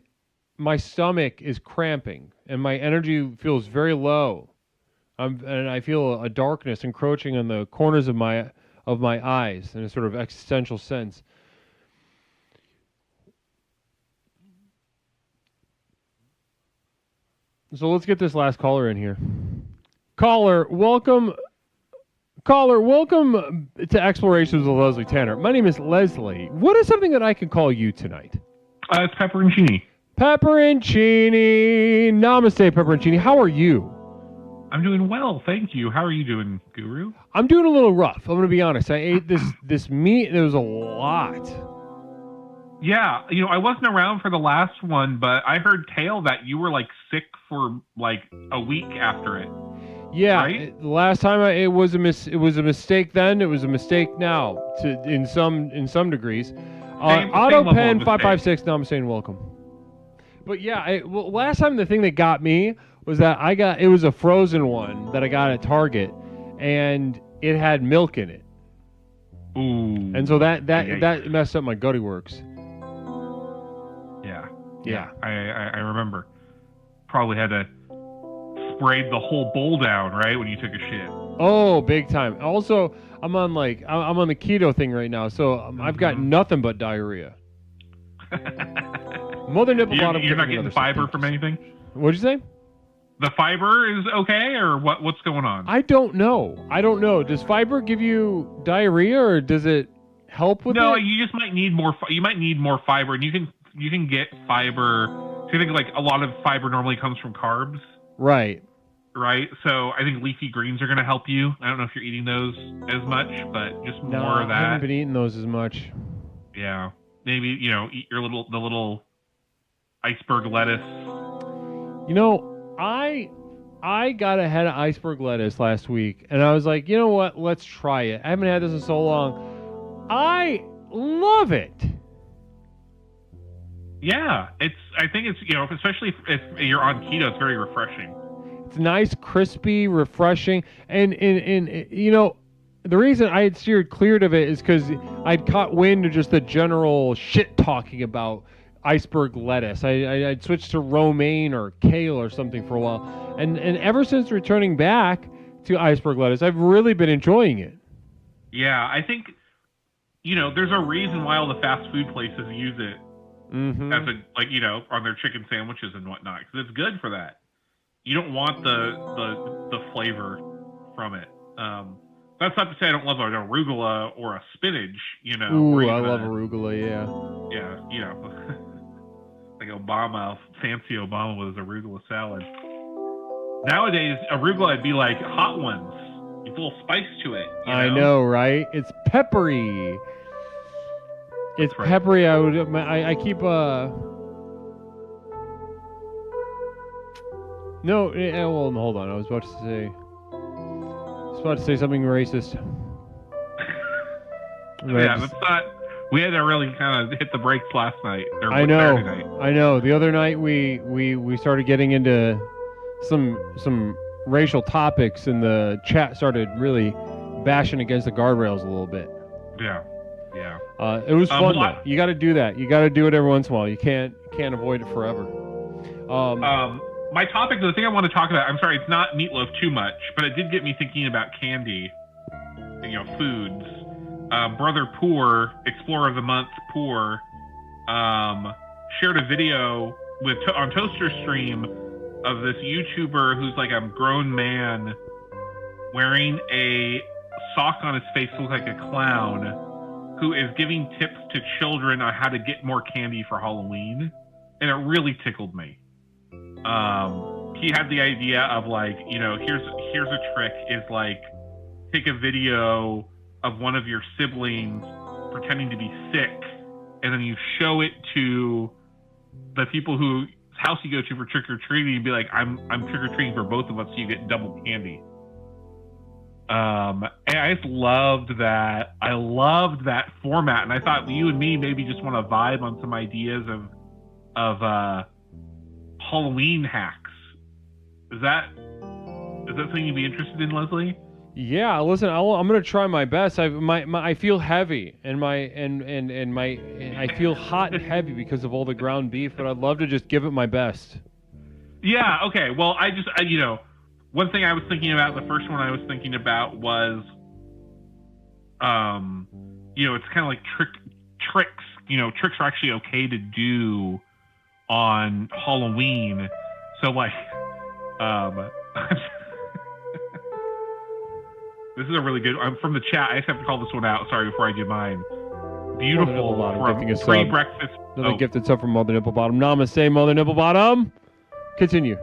my stomach is cramping, and my energy feels very low. And I feel a darkness encroaching on the corners of my eyes in a sort of existential sense. So let's get this last caller in here. Caller, welcome to Explorations with Leslie Tanner. My name is Leslie. What is something that I can call you tonight? It's Pepperoncini. Pepperoncini. Namaste, Pepperoncini. How are you? I'm doing well, thank you. How are you doing, Guru? I'm doing a little rough. I'm going to be honest. I ate this meat. There was a lot. Yeah, I wasn't around for the last one, but I heard tale that you were sick for a week after it. Yeah, right? The last time it was a mistake then. It was a mistake now in some degrees. Autopen 556. Namaste and welcome. But yeah, last time the thing that got me was that it was a frozen one that I got at Target, and it had milk in it. Ooh. And so that messed up my gutty works. Yeah. I remember. Probably had to spray the whole bowl down, right, when you took a shit. Oh, big time. Also, I'm on the keto thing right now, so I've got nothing but diarrhea. Mother Nipple Bottom. You're not getting fiber from anything? What'd you say? The fiber is okay, or what's going on? I don't know. Does fiber give you diarrhea, or does it help with it? No, you just might need more. You might need more fiber, and you can get fiber. So I think a lot of fiber normally comes from carbs. Right. So I think leafy greens are going to help you. I don't know if you're eating those as much, but just more of that. I haven't been eating those as much. Yeah. Maybe, eat the little iceberg lettuce. I got a head of iceberg lettuce last week, and I was like, you know what? Let's try it. I haven't had this in so long. I love it. Yeah, I think it's especially if you're on keto, it's very refreshing. It's nice, crispy, refreshing, and the reason I had steered clear of it is because I'd caught wind of just the general shit talking about iceberg lettuce. I'd switched to romaine or kale or something for a while, and ever since returning back to iceberg lettuce, I've really been enjoying it. Yeah, I think there's a reason why all the fast food places use it. Mm-hmm. As on their chicken sandwiches and whatnot, because it's good for that. You don't want the flavor from it. That's not to say I don't love an arugula or a spinach. Ooh, I love arugula. Yeah. Like Obama, fancy Obama with his arugula salad. Nowadays, arugula would be like hot ones. It's a little spice to it. I know, right? It's peppery. It's right. Peppery. I keep No, well, hold on. I was about to say something racist. Yeah, that's not. We had to really kind of hit the brakes last night. I know. The other night we started getting into some racial topics, and the chat started really bashing against the guardrails a little bit. Yeah. It was fun though. You got to do that. You got to do it every once in a while. You can't avoid it forever. My topic, the thing I want to talk about, I'm sorry, it's not Meatloaf too much, but it did get me thinking about candy, foods. Brother Poor, Explorer of the Month Poor, shared a video on Toaster Stream of this YouTuber who's like a grown man wearing a sock on his face, looks like a clown, who is giving tips to children on how to get more candy for Halloween, and it really tickled me. He had the idea of like, you know, here's a trick, is like take a video of one of your siblings pretending to be sick, and then you show it to the people whose house you go to for trick or treating, and be like, I'm trick or treating for both of us, so you get double candy. And I just loved that. I loved that format, and I thought you and me maybe just want to vibe on some ideas of Halloween hacks. Is that something you'd be interested in, Leslie? Yeah, listen, I'm gonna try my best. I feel heavy, and I feel hot and heavy because of all the ground beef. But I'd love to just give it my best. Yeah. Okay. Well, you know, one thing I was thinking about, the first one I was thinking about was, you know, it's kind of like tricks. You know, tricks are actually okay to do on Halloween. So like, this is a really good. I'm from the chat. I just have to call this one out. Sorry, before I do mine. Beautiful from pre-breakfast. Another gifted sub from Mother Nipplebottom. Namaste, Mother Nipplebottom. Continue.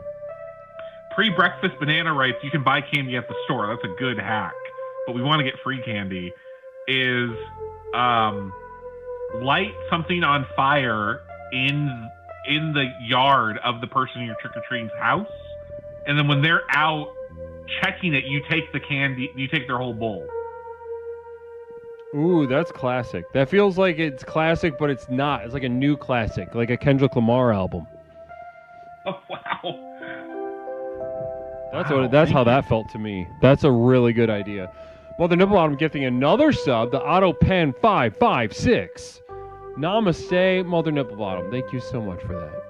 Pre-breakfast banana rights. You can buy candy at the store. That's a good hack. But we want to get free candy. Is light something on fire in the yard of the person in your trick-or-treating's house, and then when they're out checking it, you take the candy, you take their whole bowl. Ooh, that's classic. That feels like it's classic, but it's not. It's like a new classic, like a Kendrick Lamar album. Oh wow. That's how that felt to me. That's a really good idea. Mother Nipplebottom gifting another sub, the Otto Pen 556. Namaste, Mother Nipplebottom. Thank you so much for that.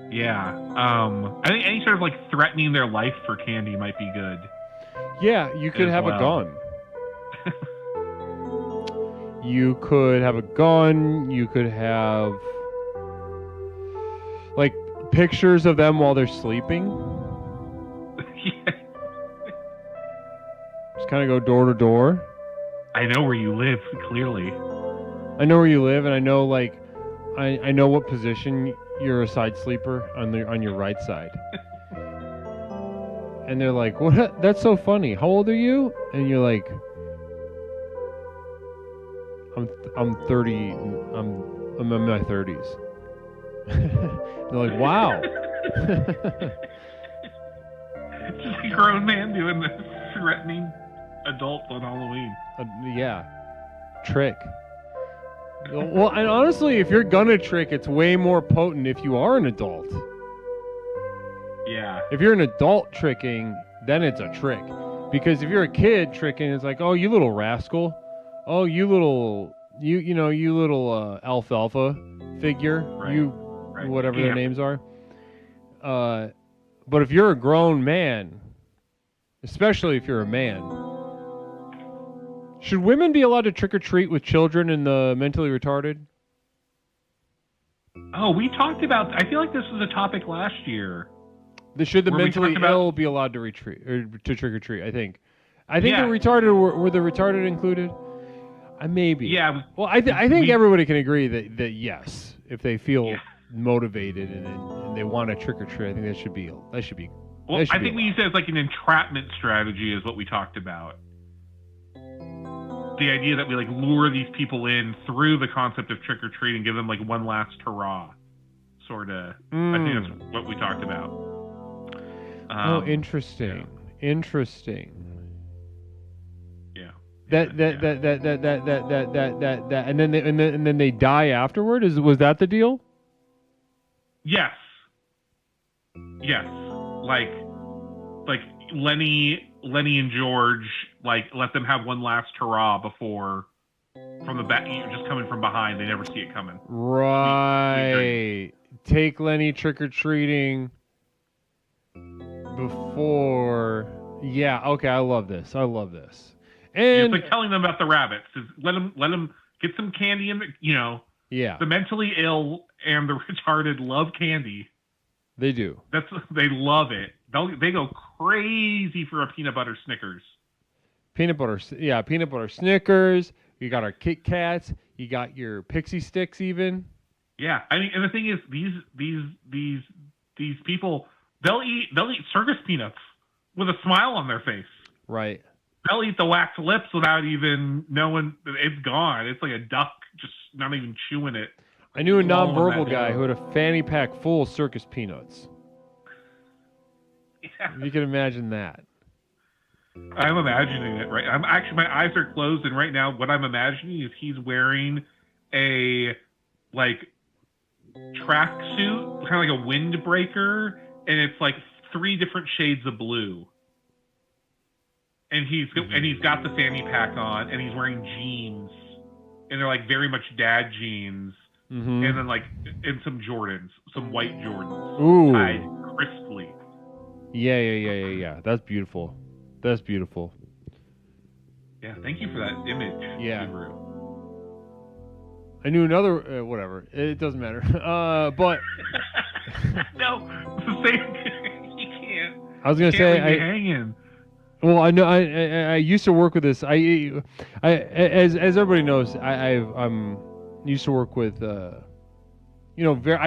Yeah. I think any sort of like threatening their life for candy might be good. Yeah, you could have a gun. You could have a gun. You could have like pictures of them while they're sleeping. Yeah. Just kind of go door to door. I know where you live, clearly. I know where you live, and I know like I know what position you're a side sleeper on your right side. And they're like, "What? That's so funny. How old are you?" And you're like, "I'm 30. I'm in my 30s." They're like, "Wow." It's just a grown man doing this, threatening adults on Halloween. Yeah, trick. Well, and honestly, if you're gonna trick, it's way more potent if you are an adult. Yeah. If you're an adult tricking, then it's a trick. Because if you're a kid tricking, it's like, oh, you little rascal. Oh, you little alfalfa figure. Right. Whatever their names are. But if you're a grown man, especially if you're a man, should women be allowed to trick or treat with children and the mentally retarded? Oh, we talked about. I feel like this was a topic last year. Should the mentally ill be allowed to retreat or to trick or treat? I think the retarded were the retarded included. Maybe. Yeah. Well, I think everybody can agree that yes, if they feel motivated and they want to trick or treat, I think that should be. Well, I think we used it as like an entrapment strategy is what we talked about. The idea that we like lure these people in through the concept of trick or treat and give them like one last hurrah, sort of. I think that's what we talked about. Interesting. Yeah. Interesting. Yeah. That, and then they die afterward. Was that the deal? Yes. Yes. Like Lenny and George, like let them have one last hurrah before from the back. You're just coming from behind. They never see it coming. Right. Take Lenny trick or treating before. Yeah. Okay. I love this. And it's like telling them about the rabbits. Let them get some candy in the, Yeah. The mentally ill and the retarded love candy. They do. They love it. They go crazy for a peanut butter Snickers. Peanut butter Snickers. You got our Kit Kats. You got your Pixie Sticks even. Yeah, I mean, and the thing is, these people, they'll eat circus peanuts with a smile on their face. Right. They'll eat the wax lips without even knowing that it's gone. It's like a duck just not even chewing it. I knew a nonverbal guy who had a fanny pack full of circus peanuts. Yeah. You can imagine that. I'm imagining it, right? I'm actually, my eyes are closed, and right now what I'm imagining is he's wearing a, like, tracksuit, kind of like a windbreaker, and it's like 3 different shades of blue. And he's got the fanny pack on, and he's wearing jeans, and they're like very much dad jeans, and then like and some Jordans, some white Jordans, tied crisply. Yeah. That's beautiful. That's beautiful. Yeah, thank you for that image. Yeah. Subaru. I knew another. Whatever. It doesn't matter. But no, it's the same. You can't. I was gonna say hanging. Well, I know I used to work with this. As everybody knows, I'm used to work with I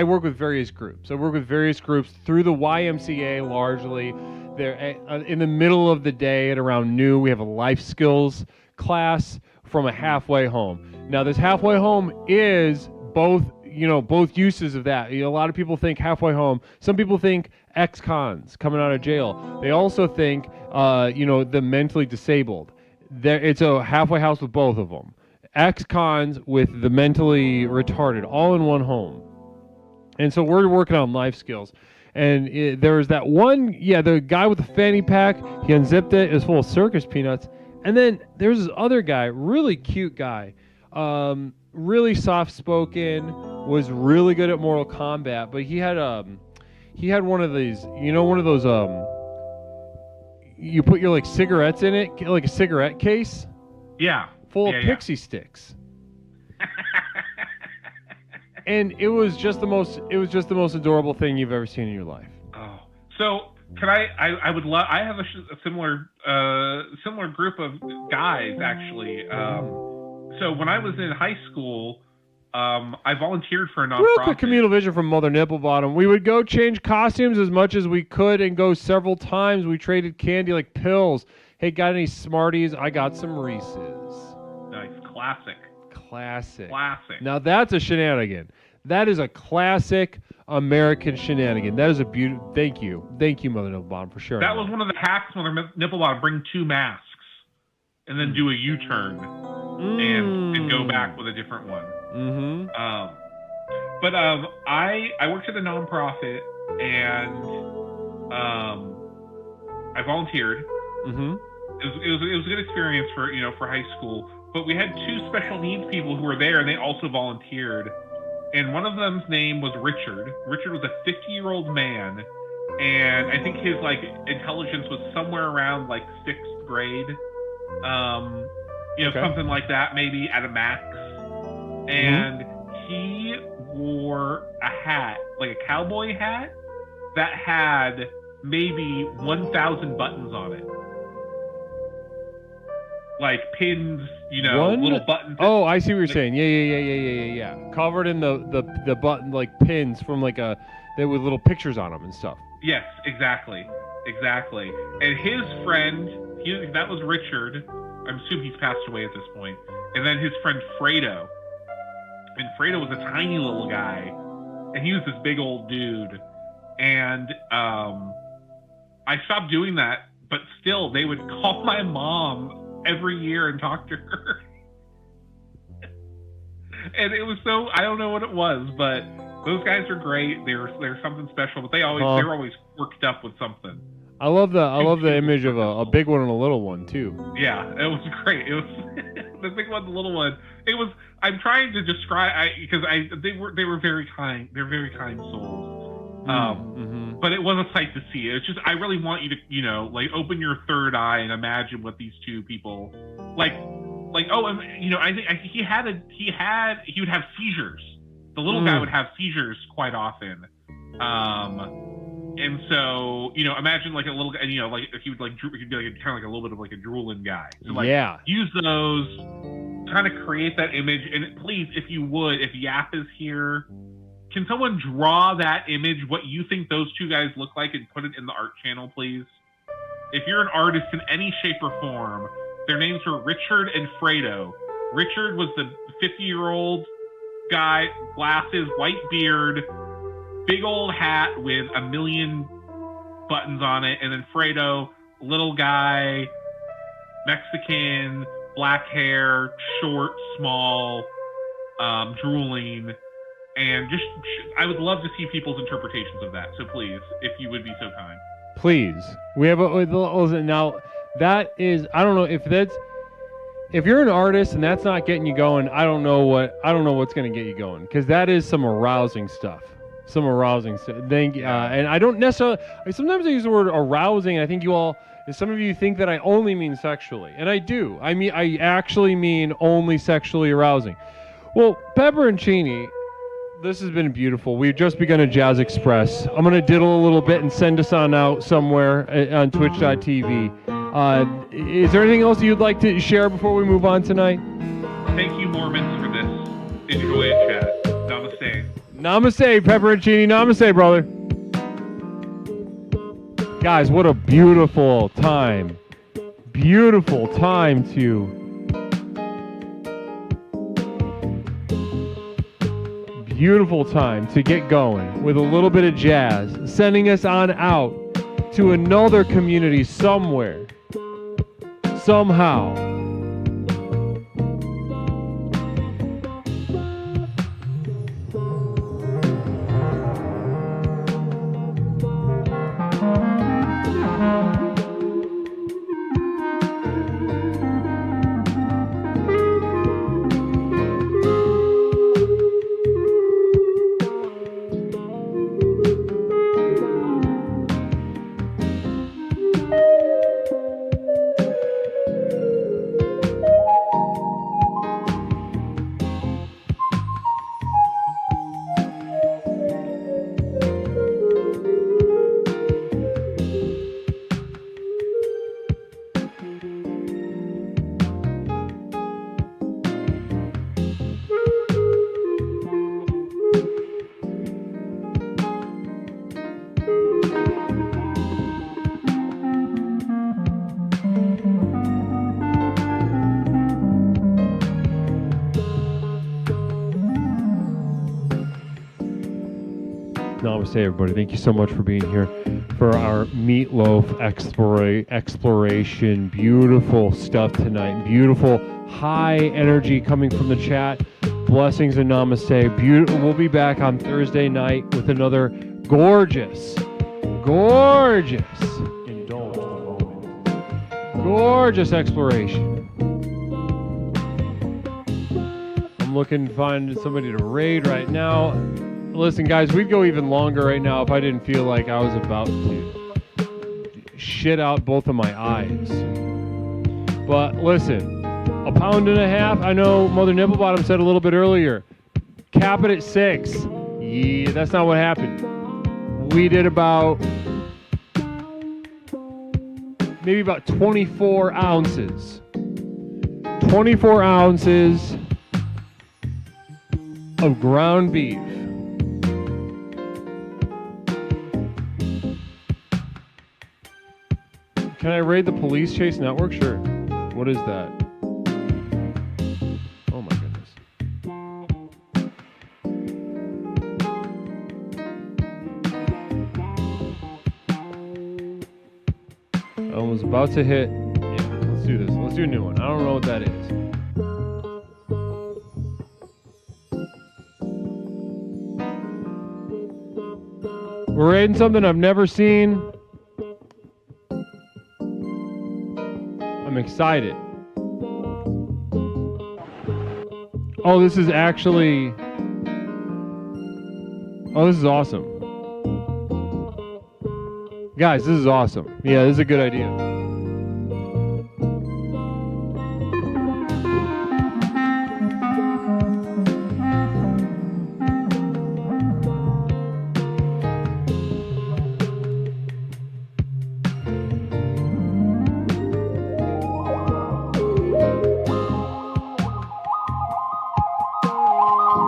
work with various groups. I work with various groups through the YMCA largely. They're in the middle of the day at around noon. We have a life skills class from a halfway home. Now, this halfway home is both uses of that. A lot of people think halfway home. Some people think ex-cons coming out of jail. They also think, the mentally disabled. It's a halfway house with both of them. Ex-cons with the mentally retarded, all in one home. And so we're working on life skills. And there's that one, the guy with the fanny pack, he unzipped it, it was full of circus peanuts. And then there's this other guy, really cute guy, really soft-spoken, was really good at Mortal Kombat, but he had one of these, one of those, you put your like cigarettes in it, like a cigarette case. Yeah. Full of pixie sticks. And it was just the most adorable thing you've ever seen in your life. Oh, so can I would love. I have a similar group of guys actually. So when I was in high school, I volunteered for a nonprofit. Real quick communal vision from Mother Nipplebottom. We would go change costumes as much as we could and go several times. We traded candy like pills. Hey, got any Smarties? I got some Reese's. Nice, classic. Now that's a shenanigan. That is a classic American shenanigan. That is a beautiful. Thank you, Mother Nipplebottom, for sharing. That was one of the hacks, Mother Nipplebottom. Bring 2 masks, and then do a U-turn, and go back with a different one. But I worked at a nonprofit, and I volunteered. It was a good experience for high school. But we had 2 special needs people who were there, and they also volunteered. And one of them's name was Richard. Richard was a 50-year-old man, and I think his intelligence was somewhere around 6th grade, something like that, maybe at a max. And he wore a hat, like a cowboy hat, that had maybe 1,000 buttons on it. Like pins, little buttons. Oh, I see what you're saying. Yeah. Covered in the button, like pins from with little pictures on them and stuff. Yes, exactly. And his friend, that was Richard. I'm assuming he's passed away at this point. And then his friend Fredo. And Fredo was a tiny little guy, and he was this big old dude. And I stopped doing that, but still, they would call my mom every year and talk to her. And it was so, I don't know what it was, but those guys are great. They're something special, but they were always worked up with something. I love the image of a big one and a little one too. Yeah, it was great. It was the big one, the little one. It was. I'm trying to describe because they were very kind. They're very kind souls. But it was a sight to see. It's just I really want you to open your third eye and imagine what these 2 people I think he would have seizures The little guy would have seizures quite often. And so, imagine like a little guy, like he would he'd be like kind of like a little bit of like a drooling guy. So use those, kind of create that image. And please, if you would, if Yap is here, can someone draw that image, what you think those two guys look like, and put it in the art channel, please? If you're an artist in any shape or form, their names were Richard and Fredo. Richard was the 50-year-old guy, glasses, white beard, big old hat with a million buttons on it. And then Fredo, little guy, Mexican, black hair, short, small, drooling. And just, I would love to see people's interpretations of that. So please, if you would be so kind. Please. We have now that is, I don't know if you're an artist and that's not getting you going, I don't know what's going to get you going, because that is some arousing stuff. And I don't necessarily, sometimes I use the word arousing, and I think some of you think that I only mean sexually, and I do. I actually mean only sexually arousing. Well, Pepperoncini, this has been beautiful. We've just begun a Jazz Express. I'm going to diddle a little bit and send us on out somewhere on twitch.tv. Is there anything else you'd like to share before we move on tonight? Thank you, Mormons, for this. Enjoy it, chat. Namaste. Namaste, Pepperoncini. Namaste, brother. Guys, what a beautiful time. Beautiful time to get going with a little bit of jazz, sending us on out to another community somewhere, somehow. Namaste, everybody. Thank you so much for being here for our Meatloaf exploration. Beautiful stuff tonight. Beautiful high energy coming from the chat. Blessings and namaste. We'll be back on Thursday night with another gorgeous exploration. I'm looking to find somebody to raid right now. Listen, guys, we'd go even longer right now if I didn't feel like I was about to shit out both of my eyes. But listen, £1.50 pound. I know Mother Nibblebottom said a little bit earlier, cap it at 6. Yeah, that's not what happened. We did maybe about 24 ounces. 24 ounces of ground beef. Can I raid the Police Chase Network? Sure. What is that? Oh my goodness. I was about to hit. Yeah, let's do this. Let's do a new one. I don't know what that is. We're raiding something I've never seen. I'm excited. Oh, this is actually... Oh, this is awesome. Guys, this is awesome. Yeah, this is a good idea.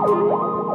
you.